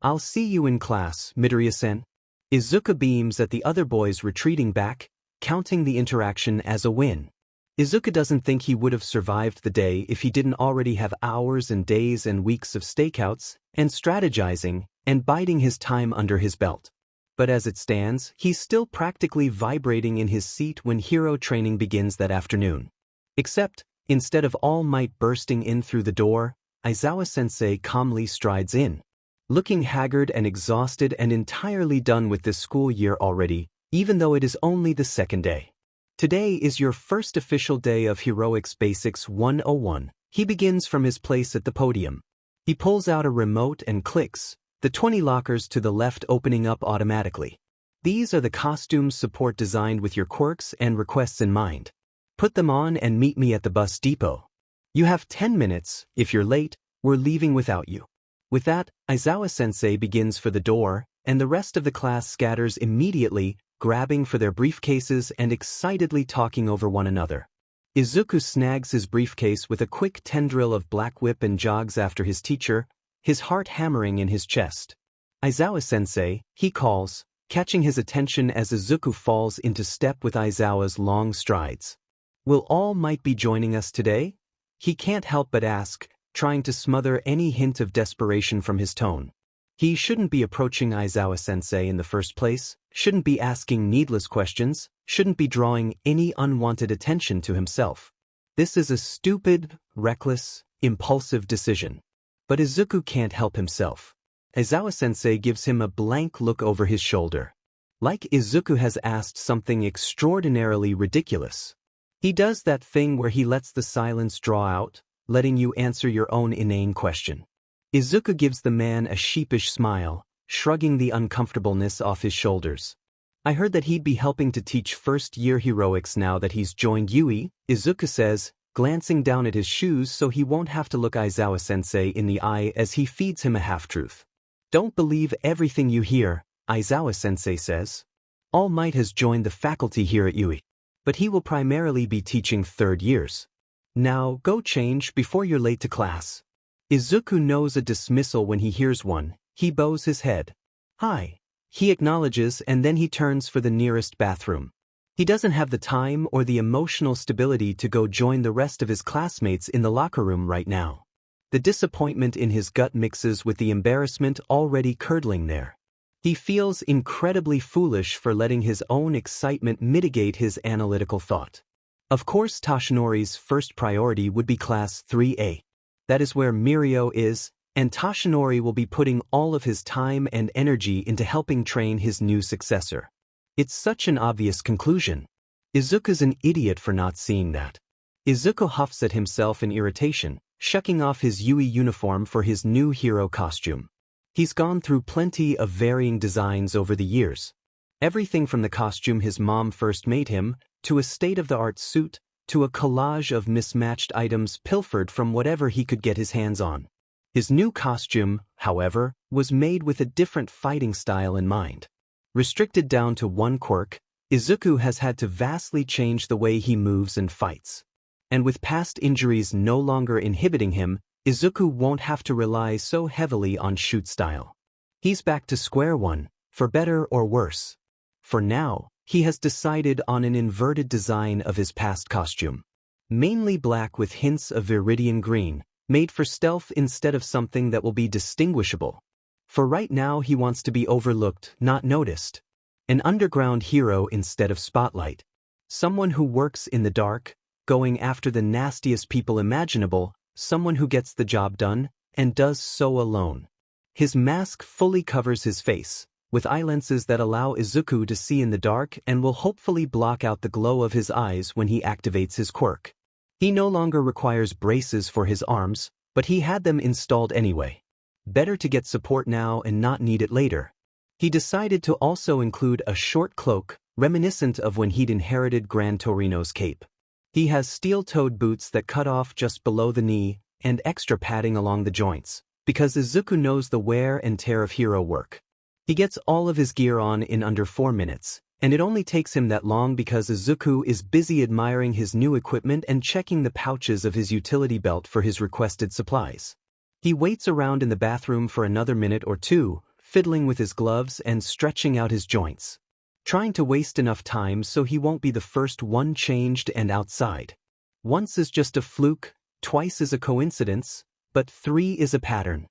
"I'll see you in class, Midoriya-sen." Izuku beams at the other boys retreating back, counting the interaction as a win. Izuku doesn't think he would have survived the day if he didn't already have hours and days and weeks of stakeouts, and strategizing, and biding his time under his belt. But as it stands, he's still practically vibrating in his seat when hero training begins that afternoon. Except, instead of All Might bursting in through the door, Aizawa-sensei calmly strides in. Looking haggard and exhausted and entirely done with this school year already, even though it is only the second day. "Today is your first official day of Heroics Basics 101, he begins from his place at the podium. He pulls out a remote and clicks, the 20 lockers to the left opening up automatically. "These are the costumes support designed with your quirks and requests in mind. Put them on and meet me at the bus depot. You have 10 minutes, if you're late, we're leaving without you." With that, Aizawa-sensei begins for the door, and the rest of the class scatters immediately, grabbing for their briefcases and excitedly talking over one another. Izuku snags his briefcase with a quick tendril of Black Whip and jogs after his teacher, his heart hammering in his chest. "Aizawa-sensei," he calls, catching his attention as Izuku falls into step with Aizawa's long strides. "Will All Might be joining us today?" He can't help but ask, trying to smother any hint of desperation from his tone. He shouldn't be approaching Aizawa-sensei in the first place, shouldn't be asking needless questions, shouldn't be drawing any unwanted attention to himself. This is a stupid, reckless, impulsive decision. But Izuku can't help himself. Aizawa-sensei gives him a blank look over his shoulder. Like Izuku has asked something extraordinarily ridiculous. He does that thing where he lets the silence draw out, letting you answer your own inane question. Izuku gives the man a sheepish smile, shrugging the uncomfortableness off his shoulders. "I heard that he'd be helping to teach first-year heroics now that he's joined Yui," Izuku says, glancing down at his shoes so he won't have to look Aizawa-sensei in the eye as he feeds him a half-truth. "Don't believe everything you hear," Aizawa-sensei says. "All Might has joined the faculty here at Yui, but he will primarily be teaching third years. Now go change before you're late to class." Izuku knows a dismissal when he hears one. He bows his head. "Hi." He acknowledges and then he turns for the nearest bathroom. He doesn't have the time or the emotional stability to go join the rest of his classmates in the locker room right now. The disappointment in his gut mixes with the embarrassment already curdling there. He feels incredibly foolish for letting his own excitement mitigate his analytical thought. Of course, Toshinori's first priority would be Class 3A. That is where Mirio is, and Toshinori will be putting all of his time and energy into helping train his new successor. It's such an obvious conclusion. Izuku's an idiot for not seeing that. Izuku huffs at himself in irritation, shucking off his Yui uniform for his new hero costume. He's gone through plenty of varying designs over the years. Everything from the costume his mom first made him, to a state-of-the-art suit, to a collage of mismatched items pilfered from whatever he could get his hands on. His new costume, however, was made with a different fighting style in mind. Restricted down to one quirk, Izuku has had to vastly change the way he moves and fights. And with past injuries no longer inhibiting him, Izuku won't have to rely so heavily on shoot style. He's back to square one, for better or worse. For now, he has decided on an inverted design of his past costume. Mainly black with hints of viridian green, made for stealth instead of something that will be distinguishable. For right now he wants to be overlooked, not noticed. An underground hero instead of spotlight. Someone who works in the dark, going after the nastiest people imaginable, someone who gets the job done, and does so alone. His mask fully covers his face, with eye lenses that allow Izuku to see in the dark and will hopefully block out the glow of his eyes when he activates his quirk. He no longer requires braces for his arms, but he had them installed anyway. Better to get support now and not need it later. He decided to also include a short cloak, reminiscent of when he'd inherited Gran Torino's cape. He has steel-toed boots that cut off just below the knee, and extra padding along the joints, because Izuku knows the wear and tear of hero work. He gets all of his gear on in under 4 minutes, and it only takes him that long because Izuku is busy admiring his new equipment and checking the pouches of his utility belt for his requested supplies. He waits around in the bathroom for another minute or two, fiddling with his gloves and stretching out his joints. Trying to waste enough time so he won't be the first one changed and outside. Once is just a fluke, twice is a coincidence, but 3 is a pattern.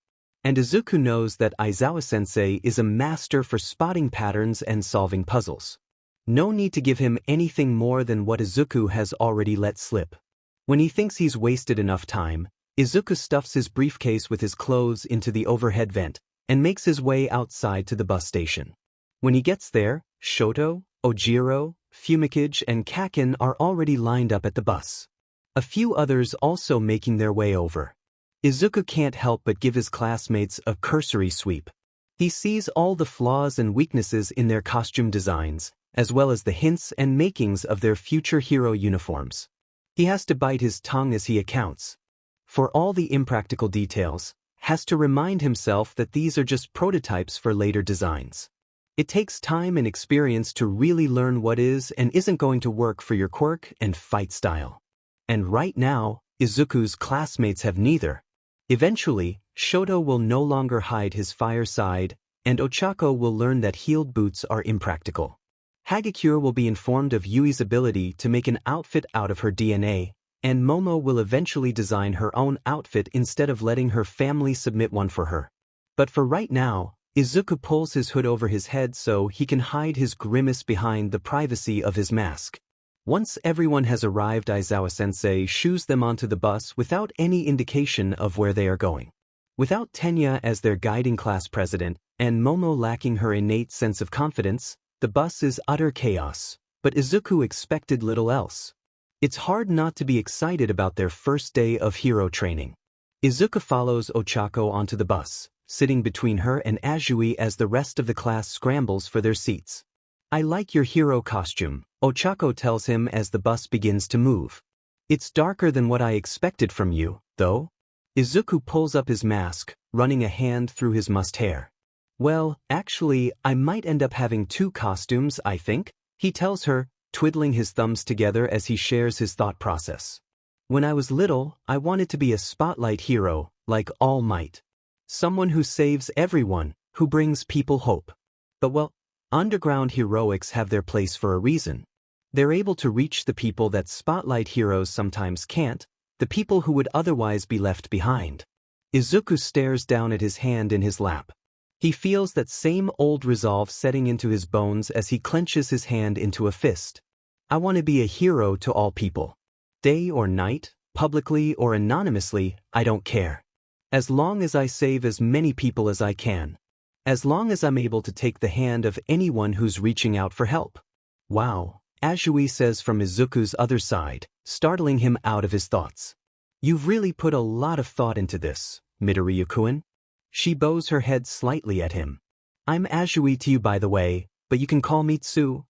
And Izuku knows that Aizawa-sensei is a master for spotting patterns and solving puzzles. No need to give him anything more than what Izuku has already let slip. When he thinks he's wasted enough time, Izuku stuffs his briefcase with his clothes into the overhead vent and makes his way outside to the bus station. When he gets there, Shoto, Ojiro, Fumikage, and Kaken are already lined up at the bus. A few others also making their way over. Izuku can't help but give his classmates a cursory sweep. He sees all the flaws and weaknesses in their costume designs, as well as the hints and makings of their future hero uniforms. He has to bite his tongue as he accounts. For all the impractical details, has to remind himself that these are just prototypes for later designs. It takes time and experience to really learn what is and isn't going to work for your quirk and fight style. And right now, Izuku's classmates have neither. Eventually, Shoto will no longer hide his fire side, and Ochako will learn that heeled boots are impractical. Hagakure will be informed of Yui's ability to make an outfit out of her DNA, and Momo will eventually design her own outfit instead of letting her family submit one for her. But for right now, Izuku pulls his hood over his head so he can hide his grimace behind the privacy of his mask. Once everyone has arrived, Aizawa-sensei shoos them onto the bus without any indication of where they are going. Without Tenya as their guiding class president, and Momo lacking her innate sense of confidence, the bus is utter chaos, but Izuku expected little else. It's hard not to be excited about their first day of hero training. Izuku follows Ochako onto the bus, sitting between her and Azui as the rest of the class scrambles for their seats. "I like your hero costume," Ochako tells him as the bus begins to move. "It's darker than what I expected from you, though." Izuku pulls up his mask, running a hand through his mussed hair. "Well, actually, I might end up having 2 costumes, I think," he tells her, twiddling his thumbs together as he shares his thought process. "When I was little, I wanted to be a spotlight hero, like All Might. Someone who saves everyone, who brings people hope. But well, underground heroics have their place for a reason. They're able to reach the people that spotlight heroes sometimes can't, the people who would otherwise be left behind." Izuku stares down at his hand in his lap. He feels that same old resolve setting into his bones as he clenches his hand into a fist. I want to be a hero to all people. Day or night, publicly or anonymously, I don't care. As long as I save as many people as I can. As long as I'm able to take the hand of anyone who's reaching out for help. Wow, Azui says from Izuku's other side, startling him out of his thoughts. You've really put a lot of thought into this, Midoriya-kun. She bows her head slightly at him. I'm Azui to you by the way, but you can call me Tsu.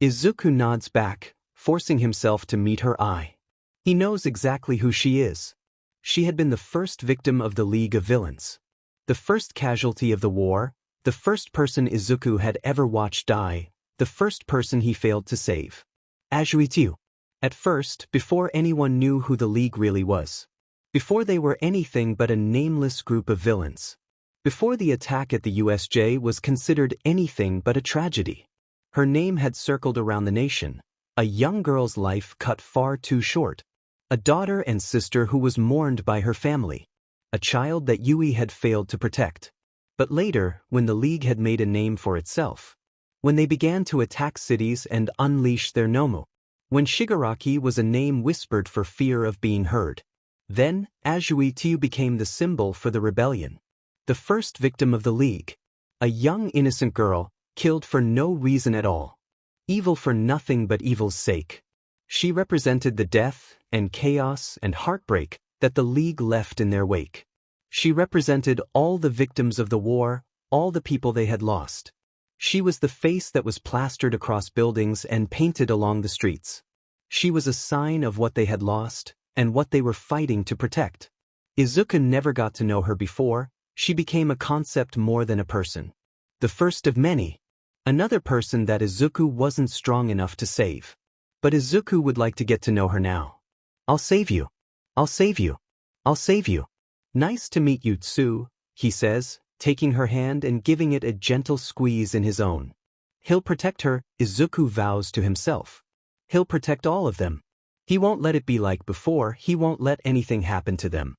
Izuku nods back, forcing himself to meet her eye. He knows exactly who she is. She had been the first victim of the League of Villains. The first casualty of the war, the first person Izuku had ever watched die, the first person he failed to save. Azui to you. At first, before anyone knew who the League really was. Before they were anything but a nameless group of villains. Before the attack at the USJ was considered anything but a tragedy. Her name had circled around the nation, a young girl's life cut far too short. A daughter and sister who was mourned by her family. A child that Yui had failed to protect. But later, when the League had made a name for itself. When they began to attack cities and unleash their Nomu. When Shigaraki was a name whispered for fear of being heard. Then, Azui Tiu became the symbol for the rebellion. The first victim of the League. A young innocent girl, killed for no reason at all. Evil for nothing but evil's sake. She represented the death and chaos and heartbreak that the League left in their wake. She represented all the victims of the war, all the people they had lost. She was the face that was plastered across buildings and painted along the streets. She was a sign of what they had lost and what they were fighting to protect. Izuku never got to know her before. She became a concept more than a person. The first of many. Another person that Izuku wasn't strong enough to save. But Izuku would like to get to know her now. I'll save you. I'll save you. I'll save you. Nice to meet you, Tsu, he says, taking her hand and giving it a gentle squeeze in his own. He'll protect her, Izuku vows to himself. He'll protect all of them. He won't let it be like before, he won't let anything happen to them.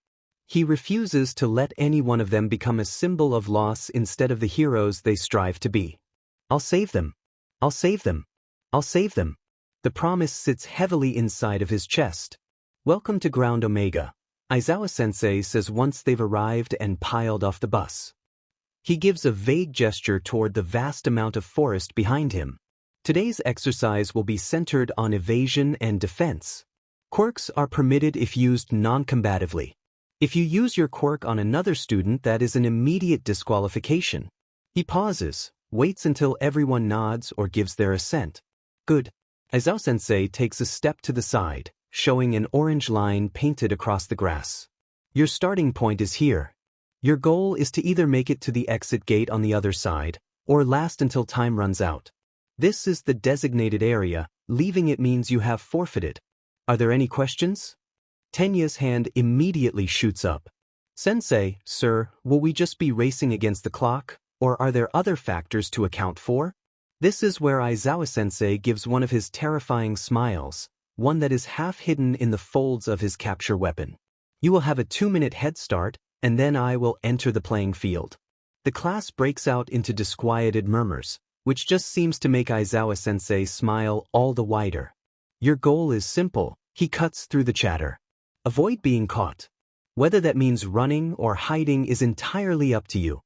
He refuses to let any one of them become a symbol of loss instead of the heroes they strive to be. I'll save them. I'll save them. I'll save them. The promise sits heavily inside of his chest. Welcome to Ground Omega, Aizawa-sensei says once they've arrived and piled off the bus. He gives a vague gesture toward the vast amount of forest behind him. Today's exercise will be centered on evasion and defense. Quirks are permitted if used non-combatively. If you use your quirk on another student, that is an immediate disqualification. He pauses, waits until everyone nods or gives their assent. Good. Aizawa-sensei takes a step to the side, showing an orange line painted across the grass. Your starting point is here. Your goal is to either make it to the exit gate on the other side, or last until time runs out. This is the designated area, leaving it means you have forfeited. Are there any questions? Tenya's hand immediately shoots up. Sensei, sir, will we just be racing against the clock, or are there other factors to account for? This is where Aizawa-sensei gives one of his terrifying smiles, one that is half hidden in the folds of his capture weapon. You will have a 2-minute head start, and then I will enter the playing field. The class breaks out into disquieted murmurs, which just seems to make Aizawa-sensei smile all the wider. Your goal is simple, he cuts through the chatter. Avoid being caught. Whether that means running or hiding is entirely up to you.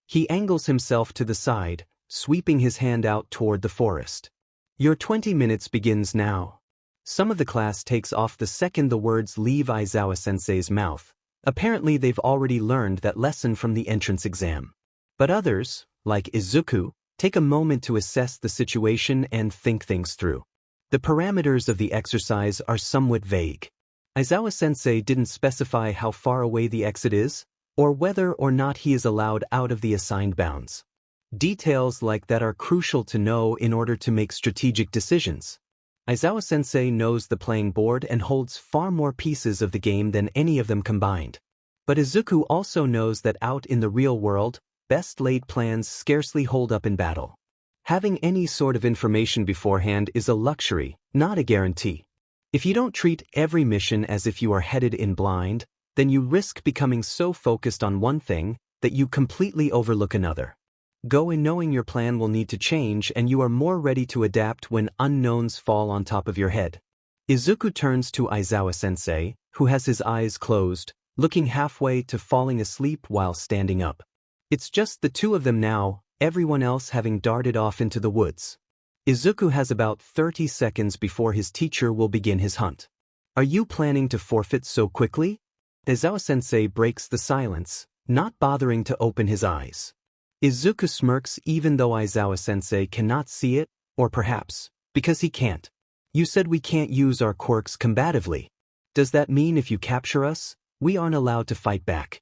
He angles himself to the side, sweeping his hand out toward the forest. Your 20 minutes begins now. Some of the class takes off the second the words leave Aizawa-sensei's mouth. Apparently they've already learned that lesson from the entrance exam. But others, like Izuku, take a moment to assess the situation and think things through. The parameters of the exercise are somewhat vague. Aizawa-sensei didn't specify how far away the exit is, or whether or not he is allowed out of the assigned bounds. Details like that are crucial to know in order to make strategic decisions. Aizawa-sensei knows the playing board and holds far more pieces of the game than any of them combined. But Izuku also knows that out in the real world, best-laid plans scarcely hold up in battle. Having any sort of information beforehand is a luxury, not a guarantee. If you don't treat every mission as if you are headed in blind, then you risk becoming so focused on one thing that you completely overlook another. Go in knowing your plan will need to change and you are more ready to adapt when unknowns fall on top of your head. Izuku turns to Aizawa-sensei, who has his eyes closed, looking halfway to falling asleep while standing up. It's just the two of them now, everyone else having darted off into the woods. Izuku has about 30 seconds before his teacher will begin his hunt. Are you planning to forfeit so quickly? Aizawa-sensei breaks the silence, not bothering to open his eyes. Izuku smirks even though Aizawa-sensei cannot see it, or perhaps, because he can't. You said we can't use our quirks combatively. Does that mean if you capture us, we aren't allowed to fight back?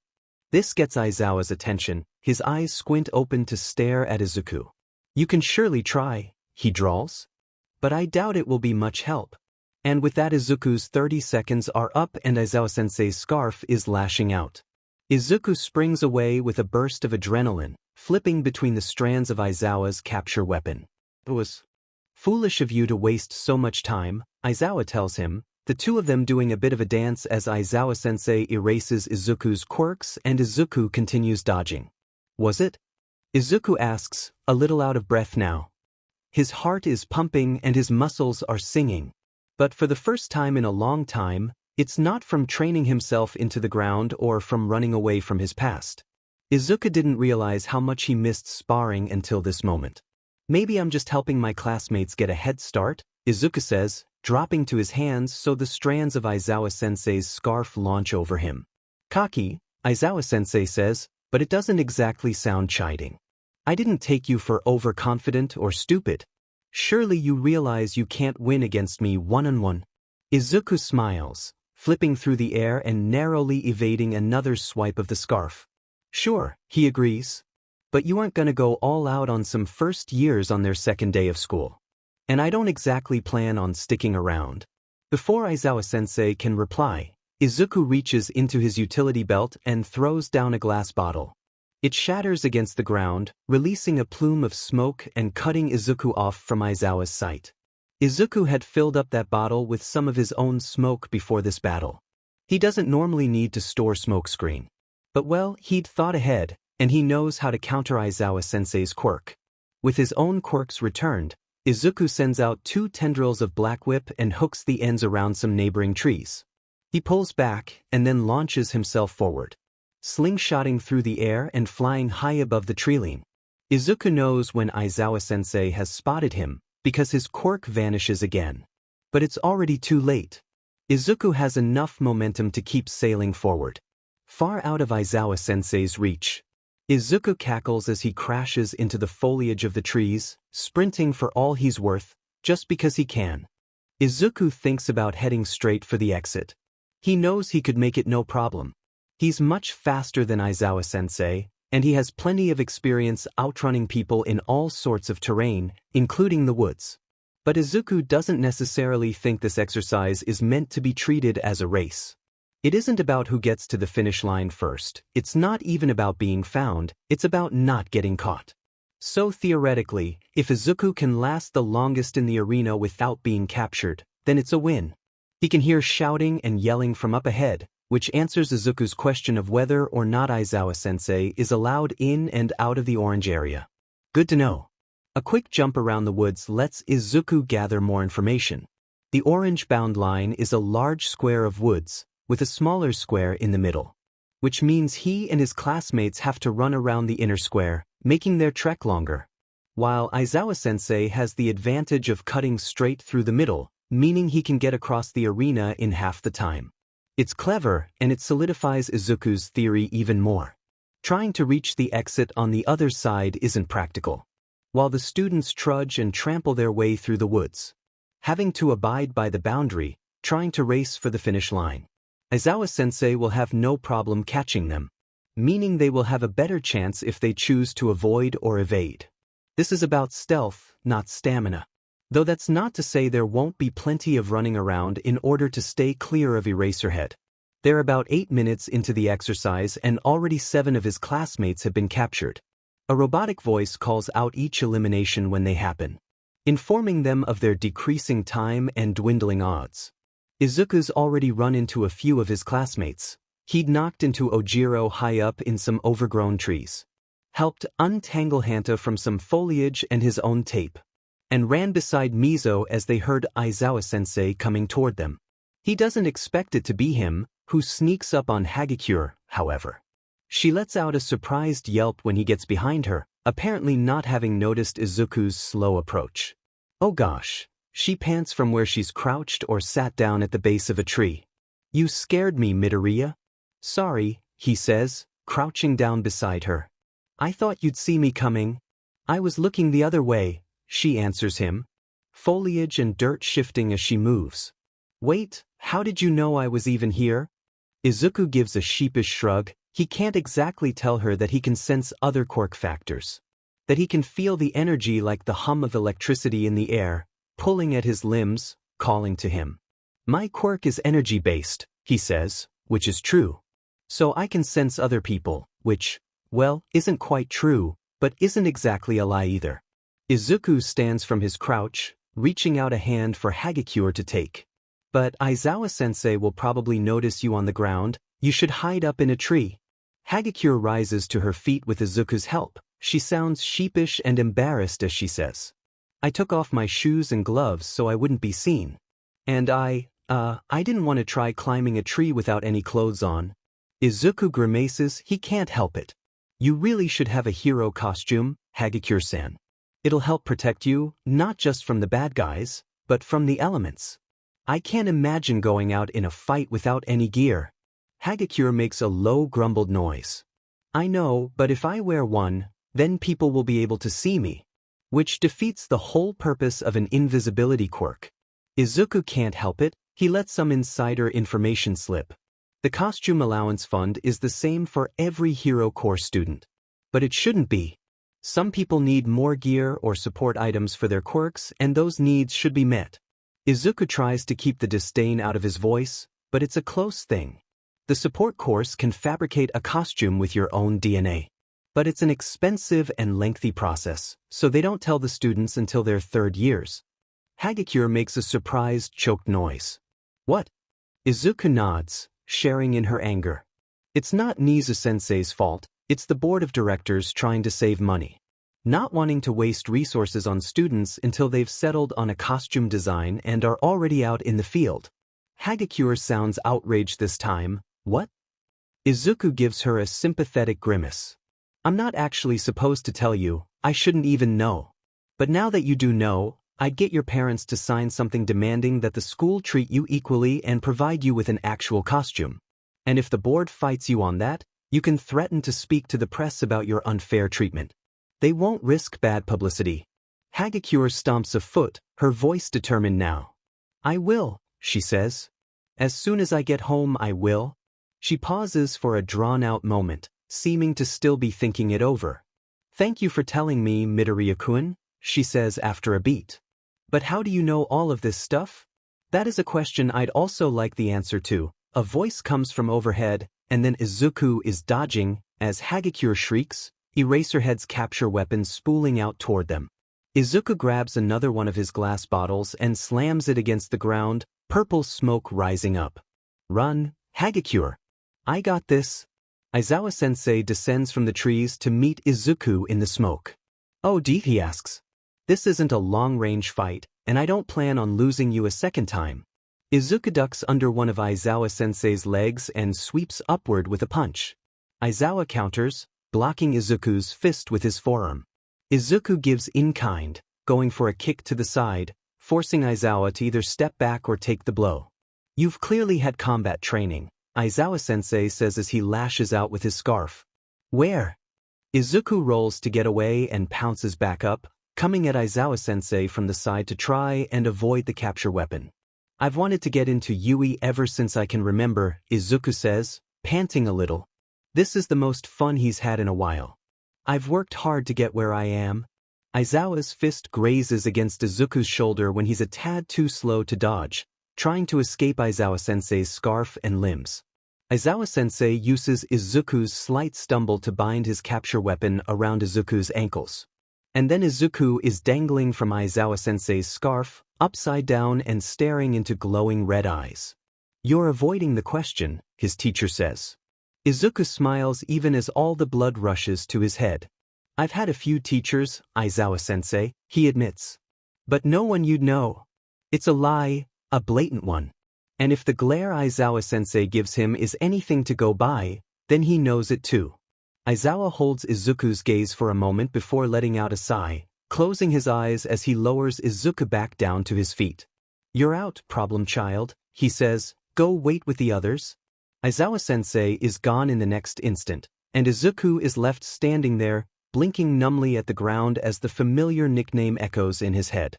This gets Aizawa's attention, his eyes squint open to stare at Izuku. You can surely try, he drawls. But I doubt it will be much help. And with that Izuku's 30 seconds are up and Aizawa-sensei's scarf is lashing out. Izuku springs away with a burst of adrenaline, flipping between the strands of Aizawa's capture weapon. It was foolish of you to waste so much time, Aizawa tells him, the two of them doing a bit of a dance as Aizawa-sensei erases Izuku's quirks and Izuku continues dodging. Was it? Izuku asks, a little out of breath now. His heart is pumping and his muscles are singing. But for the first time in a long time, it's not from training himself into the ground or from running away from his past. Izuku didn't realize how much he missed sparring until this moment. Maybe I'm just helping my classmates get a head start, Izuku says, dropping to his hands so the strands of Aizawa-sensei's scarf launch over him. Cocky, Aizawa-sensei says, but it doesn't exactly sound chiding. I didn't take you for overconfident or stupid. Surely you realize you can't win against me one-on-one. Izuku smiles, flipping through the air and narrowly evading another swipe of the scarf. Sure, he agrees. But you aren't gonna go all out on some first years on their second day of school. And I don't exactly plan on sticking around. Before Aizawa-sensei can reply, Izuku reaches into his utility belt and throws down a glass bottle. It shatters against the ground, releasing a plume of smoke and cutting Izuku off from Aizawa's sight. Izuku had filled up that bottle with some of his own smoke before this battle. He doesn't normally need to store smokescreen. But well, he'd thought ahead, and he knows how to counter Aizawa-sensei's quirk. With his own quirks returned, Izuku sends out 2 tendrils of black whip and hooks the ends around some neighboring trees. He pulls back and then launches himself forward, slingshotting through the air and flying high above the treeline. Izuku knows when Aizawa-sensei has spotted him, because his quirk vanishes again. But it's already too late. Izuku has enough momentum to keep sailing forward, far out of Aizawa-sensei's reach. Izuku cackles as he crashes into the foliage of the trees, sprinting for all he's worth, just because he can. Izuku thinks about heading straight for the exit. He knows he could make it no problem. He's much faster than Aizawa-sensei, and he has plenty of experience outrunning people in all sorts of terrain, including the woods. But Izuku doesn't necessarily think this exercise is meant to be treated as a race. It isn't about who gets to the finish line first, it's not even about being found, it's about not getting caught. So theoretically, if Izuku can last the longest in the arena without being captured, then it's a win. He can hear shouting and yelling from up ahead, which answers Izuku's question of whether or not Aizawa-sensei is allowed in and out of the orange area. Good to know. A quick jump around the woods lets Izuku gather more information. The orange bound line is a large square of woods, with a smaller square in the middle, which means he and his classmates have to run around the inner square, making their trek longer. While Aizawa-sensei has the advantage of cutting straight through the middle, meaning he can get across the arena in half the time. It's clever, and it solidifies Izuku's theory even more. Trying to reach the exit on the other side isn't practical, while the students trudge and trample their way through the woods, having to abide by the boundary, trying to race for the finish line. Aizawa-sensei will have no problem catching them, meaning they will have a better chance if they choose to avoid or evade. This is about stealth, not stamina. Though that's not to say there won't be plenty of running around in order to stay clear of Eraserhead. They're about 8 minutes into the exercise and already 7 of his classmates have been captured. A robotic voice calls out each elimination when they happen, informing them of their decreasing time and dwindling odds. Izuku's already run into a few of his classmates. He'd knocked into Ojiro high up in some overgrown trees. helped untangle Hanta from some foliage and his own tape, and ran beside Mizo as they heard Aizawa-sensei coming toward them. He doesn't expect it to be him, who sneaks up on Hagakure, however. She lets out a surprised yelp when he gets behind her, apparently not having noticed Izuku's slow approach. Oh gosh, she pants from where she's crouched or sat down at the base of a tree. You scared me, Midoriya. Sorry, he says, crouching down beside her. I thought you'd see me coming. I was looking the other way, she answers him. Foliage and dirt shifting as she moves. Wait, how did you know I was even here? Izuku gives a sheepish shrug. He can't exactly tell her that he can sense other quirk factors. That he can feel the energy like the hum of electricity in the air, pulling at his limbs, calling to him. My quirk is energy-based, he says, which is true. So I can sense other people, which, well, isn't quite true, but isn't exactly a lie either. Izuku stands from his crouch, reaching out a hand for Hagakure to take. But Aizawa-sensei will probably notice you on the ground. You should hide up in a tree. Hagakure rises to her feet with Izuku's help. She sounds sheepish and embarrassed as she says, I took off my shoes and gloves so I wouldn't be seen. And I didn't want to try climbing a tree without any clothes on. Izuku grimaces. He can't help it. You really should have a hero costume, Hagakure-san. It'll help protect you, not just from the bad guys, but from the elements. I can't imagine going out in a fight without any gear. Hagakure makes a low grumbled noise. I know, but if I wear one, then people will be able to see me. Which defeats the whole purpose of an invisibility quirk. Izuku can't help it. He lets some insider information slip. The costume allowance fund is the same for every hero course student. But it shouldn't be. Some people need more gear or support items for their quirks, and those needs should be met. Izuku tries to keep the disdain out of his voice, but it's a close thing. The support course can fabricate a costume with your own DNA. But it's an expensive and lengthy process, so they don't tell the students until their third years. Hagakure makes a surprised, choked noise. What? Izuku nods, sharing in her anger. It's not Nizu-sensei's fault, it's the board of directors trying to save money. Not wanting to waste resources on students until they've settled on a costume design and are already out in the field. Hagakure sounds outraged this time. What? Izuku gives her a sympathetic grimace. I'm not actually supposed to tell you, I shouldn't even know. But now that you do know, I'd get your parents to sign something demanding that the school treat you equally and provide you with an actual costume. And if the board fights you on that, you can threaten to speak to the press about your unfair treatment. They won't risk bad publicity. Hagakure stomps a foot, her voice determined now. I will, she says. As soon as I get home I will. She pauses for a drawn-out moment, seeming to still be thinking it over. Thank you for telling me, Midoriya-kun, she says after a beat. But how do you know all of this stuff? That is a question I'd also like the answer to. A voice comes from overhead, and then Izuku is dodging, as Hagakure shrieks, Eraserhead's capture weapon spooling out toward them. Izuku grabs another one of his glass bottles and slams it against the ground, purple smoke rising up. Run, Hagakure. I got this. Aizawa-sensei descends from the trees to meet Izuku in the smoke. Oh, he asks. This isn't a long-range fight, and I don't plan on losing you a second time. Izuku ducks under one of Aizawa-sensei's legs and sweeps upward with a punch. Aizawa counters, blocking Izuku's fist with his forearm. Izuku gives in kind, going for a kick to the side, forcing Aizawa to either step back or take the blow. You've clearly had combat training, Aizawa-sensei says as he lashes out with his scarf. Where? Izuku rolls to get away and pounces back up, coming at Aizawa-sensei from the side to try and avoid the capture weapon. I've wanted to get into Yui ever since I can remember, Izuku says, panting a little. This is the most fun he's had in a while. I've worked hard to get where I am. Aizawa's fist grazes against Izuku's shoulder when he's a tad too slow to dodge, trying to escape Aizawa-sensei's scarf and limbs. Aizawa-sensei uses Izuku's slight stumble to bind his capture weapon around Izuku's ankles. And then Izuku is dangling from Aizawa-sensei's scarf, upside down and staring into glowing red eyes. You're avoiding the question, his teacher says. Izuku smiles even as all the blood rushes to his head. I've had a few teachers, Aizawa-sensei, he admits. But no one you'd know. It's a lie, a blatant one. And if the glare Aizawa-sensei gives him is anything to go by, then he knows it too. Aizawa holds Izuku's gaze for a moment before letting out a sigh, closing his eyes as he lowers Izuku back down to his feet. You're out, problem child, he says, go wait with the others. Aizawa-sensei is gone in the next instant, and Izuku is left standing there, blinking numbly at the ground as the familiar nickname echoes in his head.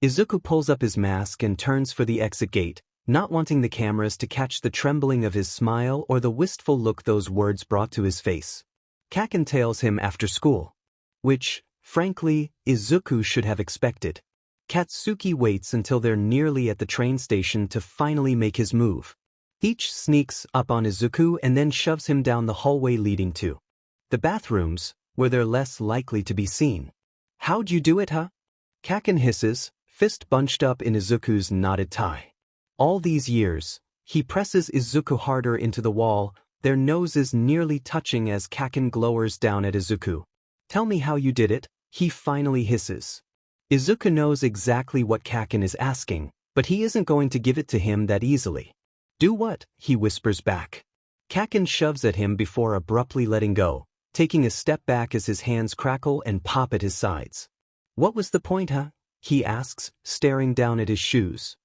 Izuku pulls up his mask and turns for the exit gate, not wanting the cameras to catch the trembling of his smile or the wistful look those words brought to his face. Kaken tails him after school. Which, frankly, Izuku should have expected. Katsuki waits until they're nearly at the train station to finally make his move. Each sneaks up on Izuku and then shoves him down the hallway leading to the bathrooms, where they're less likely to be seen. How'd you do it, huh? Kaken hisses, fist bunched up in Izuku's knotted tie. All these years, he presses Izuku harder into the wall, their noses nearly touching as Kaken glowers down at Izuku. Tell me how you did it, he finally hisses. Izuku knows exactly what Kaken is asking, but he isn't going to give it to him that easily. Do what? He whispers back. Kaken shoves at him before abruptly letting go, taking a step back as his hands crackle and pop at his sides. What was the point, huh? He asks, staring down at his shoes.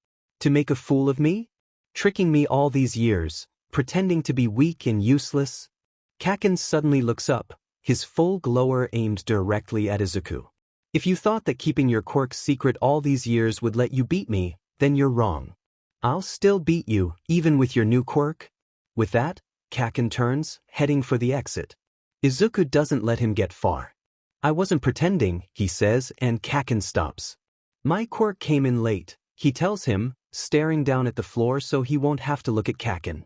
To make a fool of me? Tricking me all these years, pretending to be weak and useless? Kaken suddenly looks up, his full glower aimed directly at Izuku. If you thought that keeping your quirk secret all these years would let you beat me, then you're wrong. I'll still beat you, even with your new quirk. With that, Kaken turns, heading for the exit. Izuku doesn't let him get far. I wasn't pretending, he says, and Kaken stops. My quirk came in late, he tells him, staring down at the floor so he won't have to look at Kaken.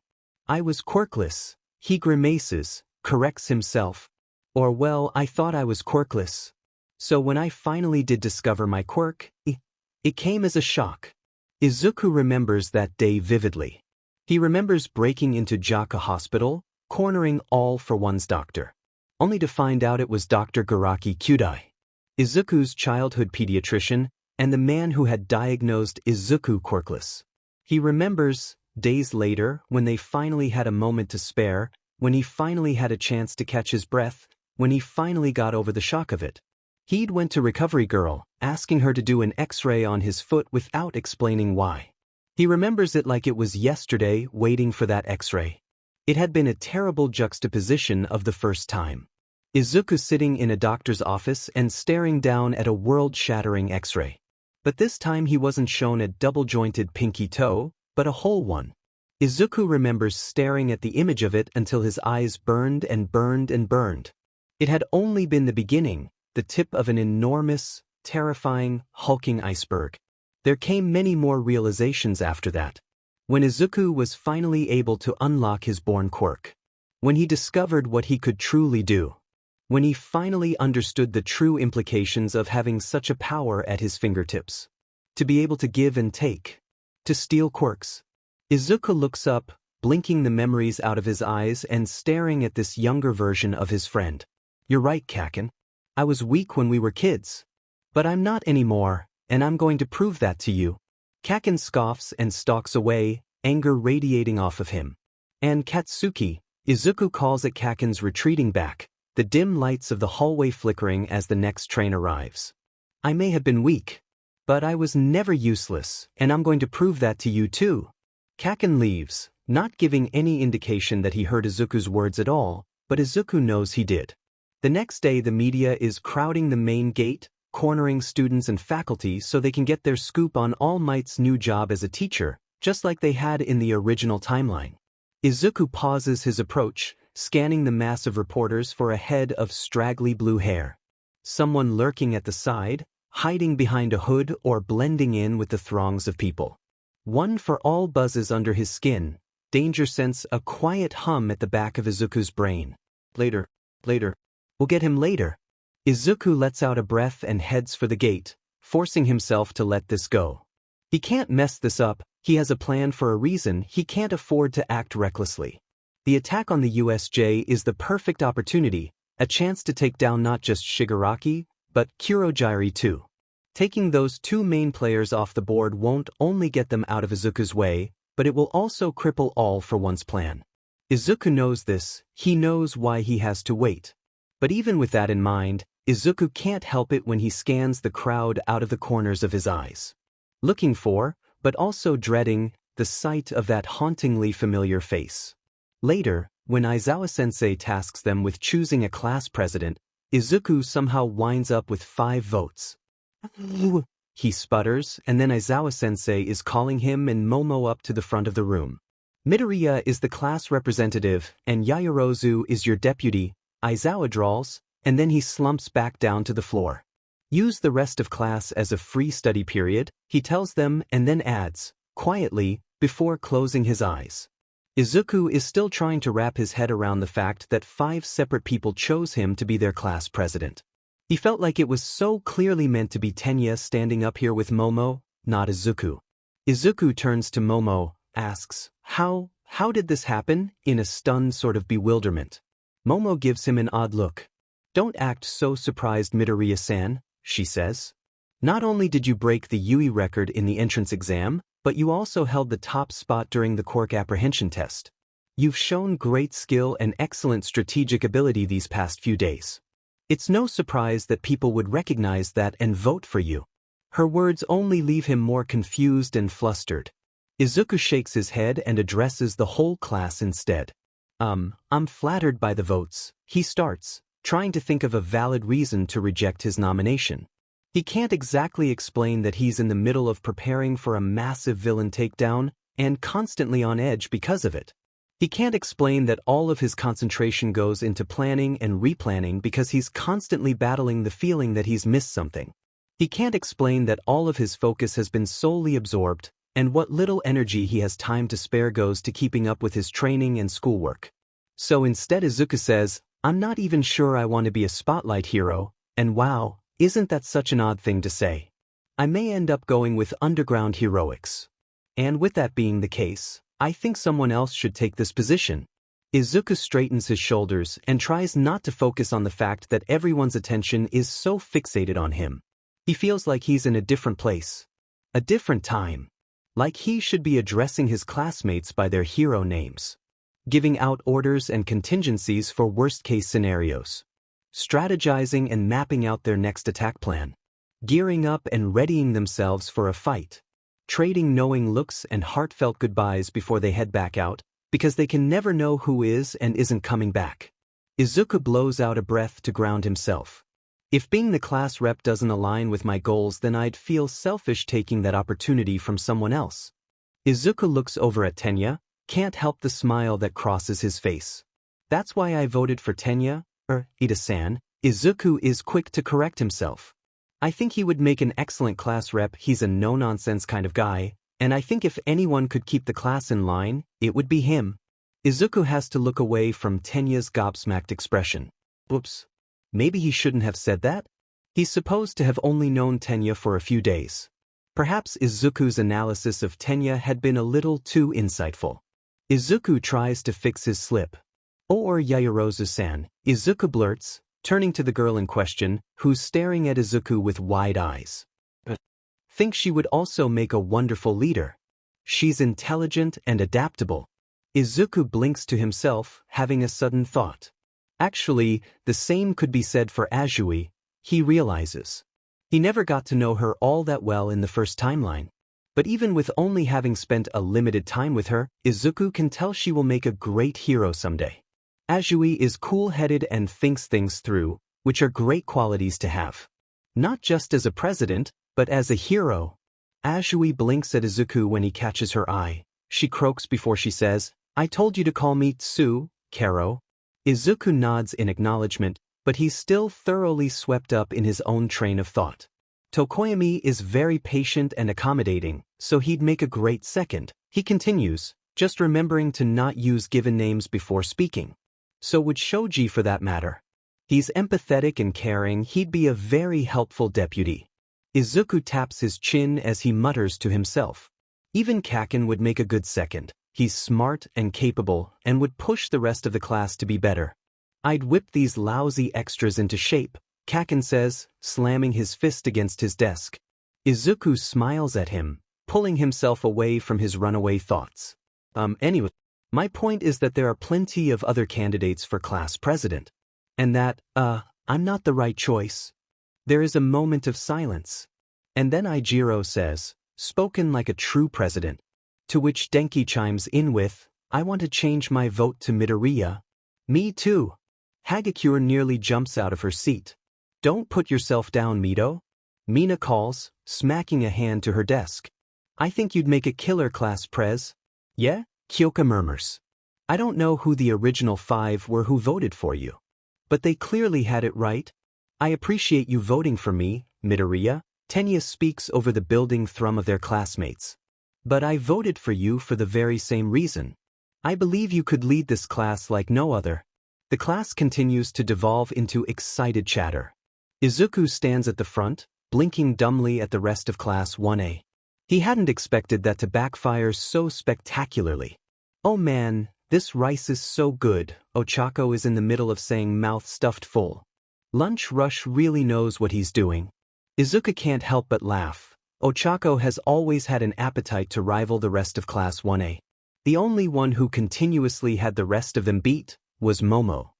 I was quirkless, he grimaces, corrects himself. Or well, I thought I was quirkless. So when I finally did discover my quirk, it came as a shock. Izuku remembers that day vividly. He remembers breaking into Jaka Hospital, cornering All for One's doctor, only to find out it was Dr. Garaki Kyudai, Izuku's childhood pediatrician, and the man who had diagnosed Izuku quirkless. He remembers, days later, when they finally had a moment to spare, when he finally had a chance to catch his breath, when he finally got over the shock of it. He'd went to Recovery Girl, asking her to do an X-ray on his foot without explaining why. He remembers it like it was yesterday, waiting for that X-ray. It had been a terrible juxtaposition of the first time. Izuku sitting in a doctor's office and staring down at a world-shattering X-ray. But this time he wasn't shown a double-jointed pinky toe, but a whole one. Izuku remembers staring at the image of it until his eyes burned and burned and burned. It had only been the beginning, the tip of an enormous, terrifying, hulking iceberg. There came many more realizations after that. When Izuku was finally able to unlock his born quirk. When he discovered what he could truly do. When he finally understood the true implications of having such a power at his fingertips. To be able to give and take. To steal quirks. Izuku looks up, blinking the memories out of his eyes and staring at this younger version of his friend. You're right, Kaken. I was weak when we were kids. But I'm not anymore, and I'm going to prove that to you. Kaken scoffs and stalks away, anger radiating off of him. And Katsuki, Izuku calls at Kaken's retreating back, the dim lights of the hallway flickering as the next train arrives. I may have been weak, but I was never useless, and I'm going to prove that to you too. Kaken leaves, not giving any indication that he heard Izuku's words at all, but Izuku knows he did. The next day the media is crowding the main gate, cornering students and faculty so they can get their scoop on All Might's new job as a teacher, just like they had in the original timeline. Izuku pauses his approach, scanning the mass of reporters for a head of straggly blue hair. Someone lurking at the side, hiding behind a hood or blending in with the throngs of people. One for all buzzes under his skin, danger sense a quiet hum at the back of Izuku's brain. Later. We'll get him later. Izuku lets out a breath and heads for the gate, forcing himself to let this go. He can't mess this up, he has a plan for a reason, he can't afford to act recklessly. The attack on the USJ is the perfect opportunity, A chance to take down not just Shigaraki, but Kurogiri too. Taking those two main players off the board won't only get them out of Izuku's way, but it will also cripple All for One's plan. Izuku knows this, he knows why he has to wait. But even with that in mind, Izuku can't help it when he scans the crowd out of the corners of his eyes. Looking for, but also dreading, the sight of that hauntingly familiar face. Later, when Aizawa-sensei tasks them with choosing a class president, Izuku somehow winds up with 5 votes. He sputters, and then Aizawa-sensei is calling him and Momo up to the front of the room. Midoriya is the class representative, and Yaoyorozu is your deputy, Aizawa drawls, and then he slumps back down to the floor. Use the rest of class as a free study period, he tells them and then adds, quietly, before closing his eyes. Izuku is still trying to wrap his head around the fact that 5 separate people chose him to be their class president. He felt like it was so clearly meant to be Tenya standing up here with Momo, not Izuku. Izuku turns to Momo, asks, How did this happen, in a stunned sort of bewilderment. Momo gives him an odd look. Don't act so surprised, Midoriya-san, she says. Not only did you break the Yui record in the entrance exam, but you also held the top spot during the Quirk apprehension test. You've shown great skill and excellent strategic ability these past few days. It's no surprise that people would recognize that and vote for you. Her words only leave him more confused and flustered. Izuku shakes his head and addresses the whole class instead. I'm flattered by the votes, he starts, trying to think of a valid reason to reject his nomination. He can't exactly explain that he's in the middle of preparing for a massive villain takedown and constantly on edge because of it. He can't explain that all of his concentration goes into planning and replanning because he's constantly battling the feeling that he's missed something. He can't explain that all of his focus has been solely absorbed, and what little energy he has time to spare goes to keeping up with his training and schoolwork. So instead Izuku says, I'm not even sure I want to be a spotlight hero, and wow, isn't that such an odd thing to say? I may end up going with underground heroics. And with that being the case, I think someone else should take this position. Izuku straightens his shoulders and tries not to focus on the fact that everyone's attention is so fixated on him. He feels like he's in a different place. A different time. Like he should be addressing his classmates by their hero names. Giving out orders and contingencies for worst-case scenarios. Strategizing and mapping out their next attack plan. Gearing up and readying themselves for a fight. Trading knowing looks and heartfelt goodbyes before they head back out, because they can never know who is and isn't coming back. Izuku blows out a breath to ground himself. If being the class rep doesn't align with my goals, then I'd feel selfish taking that opportunity from someone else. Izuku looks over at Tenya, can't help the smile that crosses his face. That's why I voted for Tenya, Ida-san. Izuku is quick to correct himself. I think he would make an excellent class rep. He's a no-nonsense kind of guy, and I think if anyone could keep the class in line, it would be him. Izuku has to look away from Tenya's gobsmacked expression. Oops. Maybe he shouldn't have said that? He's supposed to have only known Tenya for a few days. Perhaps Izuku's analysis of Tenya had been a little too insightful. Izuku tries to fix his slip. Or Yaoyorozu-san, Izuku blurts, turning to the girl in question, who's staring at Izuku with wide eyes. Think she would also make a wonderful leader. She's intelligent and adaptable. Izuku blinks to himself, having a sudden thought. Actually, the same could be said for Azui, he realizes. He never got to know her all that well in the first timeline. But even with only having spent a limited time with her, Izuku can tell she will make a great hero someday. Azui is cool-headed and thinks things through, which are great qualities to have. Not just as a president, but as a hero. Azui blinks at Izuku when he catches her eye. She croaks before she says, I told you to call me Tsu, Karo. Izuku nods in acknowledgement, but he's still thoroughly swept up in his own train of thought. Tokoyami is very patient and accommodating, so he'd make a great second. He continues, just remembering to not use given names before speaking. So would Shoji for that matter. He's empathetic and caring, he'd be a very helpful deputy. Izuku taps his chin as he mutters to himself. Even Kaken would make a good second. He's smart and capable and would push the rest of the class to be better. I'd whip these lousy extras into shape, Kaken says, slamming his fist against his desk. Izuku smiles at him, pulling himself away from his runaway thoughts. Anyway, my point is that there are plenty of other candidates for class president. And that, I'm not the right choice. There is a moment of silence. And then Aijiro says, spoken like a true president. To which Denki chimes in with, I want to change my vote to Midoriya. Me too. Hagakure nearly jumps out of her seat. Don't put yourself down, Mito. Mina calls, smacking a hand to her desk. I think you'd make a killer class prez. Yeah? Kyoka murmurs. I don't know who the original 5 were who voted for you. But they clearly had it right. I appreciate you voting for me, Midoriya. Tenya speaks over the building thrum of their classmates. But I voted for you for the very same reason. I believe you could lead this class like no other. The class continues to devolve into excited chatter. Izuku stands at the front, blinking dumbly at the rest of Class 1A. He hadn't expected that to backfire so spectacularly. Oh man, this rice is so good, Ochako is in the middle of saying, mouth stuffed full. Lunch Rush really knows what he's doing. Izuku can't help but laugh. Ochako has always had an appetite to rival the rest of Class 1A. The only one who continuously had the rest of them beat was Momo.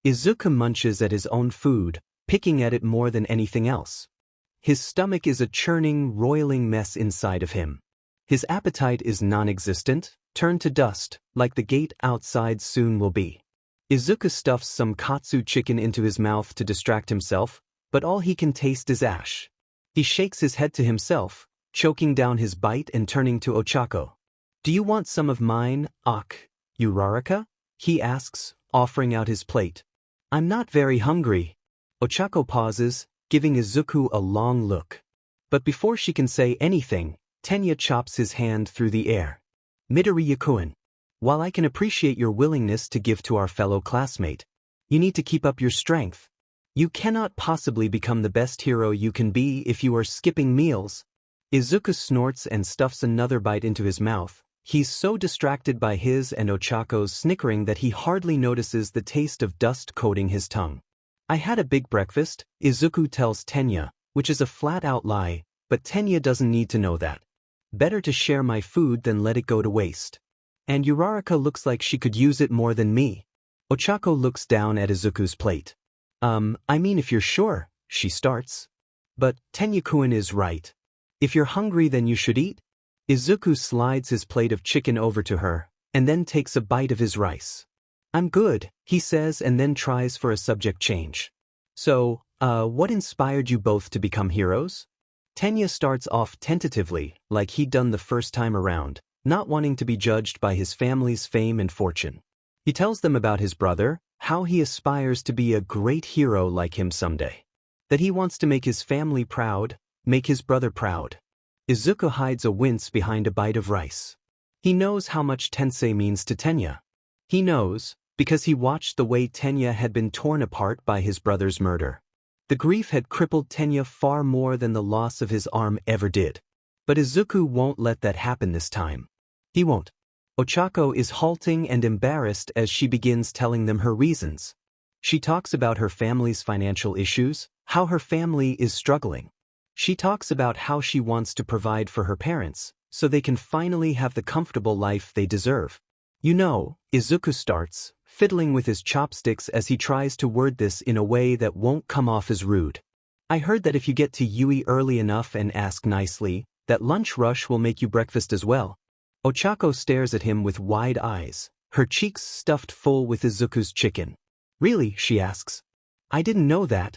Izuku munches at his own food, picking at it more than anything else. His stomach is a churning, roiling mess inside of him. His appetite is non-existent, turned to dust, like the gate outside soon will be. Izuku stuffs some katsu chicken into his mouth to distract himself, but all he can taste is ash. He shakes his head to himself, choking down his bite and turning to Ochako. Do you want some of mine, Uraraka? He asks, offering out his plate. I'm not very hungry. Ochako pauses, giving Izuku a long look. But before she can say anything, Tenya chops his hand through the air. Midoriya-kun, while I can appreciate your willingness to give to our fellow classmate, you need to keep up your strength. You cannot possibly become the best hero you can be if you are skipping meals. Izuku snorts and stuffs another bite into his mouth. He's so distracted by his and Ochako's snickering that he hardly notices the taste of dust coating his tongue. I had a big breakfast, Izuku tells Tenya, which is a flat-out lie, but Tenya doesn't need to know that. Better to share my food than let it go to waste. And Uraraka looks like she could use it more than me. Ochako looks down at Izuku's plate. I mean if you're sure, she starts. But Tenya-kun is right. If you're hungry then you should eat. Izuku slides his plate of chicken over to her, and then takes a bite of his rice. I'm good, he says and then tries for a subject change. So, what inspired you both to become heroes? Tenya starts off tentatively, like he'd done the first time around, not wanting to be judged by his family's fame and fortune. He tells them about his brother, how he aspires to be a great hero like him someday. That he wants to make his family proud, make his brother proud. Izuku hides a wince behind a bite of rice. He knows how much Tensei means to Tenya. He knows, because he watched the way Tenya had been torn apart by his brother's murder. The grief had crippled Tenya far more than the loss of his arm ever did. But Izuku won't let that happen this time. He won't. Ochako is halting and embarrassed as she begins telling them her reasons. She talks about her family's financial issues, how her family is struggling. She talks about how she wants to provide for her parents, so they can finally have the comfortable life they deserve. You know, Izuku starts, fiddling with his chopsticks as he tries to word this in a way that won't come off as rude. I heard that if you get to Yui early enough and ask nicely, that lunch rush will make you breakfast as well. Ochako stares at him with wide eyes, her cheeks stuffed full with Izuku's chicken. Really, she asks. I didn't know that.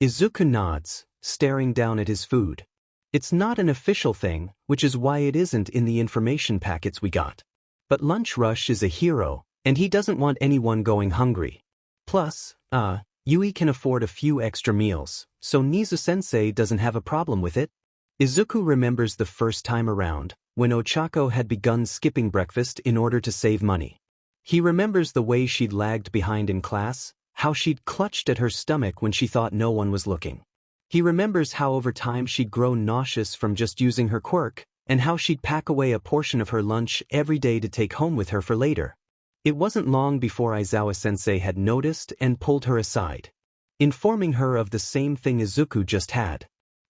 Izuku nods, staring down at his food. It's not an official thing, which is why it isn't in the information packets we got. But Lunch Rush is a hero, and he doesn't want anyone going hungry. Plus, Yui can afford a few extra meals, so Nizu-sensei doesn't have a problem with it. Izuku remembers the first time around, when Ochako had begun skipping breakfast in order to save money. He remembers the way she'd lagged behind in class, how she'd clutched at her stomach when she thought no one was looking. He remembers how over time she'd grown nauseous from just using her quirk, and how she'd pack away a portion of her lunch every day to take home with her for later. It wasn't long before Aizawa-sensei had noticed and pulled her aside, informing her of the same thing Izuku just had.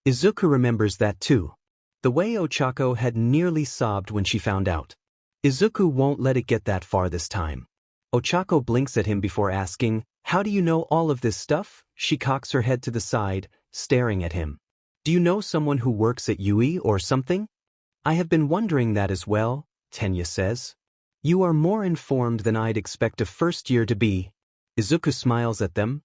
Izuku remembers that too. The way Ochako had nearly sobbed when she found out. Izuku won't let it get that far this time. Ochako blinks at him before asking, "How do you know all of this stuff?" She cocks her head to the side, staring at him. "Do you know someone who works at Yui or something?" "I have been wondering that as well," Tenya says. "You are more informed than I'd expect a first year to be." Izuku smiles at them.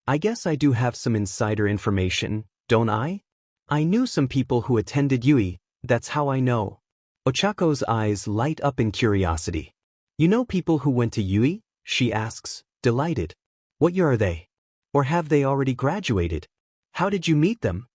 I guess I do have some insider information, don't I? I knew some people who attended Yui, that's how I know." Ochako's eyes light up in curiosity. "You know people who went to Yui?" she asks, delighted. "What year are they? Or have they already graduated? How did you meet them?"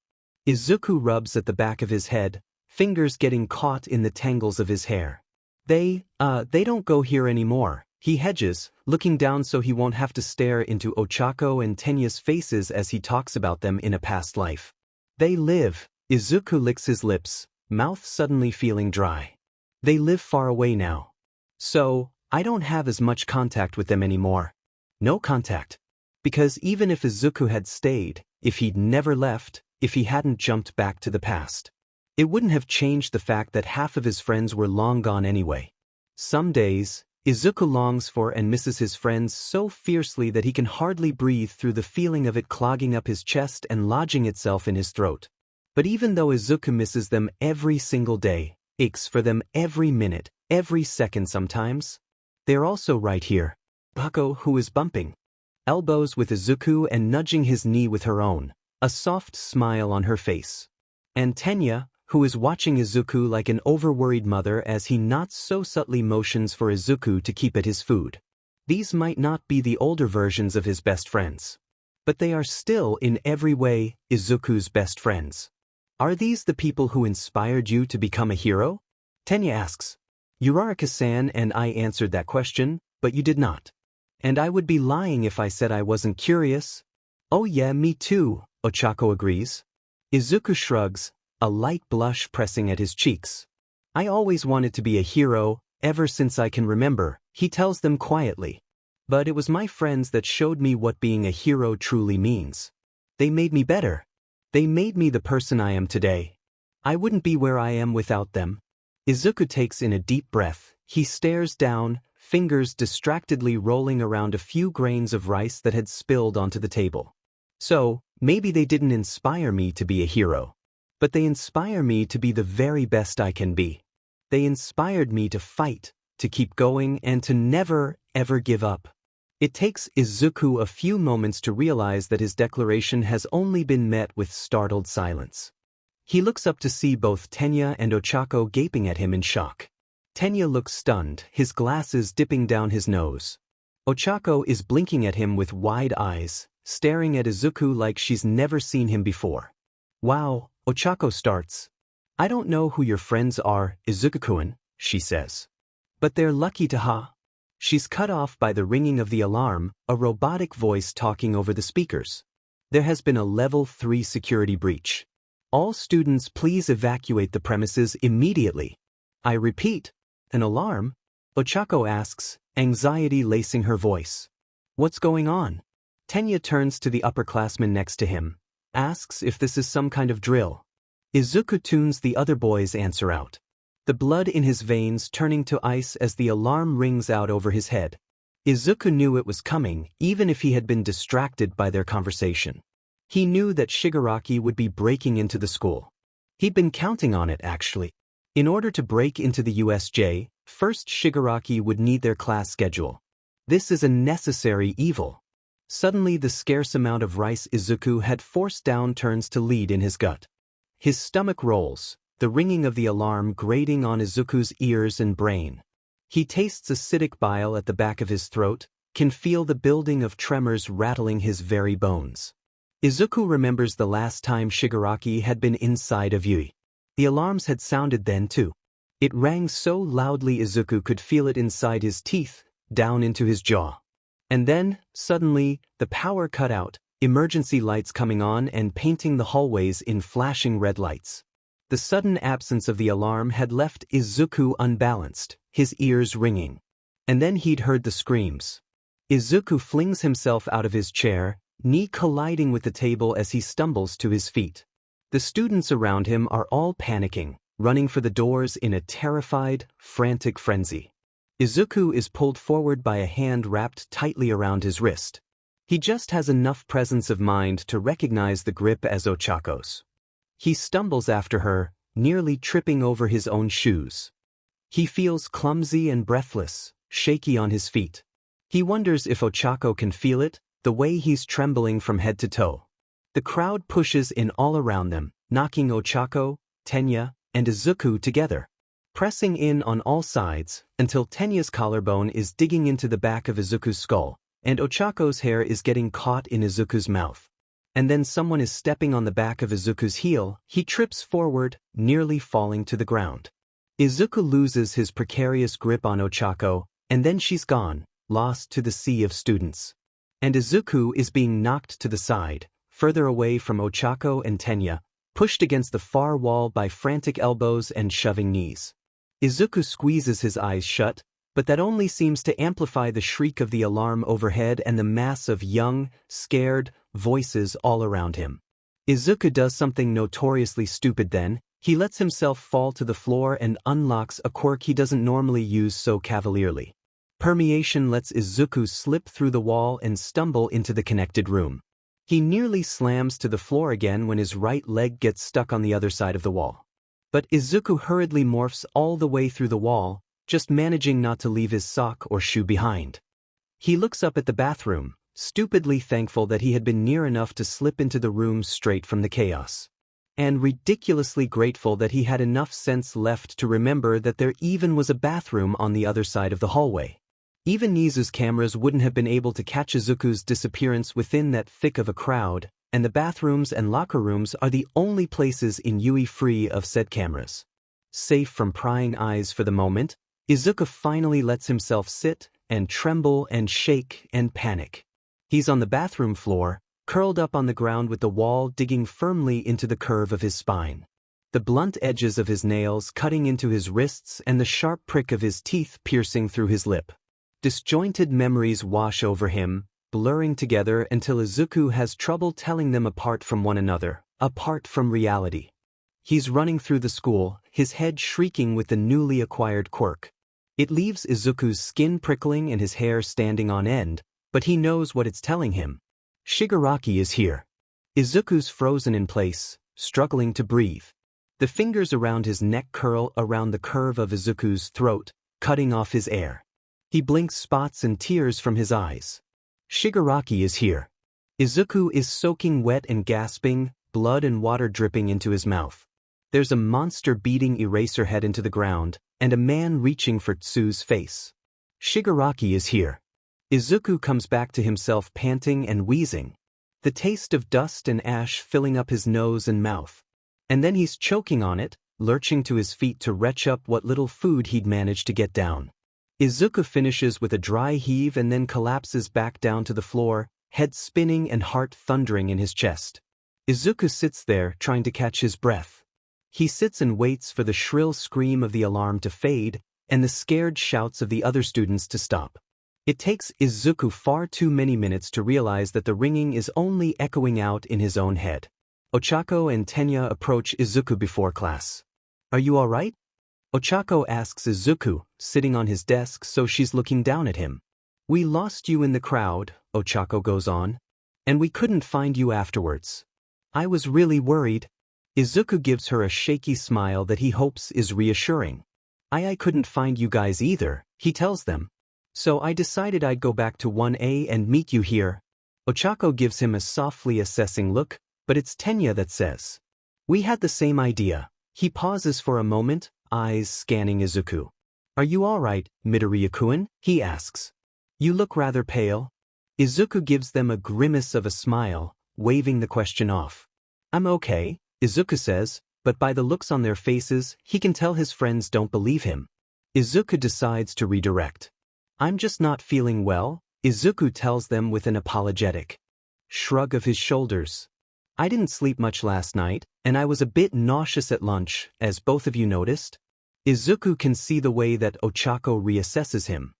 Izuku rubs at the back of his head, fingers getting caught in the tangles of his hair. They don't go here anymore." He hedges, looking down so he won't have to stare into Ochako and Tenya's faces as he talks about them in a past life. "They live." Izuku licks his lips, mouth suddenly feeling dry. "They live far away now. So, I don't have as much contact with them anymore." No contact. Because even if Izuku had stayed, if he'd never left, if he hadn't jumped back to the past, it wouldn't have changed the fact that half of his friends were long gone anyway. Some days, Izuku longs for and misses his friends so fiercely that he can hardly breathe through the feeling of it clogging up his chest and lodging itself in his throat. But even though Izuku misses them every single day, aches for them every minute, every second sometimes, they're also right here. Bako, who is bumping elbows with Izuku and nudging his knee with her own, a soft smile on her face. And Tenya, who is watching Izuku like an over-worried mother as he not so subtly motions for Izuku to keep at his food. These might not be the older versions of his best friends, but they are still in every way Izuku's best friends. "Are these the people who inspired you to become a hero?" Tenya asks. Uraraka-san and I answered that question, but you did not. And I would be lying if I said I wasn't curious. "Oh yeah, me too," Ochako agrees. Izuku shrugs, a light blush pressing at his cheeks. "I always wanted to be a hero, ever since I can remember," he tells them quietly. "But it was my friends that showed me what being a hero truly means. They made me better. They made me the person I am today. I wouldn't be where I am without them." Izuku takes in a deep breath. He stares down, fingers distractedly rolling around a few grains of rice that had spilled onto the table. "So, maybe they didn't inspire me to be a hero. But they inspire me to be the very best I can be. They inspired me to fight, to keep going, and to never, ever give up." It takes Izuku a few moments to realize that his declaration has only been met with startled silence. He looks up to see both Tenya and Ochako gaping at him in shock. Tenya looks stunned, his glasses dipping down his nose. Ochako is blinking at him with wide eyes, staring at Izuku like she's never seen him before. "Wow," Ochako starts. "I don't know who your friends are, Izuku-kun," she says. "But they're lucky to ha." She's cut off by the ringing of the alarm, a robotic voice talking over the speakers. "There has been a level 3 security breach. All students please evacuate the premises immediately." "I repeat, an alarm?" Ochako asks, anxiety lacing her voice. "What's going on?" Tenya turns to the upperclassman next to him, asks if this is some kind of drill. Izuku tunes the other boy's answer out. The blood in his veins turning to ice as the alarm rings out over his head. Izuku knew it was coming, even if he had been distracted by their conversation. He knew that Shigaraki would be breaking into the school. He'd been counting on it, actually. In order to break into the USJ, first Shigaraki would need their class schedule. This is a necessary evil. Suddenly the scarce amount of rice Izuku had forced down turns to lead in his gut. His stomach rolls, the ringing of the alarm grating on Izuku's ears and brain. He tastes acidic bile at the back of his throat, can feel the building of tremors rattling his very bones. Izuku remembers the last time Shigaraki had been inside of Yui. The alarms had sounded then too. It rang so loudly Izuku could feel it inside his teeth, down into his jaw. And then, suddenly, the power cut out, emergency lights coming on and painting the hallways in flashing red lights. The sudden absence of the alarm had left Izuku unbalanced, his ears ringing. And then he'd heard the screams. Izuku flings himself out of his chair, knee colliding with the table as he stumbles to his feet. The students around him are all panicking, running for the doors in a terrified, frantic frenzy. Izuku is pulled forward by a hand wrapped tightly around his wrist. He just has enough presence of mind to recognize the grip as Ochako's. He stumbles after her, nearly tripping over his own shoes. He feels clumsy and breathless, shaky on his feet. He wonders if Ochako can feel it, the way he's trembling from head to toe. The crowd pushes in all around them, knocking Ochako, Tenya, and Izuku together, pressing in on all sides until Tenya's collarbone is digging into the back of Izuku's skull, and Ochako's hair is getting caught in Izuku's mouth. And then someone is stepping on the back of Izuku's heel. He trips forward, nearly falling to the ground. Izuku loses his precarious grip on Ochako, and then she's gone, lost to the sea of students. And Izuku is being knocked to the side, further away from Ochako and Tenya, pushed against the far wall by frantic elbows and shoving knees. Izuku squeezes his eyes shut, but that only seems to amplify the shriek of the alarm overhead and the mass of young, scared voices all around him. Izuku does something notoriously stupid then. He lets himself fall to the floor and unlocks a quirk he doesn't normally use so cavalierly. Permeation lets Izuku slip through the wall and stumble into the connected room. He nearly slams to the floor again when his right leg gets stuck on the other side of the wall. But Izuku hurriedly morphs all the way through the wall, just managing not to leave his sock or shoe behind. He looks up at the bathroom, stupidly thankful that he had been near enough to slip into the room straight from the chaos. And ridiculously grateful that he had enough sense left to remember that there even was a bathroom on the other side of the hallway. Even Nizu's cameras wouldn't have been able to catch Izuku's disappearance within that thick of a crowd, and the bathrooms and locker rooms are the only places in Yui free of said cameras. Safe from prying eyes for the moment, Izuku finally lets himself sit and tremble and shake and panic. He's on the bathroom floor, curled up on the ground with the wall digging firmly into the curve of his spine. The blunt edges of his nails cutting into his wrists and the sharp prick of his teeth piercing through his lip. Disjointed memories wash over him, blurring together until Izuku has trouble telling them apart from one another, apart from reality. He's running through the school, his head shrieking with the newly acquired quirk. It leaves Izuku's skin prickling and his hair standing on end, but he knows what it's telling him. Shigaraki is here. Izuku's frozen in place, struggling to breathe. The fingers around his neck curl around the curve of Izuku's throat, cutting off his air. He blinks spots and tears from his eyes. Shigaraki is here. Izuku is soaking wet and gasping, blood and water dripping into his mouth. There's a monster beating Eraserhead into the ground, and a man reaching for Tsu's face. Shigaraki is here. Izuku comes back to himself panting and wheezing. The taste of dust and ash filling up his nose and mouth. And then he's choking on it, lurching to his feet to retch up what little food he'd managed to get down. Izuku finishes with a dry heave and then collapses back down to the floor, head spinning and heart thundering in his chest. Izuku sits there trying to catch his breath. He sits and waits for the shrill scream of the alarm to fade and the scared shouts of the other students to stop. It takes Izuku far too many minutes to realize that the ringing is only echoing out in his own head. Ochako and Tenya approach Izuku before class. "Are you all right?" Ochako asks Izuku, sitting on his desk so she's looking down at him. "We lost you in the crowd," Ochako goes on. "And we couldn't find you afterwards. I was really worried." Izuku gives her a shaky smile that he hopes is reassuring. I couldn't find you guys either," he tells them. "So I decided I'd go back to 1A and meet you here." Ochako gives him a softly assessing look, but it's Tenya that says, "We had the same idea." He pauses for a moment, eyes scanning Izuku. "Are you all right, Midoriya-kun?" he asks. "You look rather pale." Izuku gives them a grimace of a smile, waving the question off. "I'm okay," Izuku says, but by the looks on their faces, he can tell his friends don't believe him. Izuku decides to redirect. "I'm just not feeling well," Izuku tells them with an apologetic shrug of his shoulders. "I didn't sleep much last night, and I was a bit nauseous at lunch, as both of you noticed." Izuku can see the way that Ochako reassesses him.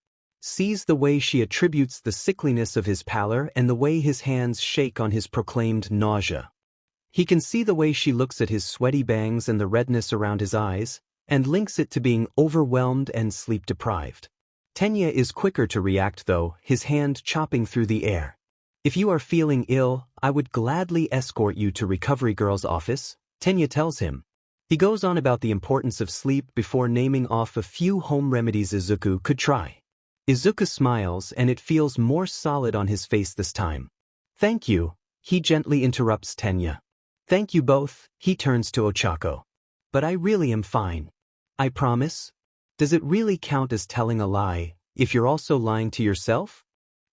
sees the way she attributes the sickliness of his pallor and the way his hands shake on his proclaimed nausea. He can see the way she looks at his sweaty bangs and the redness around his eyes, and links it to being overwhelmed and sleep-deprived. Tenya is quicker to react though, his hand chopping through the air. If you are feeling ill, I would gladly escort you to Recovery Girl's office, Tenya tells him. He goes on about the importance of sleep before naming off a few home remedies Izuku could try. Izuku smiles and it feels more solid on his face this time. Thank you, he gently interrupts Tenya. Thank you both, he turns to Ochako. But I really am fine. I promise? Does it really count as telling a lie, if you're also lying to yourself?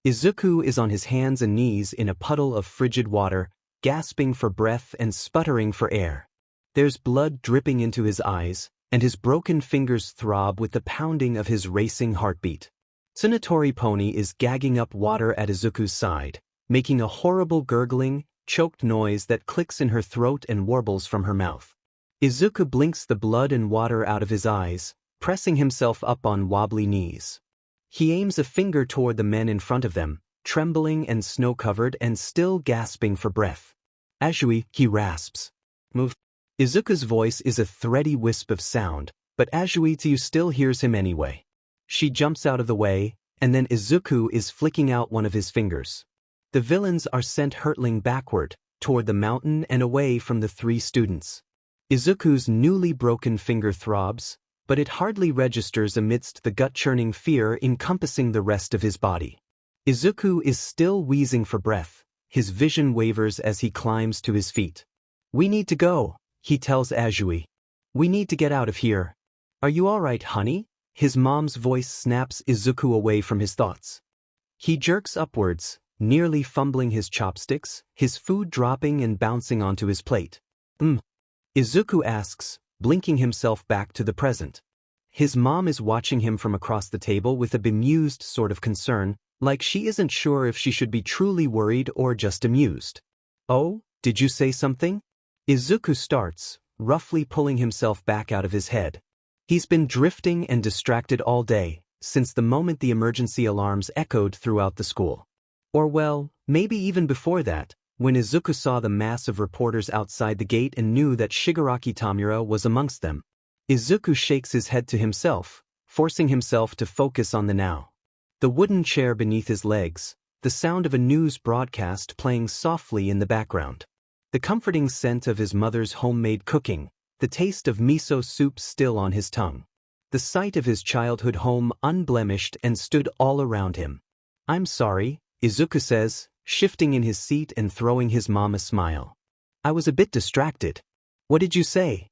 Izuku is on his hands and knees in a puddle of frigid water, gasping for breath and sputtering for air. There's blood dripping into his eyes, and his broken fingers throb with the pounding of his racing heartbeat. Tsunatori Pony is gagging up water at Izuku's side, making a horrible gurgling, choked noise that clicks in her throat and warbles from her mouth. Izuku blinks the blood and water out of his eyes, pressing himself up on wobbly knees. He aims a finger toward the men in front of them, trembling and snow-covered and still gasping for breath. Azui, he rasps. Move. Izuku's voice is a thready wisp of sound, but Azuitsu still hears him anyway. She jumps out of the way, and then Izuku is flicking out one of his fingers. The villains are sent hurtling backward, toward the mountain and away from the three students. Izuku's newly broken finger throbs, but it hardly registers amidst the gut-churning fear encompassing the rest of his body. Izuku is still wheezing for breath, his vision wavers as he climbs to his feet. We need to go, he tells Azui. We need to get out of here. Are you all right, honey? His mom's voice snaps Izuku away from his thoughts. He jerks upwards, nearly fumbling his chopsticks, his food dropping and bouncing onto his plate. Izuku asks, blinking himself back to the present. His mom is watching him from across the table with a bemused sort of concern, like she isn't sure if she should be truly worried or just amused. Oh, did you say something? Izuku starts, roughly pulling himself back out of his head. He's been drifting and distracted all day, since the moment the emergency alarms echoed throughout the school. Or well, maybe even before that, when Izuku saw the mass of reporters outside the gate and knew that Shigaraki Tamura was amongst them. Izuku shakes his head to himself, forcing himself to focus on the now. The wooden chair beneath his legs, the sound of a news broadcast playing softly in the background. The comforting scent of his mother's homemade cooking, the taste of miso soup still on his tongue. The sight of his childhood home unblemished and stood all around him. I'm sorry, Izuku says, shifting in his seat and throwing his mom a smile. I was a bit distracted. What did you say?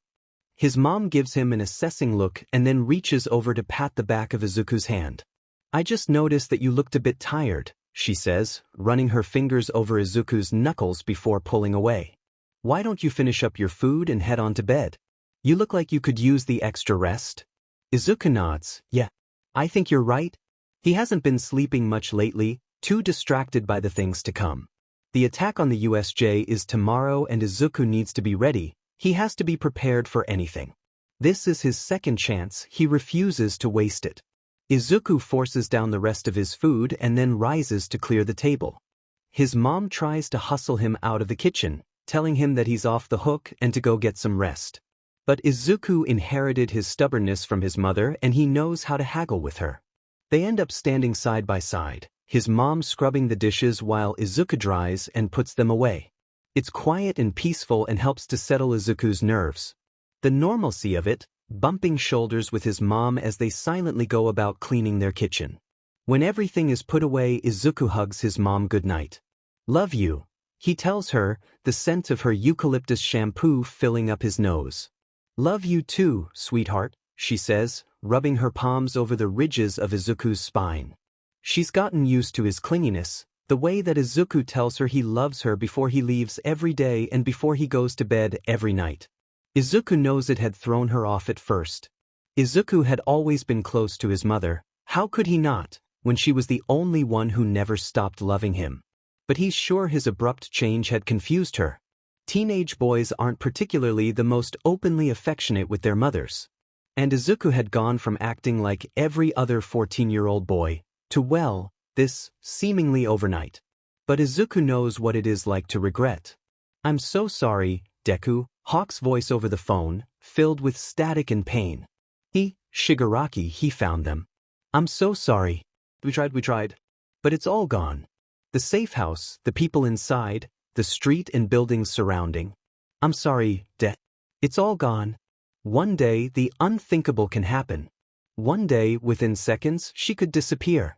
His mom gives him an assessing look and then reaches over to pat the back of Izuku's hand. I just noticed that you looked a bit tired, she says, running her fingers over Izuku's knuckles before pulling away. Why don't you finish up your food and head on to bed? You look like you could use the extra rest. Izuku nods. Yeah, I think you're right. He hasn't been sleeping much lately, too distracted by the things to come. The attack on the USJ is tomorrow and Izuku needs to be ready. He has to be prepared for anything. This is his second chance, he refuses to waste it. Izuku forces down the rest of his food and then rises to clear the table. His mom tries to hustle him out of the kitchen, telling him that he's off the hook and to go get some rest. But Izuku inherited his stubbornness from his mother and he knows how to haggle with her. They end up standing side by side, his mom scrubbing the dishes while Izuku dries and puts them away. It's quiet and peaceful and helps to settle Izuku's nerves. The normalcy of it, bumping shoulders with his mom as they silently go about cleaning their kitchen. When everything is put away, Izuku hugs his mom goodnight. Love you, he tells her, the scent of her eucalyptus shampoo filling up his nose. Love you too, sweetheart, she says, rubbing her palms over the ridges of Izuku's spine. She's gotten used to his clinginess, the way that Izuku tells her he loves her before he leaves every day and before he goes to bed every night. Izuku knows it had thrown her off at first. Izuku had always been close to his mother, how could he not, when she was the only one who never stopped loving him? But he's sure his abrupt change had confused her. Teenage boys aren't particularly the most openly affectionate with their mothers. And Izuku had gone from acting like every other 14-year-old boy, This, seemingly overnight. But Izuku knows what it is like to regret. I'm so sorry, Deku, Hawk's voice over the phone, filled with static and pain. Shigaraki, he found them. I'm so sorry. We tried. But it's all gone. The safe house, the people inside, the street and buildings surrounding. I'm sorry, It's all gone. One day, the unthinkable can happen. One day, within seconds, she could disappear.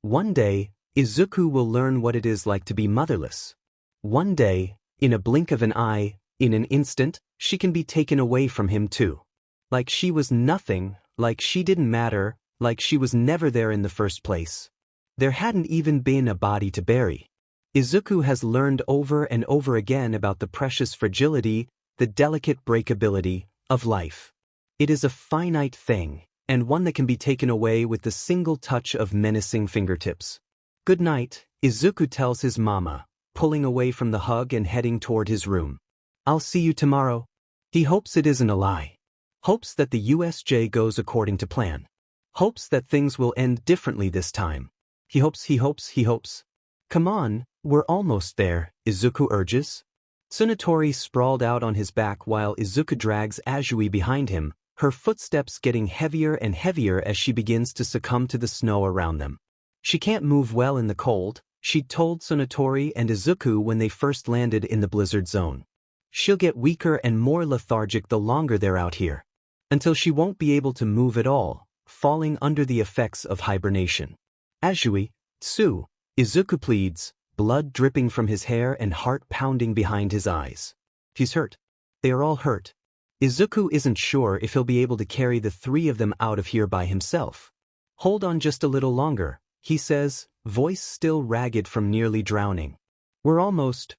One day, Izuku will learn what it is like to be motherless. One day, in a blink of an eye, in an instant, she can be taken away from him too. Like she was nothing, like she didn't matter, like she was never there in the first place. There hadn't even been a body to bury. Izuku has learned over and over again about the precious fragility, the delicate breakability, of life. It is a finite thing, and one that can be taken away with the single touch of menacing fingertips. Good night, Izuku tells his mama, pulling away from the hug and heading toward his room. I'll see you tomorrow. He hopes it isn't a lie. Hopes that the USJ goes according to plan. Hopes that things will end differently this time. He hopes. Come on, we're almost there, Izuku urges. Tsunatori sprawled out on his back while Izuku drags Azui behind him, her footsteps getting heavier and heavier as she begins to succumb to the snow around them. She can't move well in the cold, she'd told Tsunatori and Izuku when they first landed in the blizzard zone. She'll get weaker and more lethargic the longer they're out here. Until she won't be able to move at all, falling under the effects of hibernation. Azui, Tsu, Izuku pleads, blood dripping from his hair and heart pounding behind his eyes. He's hurt. They are all hurt. Izuku isn't sure if he'll be able to carry the three of them out of here by himself. Hold on just a little longer, he says, voice still ragged from nearly drowning. We're almost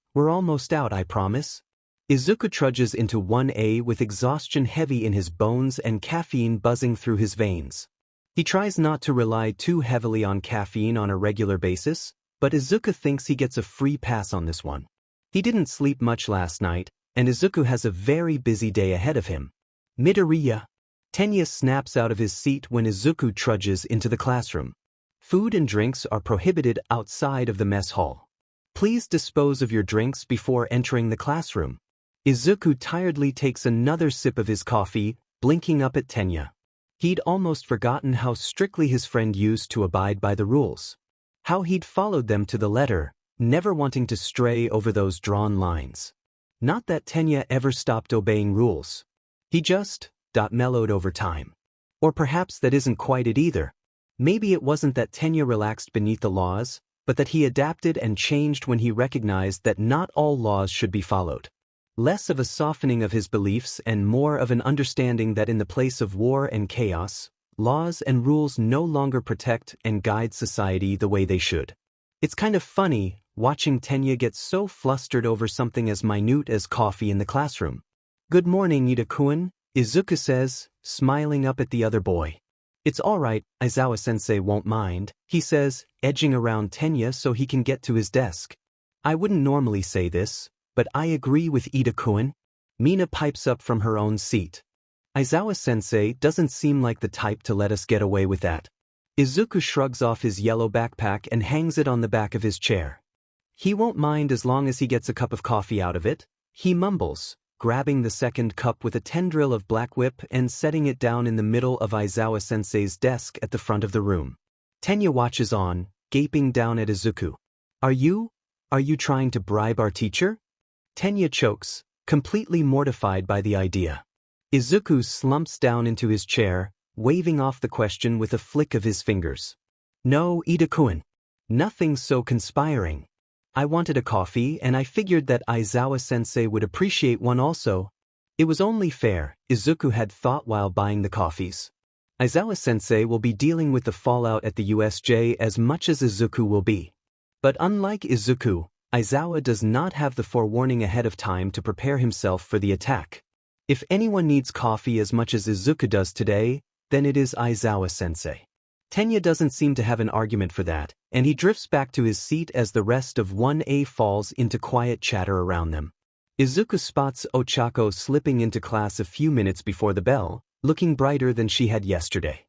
out, I promise. Izuku trudges into 1A with exhaustion heavy in his bones and caffeine buzzing through his veins. He tries not to rely too heavily on caffeine on a regular basis, but Izuku thinks he gets a free pass on this one. He didn't sleep much last night, and Izuku has a very busy day ahead of him. Midoriya. Tenya snaps out of his seat when Izuku trudges into the classroom. Food and drinks are prohibited outside of the mess hall. Please dispose of your drinks before entering the classroom. Izuku tiredly takes another sip of his coffee, blinking up at Tenya. He'd almost forgotten how strictly his friend used to abide by the rules. How he'd followed them to the letter, never wanting to stray over those drawn lines. Not that Tenya ever stopped obeying rules. He just mellowed over time. Or perhaps that isn't quite it either. Maybe it wasn't that Tenya relaxed beneath the laws, but that he adapted and changed when he recognized that not all laws should be followed. Less of a softening of his beliefs and more of an understanding that in the place of war and chaos, laws and rules no longer protect and guide society the way they should. It's kind of funny, watching Tenya get so flustered over something as minute as coffee in the classroom. Good morning, Ida-kun, Izuku says, smiling up at the other boy. It's all right, Aizawa-sensei won't mind, he says, edging around Tenya so he can get to his desk. I wouldn't normally say this, but I agree with Ida-kun. Mina pipes up from her own seat. Aizawa-sensei doesn't seem like the type to let us get away with that. Izuku shrugs off his yellow backpack and hangs it on the back of his chair. He won't mind as long as he gets a cup of coffee out of it, he mumbles, grabbing the second cup with a tendril of black whip and setting it down in the middle of Aizawa-sensei's desk at the front of the room. Tenya watches on, gaping down at Izuku. Are you trying to bribe our teacher? Tenya chokes, completely mortified by the idea. Izuku slumps down into his chair, waving off the question with a flick of his fingers. No, Ida-kun. Nothing so conspiring. I wanted a coffee and I figured that Aizawa-sensei would appreciate one also. It was only fair, Izuku had thought while buying the coffees. Aizawa-sensei will be dealing with the fallout at the USJ as much as Izuku will be. But unlike Izuku, Aizawa does not have the forewarning ahead of time to prepare himself for the attack. If anyone needs coffee as much as Izuku does today, then it is Aizawa-sensei. Tenya doesn't seem to have an argument for that, and he drifts back to his seat as the rest of 1A falls into quiet chatter around them. Izuku spots Ochako slipping into class a few minutes before the bell, looking brighter than she had yesterday.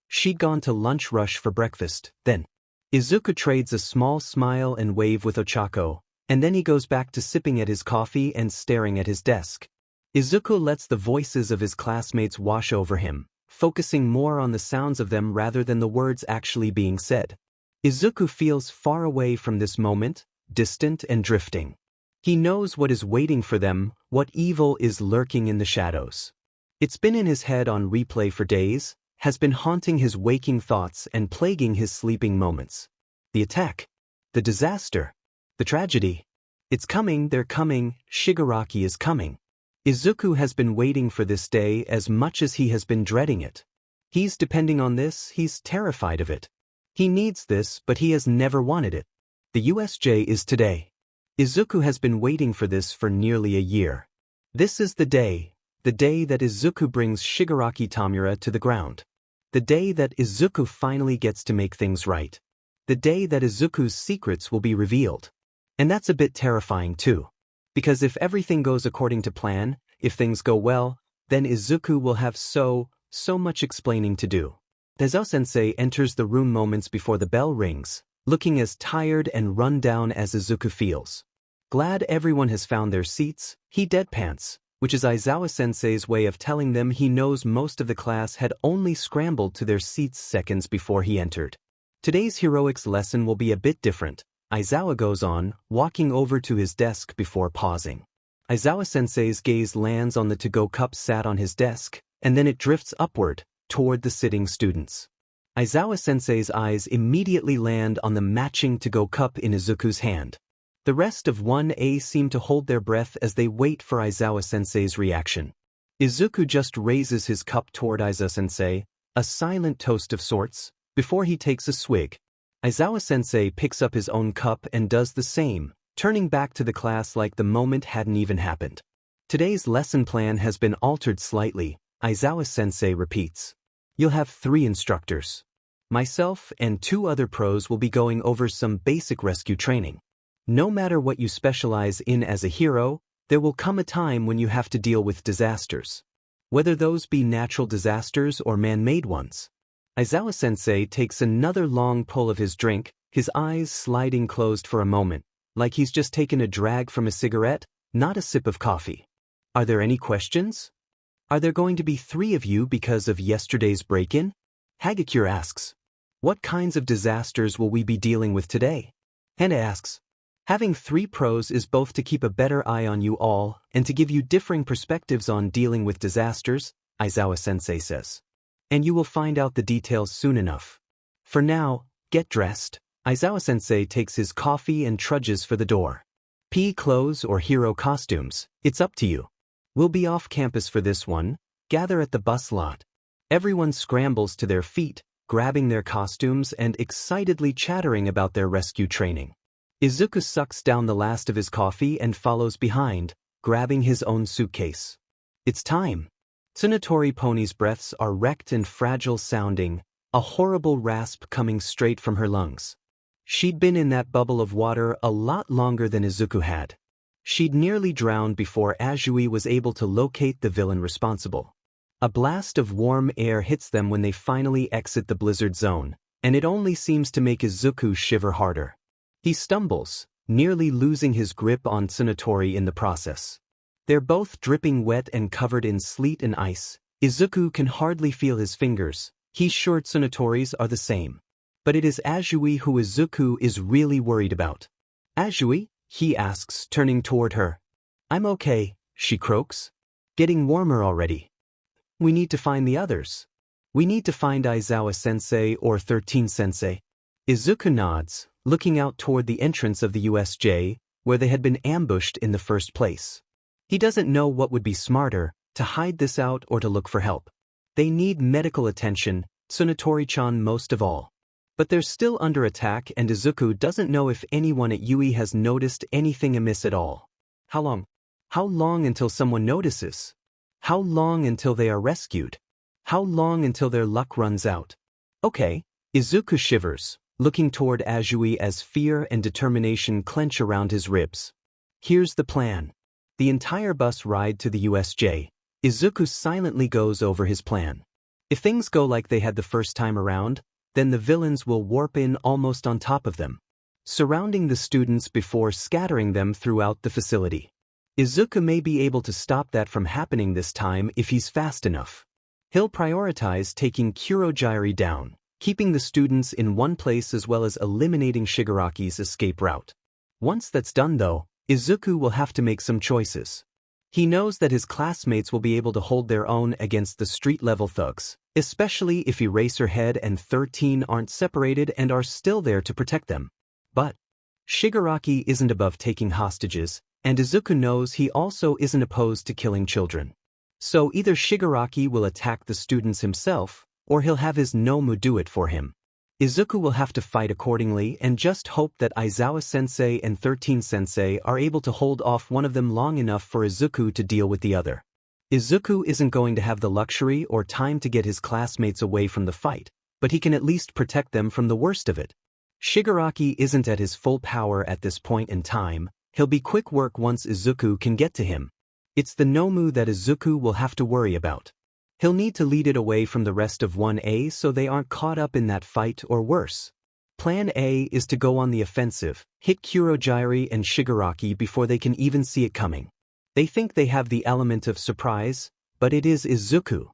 She'd gone to lunch rush for breakfast, then. Izuku trades a small smile and wave with Ochako, and then he goes back to sipping at his coffee and staring at his desk. Izuku lets the voices of his classmates wash over him, focusing more on the sounds of them rather than the words actually being said. Izuku feels far away from this moment, distant and drifting. He knows what is waiting for them, what evil is lurking in the shadows. It's been in his head on replay for days, has been haunting his waking thoughts and plaguing his sleeping moments. The attack. The disaster. The tragedy. It's coming, they're coming, Shigaraki is coming. Izuku has been waiting for this day as much as he has been dreading it. He's depending on this, he's terrified of it. He needs this, but he has never wanted it. The USJ is today. Izuku has been waiting for this for nearly a year. This is the day that Izuku brings Shigaraki Tamura to the ground. The day that Izuku finally gets to make things right. The day that Izuku's secrets will be revealed. And that's a bit terrifying too. Because if everything goes according to plan, if things go well, then Izuku will have so much explaining to do. Aizawa-sensei enters the room moments before the bell rings, looking as tired and run down as Izuku feels. Glad everyone has found their seats, he deadpants, which is Aizawa-sensei's way of telling them he knows most of the class had only scrambled to their seats seconds before he entered. Today's heroics lesson will be a bit different, Aizawa goes on, walking over to his desk before pausing. Aizawa-sensei's gaze lands on the to-go cup sat on his desk, and then it drifts upward, toward the sitting students. Aizawa-sensei's eyes immediately land on the matching to-go cup in Izuku's hand. The rest of 1A seem to hold their breath as they wait for Aizawa-sensei's reaction. Izuku just raises his cup toward Aizawa-sensei, a silent toast of sorts, before he takes a swig. Aizawa-sensei picks up his own cup and does the same, turning back to the class like the moment hadn't even happened. Today's lesson plan has been altered slightly, Aizawa-sensei repeats. You'll have 3 instructors. Myself and 2 other pros will be going over some basic rescue training. No matter what you specialize in as a hero, there will come a time when you have to deal with disasters. Whether those be natural disasters or man-made ones. Aizawa-sensei takes another long pull of his drink, his eyes sliding closed for a moment, like he's just taken a drag from a cigarette, not a sip of coffee. Are there any questions? Are there going to be 3 of you because of yesterday's break-in? Hagakure asks. What kinds of disasters will we be dealing with today? Hana asks. Having 3 pros is both to keep a better eye on you all and to give you differing perspectives on dealing with disasters, Aizawa-sensei says. And you will find out the details soon enough. For now, get dressed. Aizawa-sensei takes his coffee and trudges for the door. PE clothes or hero costumes, it's up to you. We'll be off campus for this one, gather at the bus lot. Everyone scrambles to their feet, grabbing their costumes and excitedly chattering about their rescue training. Izuku sucks down the last of his coffee and follows behind, grabbing his own suitcase. It's time. Tsunotori Pony's breaths are wrecked and fragile sounding, a horrible rasp coming straight from her lungs. She'd been in that bubble of water a lot longer than Izuku had. She'd nearly drowned before Azui was able to locate the villain responsible. A blast of warm air hits them when they finally exit the blizzard zone, and it only seems to make Izuku shiver harder. He stumbles, nearly losing his grip on Tsunotori in the process. They're both dripping wet and covered in sleet and ice. Izuku can hardly feel his fingers. He's sure Tsunotori's are the same. But it is Azui who Izuku is really worried about. Azui? He asks, turning toward her. I'm okay, she croaks. Getting warmer already. We need to find the others. We need to find Aizawa-sensei or 13-sensei. Izuku nods, looking out toward the entrance of the USJ, where they had been ambushed in the first place. He doesn't know what would be smarter, to hide this out or to look for help. They need medical attention, Tsunotori-chan most of all. But they're still under attack and Izuku doesn't know if anyone at UE has noticed anything amiss at all. How long? How long until someone notices? How long until they are rescued? How long until their luck runs out? Okay, Izuku shivers, looking toward Azui as fear and determination clench around his ribs. Here's the plan. The entire bus ride to the USJ, Izuku silently goes over his plan. If things go like they had the first time around, then the villains will warp in almost on top of them, surrounding the students before scattering them throughout the facility. Izuku may be able to stop that from happening this time if he's fast enough. He'll prioritize taking Kurogiri down, keeping the students in one place as well as eliminating Shigaraki's escape route. Once that's done though, Izuku will have to make some choices. He knows that his classmates will be able to hold their own against the street-level thugs, especially if Eraserhead and 13 aren't separated and are still there to protect them. But Shigaraki isn't above taking hostages, and Izuku knows he also isn't opposed to killing children. So either Shigaraki will attack the students himself, or he'll have his Nomu do it for him. Izuku will have to fight accordingly and just hope that Aizawa-sensei and 13-sensei are able to hold off one of them long enough for Izuku to deal with the other. Izuku isn't going to have the luxury or time to get his classmates away from the fight, but he can at least protect them from the worst of it. Shigaraki isn't at his full power at this point in time. He'll be quick work once Izuku can get to him. It's the Nomu that Izuku will have to worry about. He'll need to lead it away from the rest of 1A so they aren't caught up in that fight or worse. Plan A is to go on the offensive, hit Kurogiri and Shigaraki before they can even see it coming. They think they have the element of surprise, but it is Izuku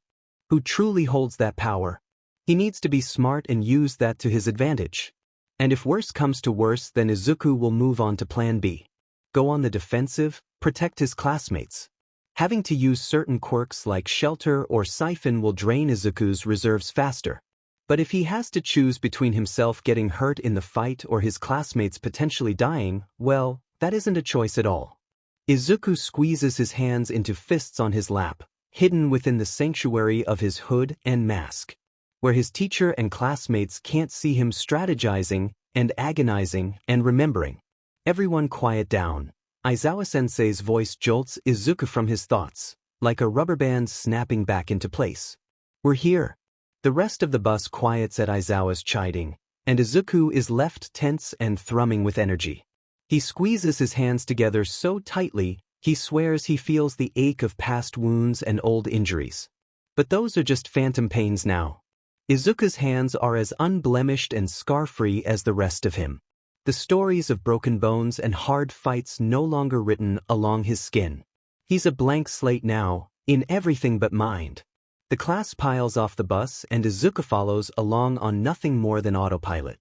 who truly holds that power. He needs to be smart and use that to his advantage. And if worse comes to worse, then Izuku will move on to Plan B. Go on the defensive, protect his classmates. Having to use certain quirks like Shelter or Siphon will drain Izuku's reserves faster. But if he has to choose between himself getting hurt in the fight or his classmates potentially dying, well, that isn't a choice at all. Izuku squeezes his hands into fists on his lap, hidden within the sanctuary of his hood and mask, where his teacher and classmates can't see him strategizing and agonizing and remembering. Everyone quiet down. Aizawa-sensei's voice jolts Izuku from his thoughts, like a rubber band snapping back into place. We're here. The rest of the bus quiets at Aizawa's chiding, and Izuku is left tense and thrumming with energy. He squeezes his hands together so tightly, he swears he feels the ache of past wounds and old injuries. But those are just phantom pains now. Izuku's hands are as unblemished and scar-free as the rest of him. The stories of broken bones and hard fights no longer written along his skin. He's a blank slate now, in everything but mind. The class piles off the bus and Izuku follows along on nothing more than autopilot.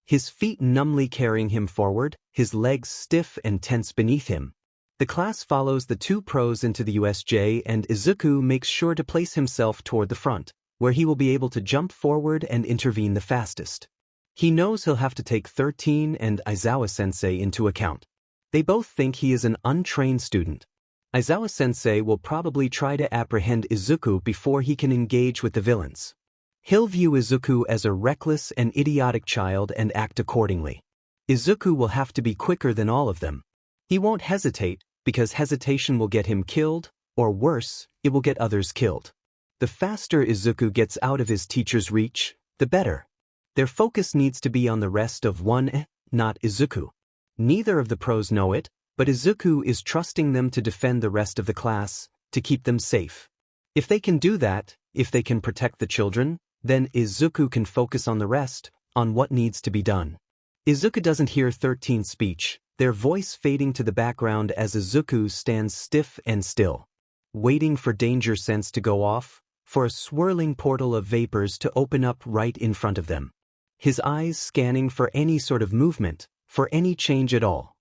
His feet numbly carrying him forward, his legs stiff and tense beneath him. The class follows the two pros into the USJ and Izuku makes sure to place himself toward the front, where he will be able to jump forward and intervene the fastest. He knows he'll have to take 13 and Aizawa-sensei into account. They both think he is an untrained student. Aizawa-sensei will probably try to apprehend Izuku before he can engage with the villains. He'll view Izuku as a reckless and idiotic child and act accordingly. Izuku will have to be quicker than all of them. He won't hesitate, because hesitation will get him killed, or worse, it will get others killed. The faster Izuku gets out of his teacher's reach, the better. Their focus needs to be on the rest of 1A, not Izuku. Neither of the pros know it, but Izuku is trusting them to defend the rest of the class, to keep them safe. If they can do that, if they can protect the children, then Izuku can focus on the rest, on what needs to be done. Izuku doesn't hear 13's speech, their voice fading to the background as Izuku stands stiff and still, waiting for danger sense to go off, for a swirling portal of vapors to open up right in front of them. His eyes scanning for any sort of movement, for any change at all.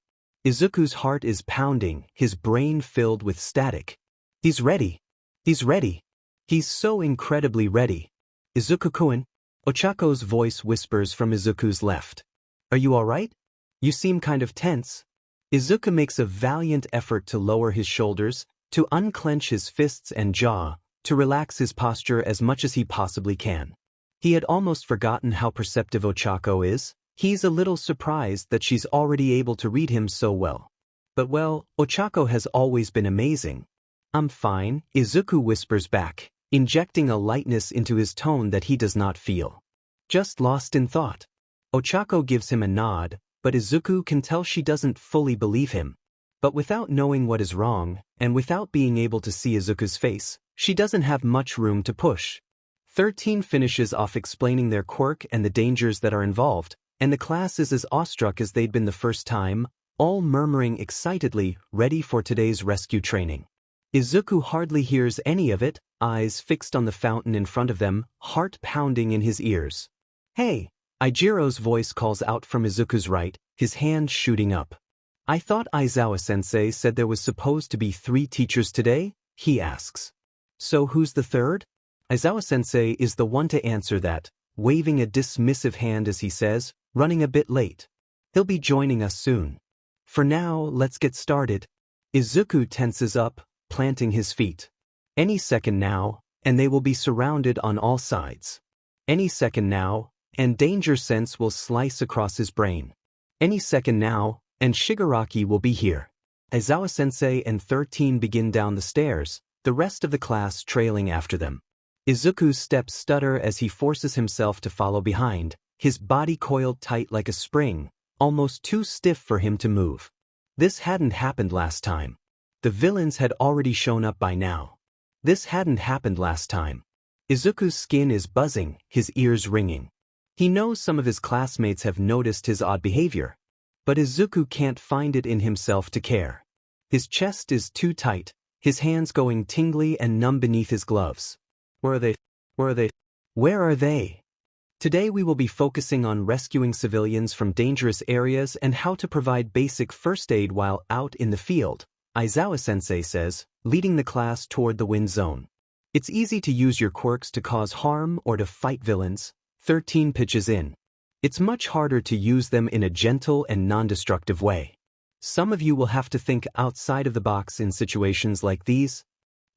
Izuku's heart is pounding, his brain filled with static. He's ready. He's ready. He's so incredibly ready. Izuku-kun? Ochako's voice whispers from Izuku's left. Are you alright? You seem kind of tense. Izuku makes a valiant effort to lower his shoulders, to unclench his fists and jaw, to relax his posture as much as he possibly can. He had almost forgotten how perceptive Ochako is. He's a little surprised that she's already able to read him so well. But well, Ochako has always been amazing. I'm fine, Izuku whispers back, injecting a lightness into his tone that he does not feel. Just lost in thought. Ochako gives him a nod, but Izuku can tell she doesn't fully believe him. But without knowing what is wrong, and without being able to see Izuku's face, she doesn't have much room to push. 13 finishes off explaining their quirk and the dangers that are involved, and the class is as awestruck as they'd been the first time, all murmuring excitedly, ready for today's rescue training. Izuku hardly hears any of it, eyes fixed on the fountain in front of them, heart pounding in his ears. "Hey!" Eijiro's voice calls out from Izuku's right, his hand shooting up. "I thought Aizawa-sensei said there was supposed to be 3 teachers today?" he asks. "So who's the third?" Aizawa-sensei is the one to answer that, waving a dismissive hand as he says, "Running a bit late. He'll be joining us soon. For now, let's get started." Izuku tenses up, planting his feet. Any second now, and they will be surrounded on all sides. Any second now, and danger sense will slice across his brain. Any second now, and Shigaraki will be here. Aizawa-sensei and 13 begin down the stairs, the rest of the class trailing after them. Izuku's steps stutter as he forces himself to follow behind, his body coiled tight like a spring, almost too stiff for him to move. This hadn't happened last time. The villains had already shown up by now. This hadn't happened last time. Izuku's skin is buzzing, his ears ringing. He knows some of his classmates have noticed his odd behavior. But Izuku can't find it in himself to care. His chest is too tight, his hands going tingly and numb beneath his gloves. Where are they? Where are they? Where are they? Today we will be focusing on rescuing civilians from dangerous areas and how to provide basic first aid while out in the field, Aizawa-sensei says, leading the class toward the wind zone. It's easy to use your quirks to cause harm or to fight villains, 13 pitches in. It's much harder to use them in a gentle and non-destructive way. Some of you will have to think outside of the box in situations like these.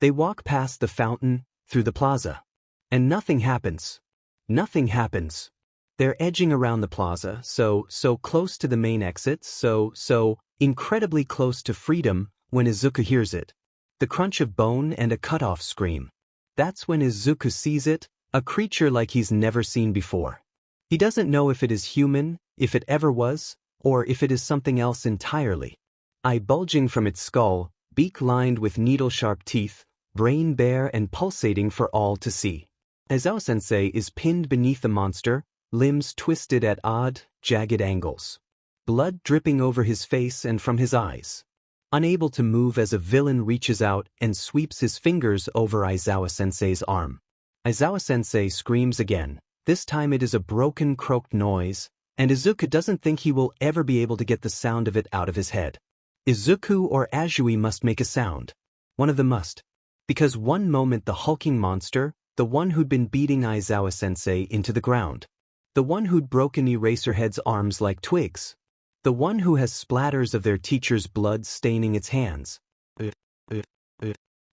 They walk past the fountain, through the plaza. And nothing happens. Nothing happens. They're edging around the plaza, so close to the main exit, so incredibly close to freedom, when Izuku hears it. The crunch of bone and a cut-off scream. That's when Izuku sees it, a creature like he's never seen before. He doesn't know if it is human, if it ever was, or if it is something else entirely. Eye bulging from its skull, beak lined with needle-sharp teeth, brain bare and pulsating for all to see. Aizawa-sensei is pinned beneath the monster, limbs twisted at odd, jagged angles. Blood dripping over his face and from his eyes. Unable to move as a villain reaches out and sweeps his fingers over Aizawa-sensei's arm. Aizawa-sensei screams again. This time it is a broken, croaked noise, and Izuku doesn't think he will ever be able to get the sound of it out of his head. Izuku or Azui must make a sound. One of them must. Because one moment the hulking monster, the one who'd been beating Aizawa-sensei into the ground, the one who'd broken Eraserhead's arms like twigs, the one who has splatters of their teacher's blood staining its hands.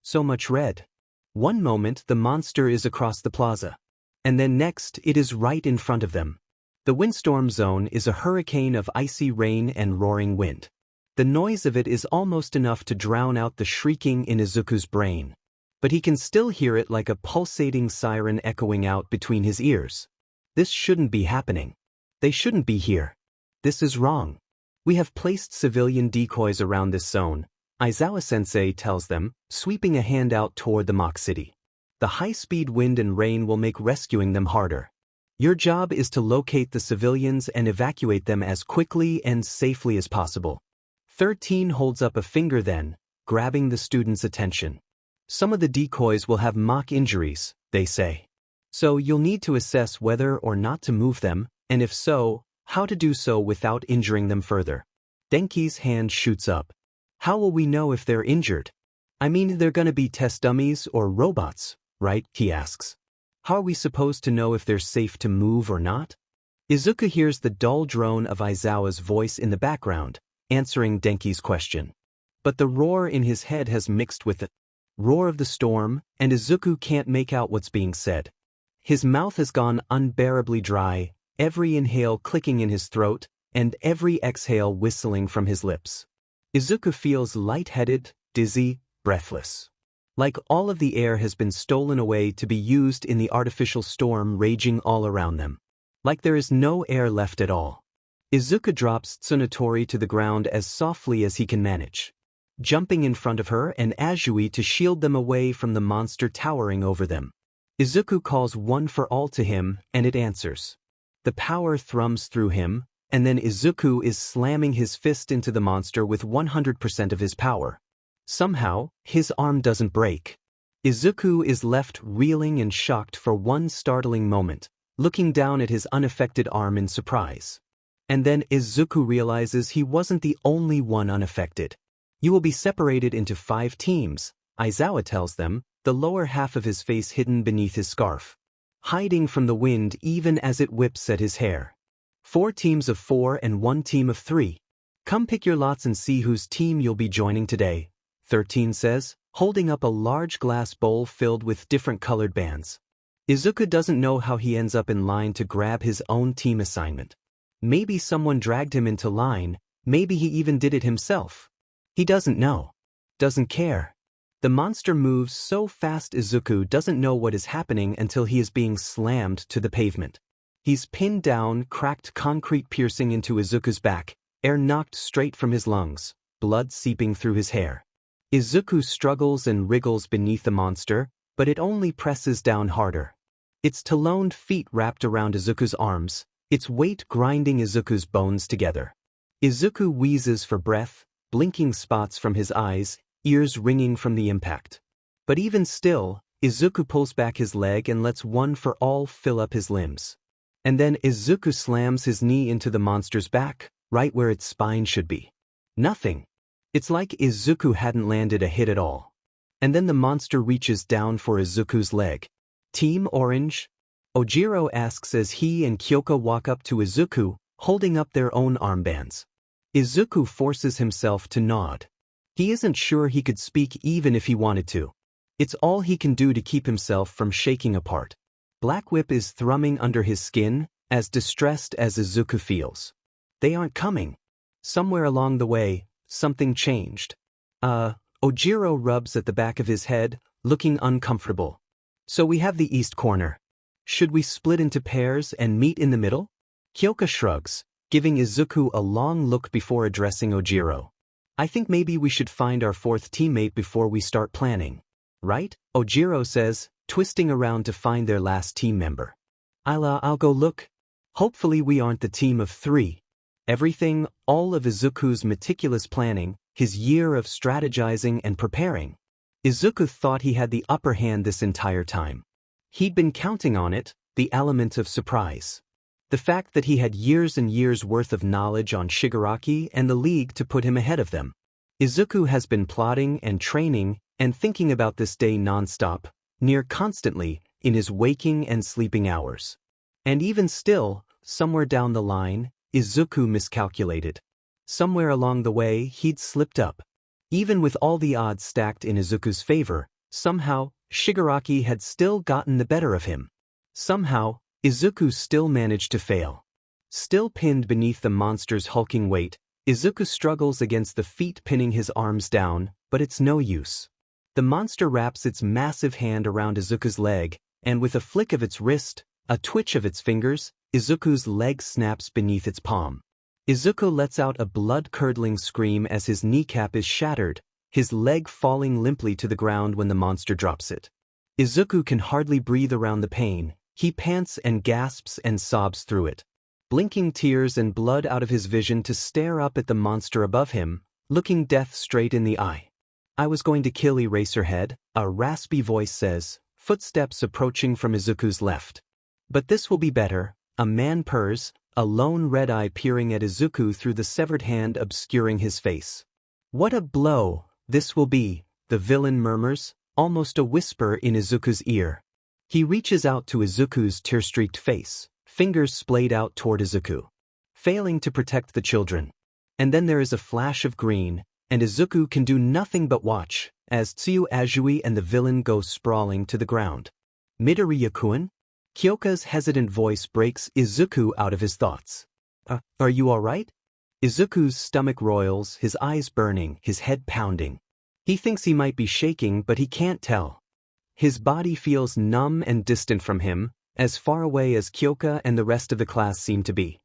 So much red. One moment the monster is across the plaza. And then next, it is right in front of them. The windstorm zone is a hurricane of icy rain and roaring wind. The noise of it is almost enough to drown out the shrieking in Izuku's brain. But he can still hear it like a pulsating siren echoing out between his ears. This shouldn't be happening. They shouldn't be here. This is wrong. We have placed civilian decoys around this zone, Aizawa-sensei tells them, sweeping a hand out toward the mock city. The high-speed wind and rain will make rescuing them harder. Your job is to locate the civilians and evacuate them as quickly and safely as possible. 13 holds up a finger then, grabbing the students' attention. Some of the decoys will have mock injuries, they say. So you'll need to assess whether or not to move them, and if so, how to do so without injuring them further. Denki's hand shoots up. How will we know if they're injured? I mean, they're gonna be test dummies or robots, right? He asks. How are we supposed to know if they're safe to move or not? Izuku hears the dull drone of Aizawa's voice in the background, answering Denki's question. But the roar in his head has mixed with the roar of the storm, and Izuku can't make out what's being said. His mouth has gone unbearably dry, every inhale clicking in his throat, and every exhale whistling from his lips. Izuku feels lightheaded, dizzy, breathless. Like all of the air has been stolen away to be used in the artificial storm raging all around them. Like there is no air left at all. Izuku drops Tsunatori to the ground as softly as he can manage, jumping in front of her and Azui to shield them away from the monster towering over them. Izuku calls one for all to him, and it answers. The power thrums through him, and then Izuku is slamming his fist into the monster with 100% of his power. Somehow, his arm doesn't break. Izuku is left reeling and shocked for one startling moment, looking down at his unaffected arm in surprise. And then Izuku realizes he wasn't the only one unaffected. You will be separated into 5 teams, Aizawa tells them, the lower half of his face hidden beneath his scarf, hiding from the wind even as it whips at his hair. 4 teams of 4 and 1 team of 3. Come pick your lots and see whose team you'll be joining today, 13 says, holding up a large glass bowl filled with different colored bands. Izuku doesn't know how he ends up in line to grab his own team assignment. Maybe someone dragged him into line, maybe he even did it himself. He doesn't know. Doesn't care. The monster moves so fast Izuku doesn't know what is happening until he is being slammed to the pavement. He's pinned down, cracked concrete piercing into Izuku's back, air knocked straight from his lungs, blood seeping through his hair. Izuku struggles and wriggles beneath the monster, but it only presses down harder. Its taloned feet wrapped around Izuku's arms, its weight grinding Izuku's bones together. Izuku wheezes for breath, blinking spots from his eyes, ears ringing from the impact. But even still, Izuku pulls back his leg and lets one for all fill up his limbs. And then Izuku slams his knee into the monster's back, right where its spine should be. Nothing. It's like Izuku hadn't landed a hit at all. And then the monster reaches down for Izuku's leg. Team Orange? Ojiro asks as he and Kyoka walk up to Izuku, holding up their own armbands. Izuku forces himself to nod. He isn't sure he could speak even if he wanted to. It's all he can do to keep himself from shaking apart. Black Whip is thrumming under his skin, as distressed as Izuku feels. They aren't coming. Somewhere along the way, something changed. Ojiro rubs at the back of his head, looking uncomfortable. So we have the east corner. Should we split into pairs and meet in the middle? Kyoka shrugs, giving Izuku a long look before addressing Ojiro. I think maybe we should find our 4th teammate before we start planning. Right? Ojiro says, twisting around to find their last team member. I'll go look. Hopefully we aren't the team of 3. Everything, all of Izuku's meticulous planning, his year of strategizing and preparing. Izuku thought he had the upper hand this entire time. He'd been counting on it, the element of surprise. The fact that he had years and years worth of knowledge on Shigaraki and the League to put him ahead of them. Izuku has been plotting and training and thinking about this day non-stop, near constantly, in his waking and sleeping hours. And even still, somewhere down the line, Izuku miscalculated. Somewhere along the way he'd slipped up. Even with all the odds stacked in Izuku's favor, somehow, Shigaraki had still gotten the better of him. Somehow, Izuku still managed to fail. Still pinned beneath the monster's hulking weight, Izuku struggles against the feet pinning his arms down, but it's no use. The monster wraps its massive hand around Izuku's leg, and with a flick of its wrist, a twitch of its fingers, Izuku's leg snaps beneath its palm. Izuku lets out a blood-curdling scream as his kneecap is shattered, his leg falling limply to the ground when the monster drops it. Izuku can hardly breathe around the pain. He pants and gasps and sobs through it, blinking tears and blood out of his vision to stare up at the monster above him, looking death straight in the eye. I was going to kill Eraserhead, a raspy voice says, footsteps approaching from Izuku's left. But this will be better, a man purrs, a lone red eye peering at Izuku through the severed hand obscuring his face. What a blow this will be, the villain murmurs, almost a whisper in Izuku's ear. He reaches out to Izuku's tear-streaked face, fingers splayed out toward Izuku, failing to protect the children. And then there is a flash of green, and Izuku can do nothing but watch, as Tsuyu Ajui and the villain go sprawling to the ground. Midoriya-kun? Kyoka's hesitant voice breaks Izuku out of his thoughts. Are you alright? Izuku's stomach roils, his eyes burning, his head pounding. He thinks he might be shaking, but he can't tell. His body feels numb and distant from him, as far away as Kyoka and the rest of the class seem to be.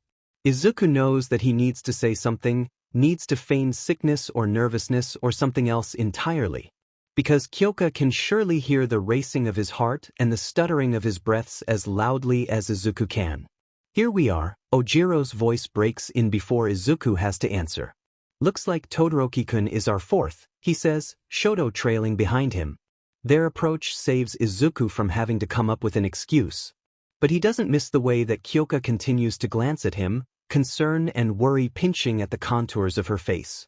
Izuku knows that he needs to say something, needs to feign sickness or nervousness or something else entirely. because Kyoka can surely hear the racing of his heart and the stuttering of his breaths as loudly as Izuku can. Here we are, Ojiro's voice breaks in before Izuku has to answer. Looks like Todoroki-kun is our fourth, he says, Shoto trailing behind him. Their approach saves Izuku from having to come up with an excuse. But he doesn't miss the way that Kyoka continues to glance at him, concern and worry pinching at the contours of her face.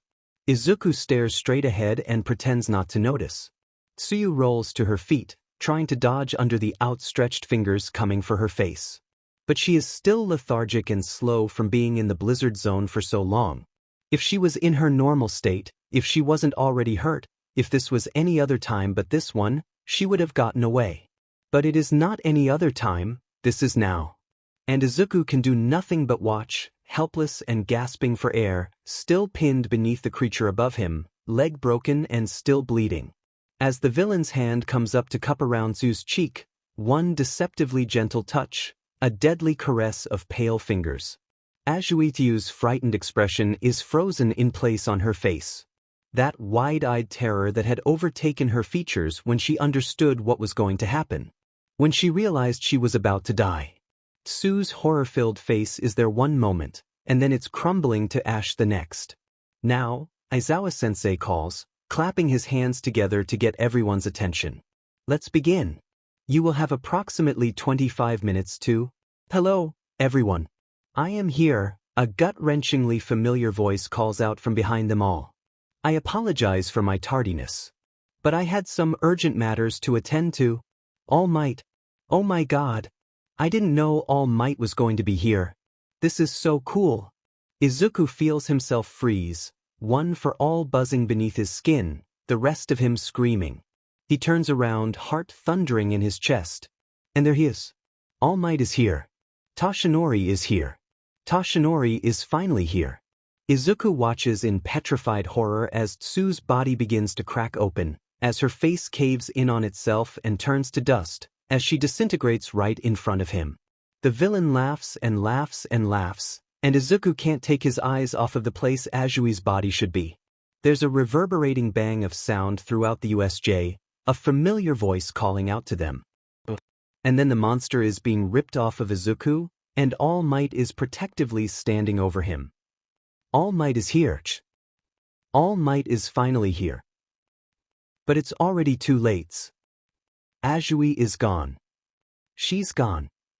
Izuku stares straight ahead and pretends not to notice. Tsuyu rolls to her feet, trying to dodge under the outstretched fingers coming for her face. But she is still lethargic and slow from being in the blizzard zone for so long. If she was in her normal state, if she wasn't already hurt, if this was any other time but this one, she would have gotten away. But it is not any other time, this is now. And Izuku can do nothing but watch, helpless and gasping for air, still pinned beneath the creature above him, leg broken and still bleeding. As the villain's hand comes up to cup around Tsu's cheek, one deceptively gentle touch, a deadly caress of pale fingers. Azuiteu's frightened expression is frozen in place on her face. That wide-eyed terror that had overtaken her features when she understood what was going to happen. When she realized she was about to die. Tsu's horror-filled face is there one moment, and then it's crumbling to ash the next. Now, Aizawa-sensei calls, clapping his hands together to get everyone's attention. Let's begin. You will have approximately 25 minutes to... Hello, everyone. I am here, a gut-wrenchingly familiar voice calls out from behind them all. I apologize for my tardiness. But I had some urgent matters to attend to. All Might. Oh my God. I didn't know All Might was going to be here. This is so cool. Izuku feels himself freeze, one for all buzzing beneath his skin, the rest of him screaming. He turns around, heart thundering in his chest. And there he is. All Might is here. Toshinori is here. Toshinori is finally here. Izuku watches in petrified horror as Tsu's body begins to crack open, as her face caves in on itself and turns to dust, as she disintegrates right in front of him. The villain laughs and laughs and laughs, and Izuku can't take his eyes off of the place Azui's body should be. There's a reverberating bang of sound throughout the USJ, a familiar voice calling out to them. And then the monster is being ripped off of Izuku, and All Might is protectively standing over him. All Might is here. All Might is finally here. But it's already too late. Azui is gone. She's gone.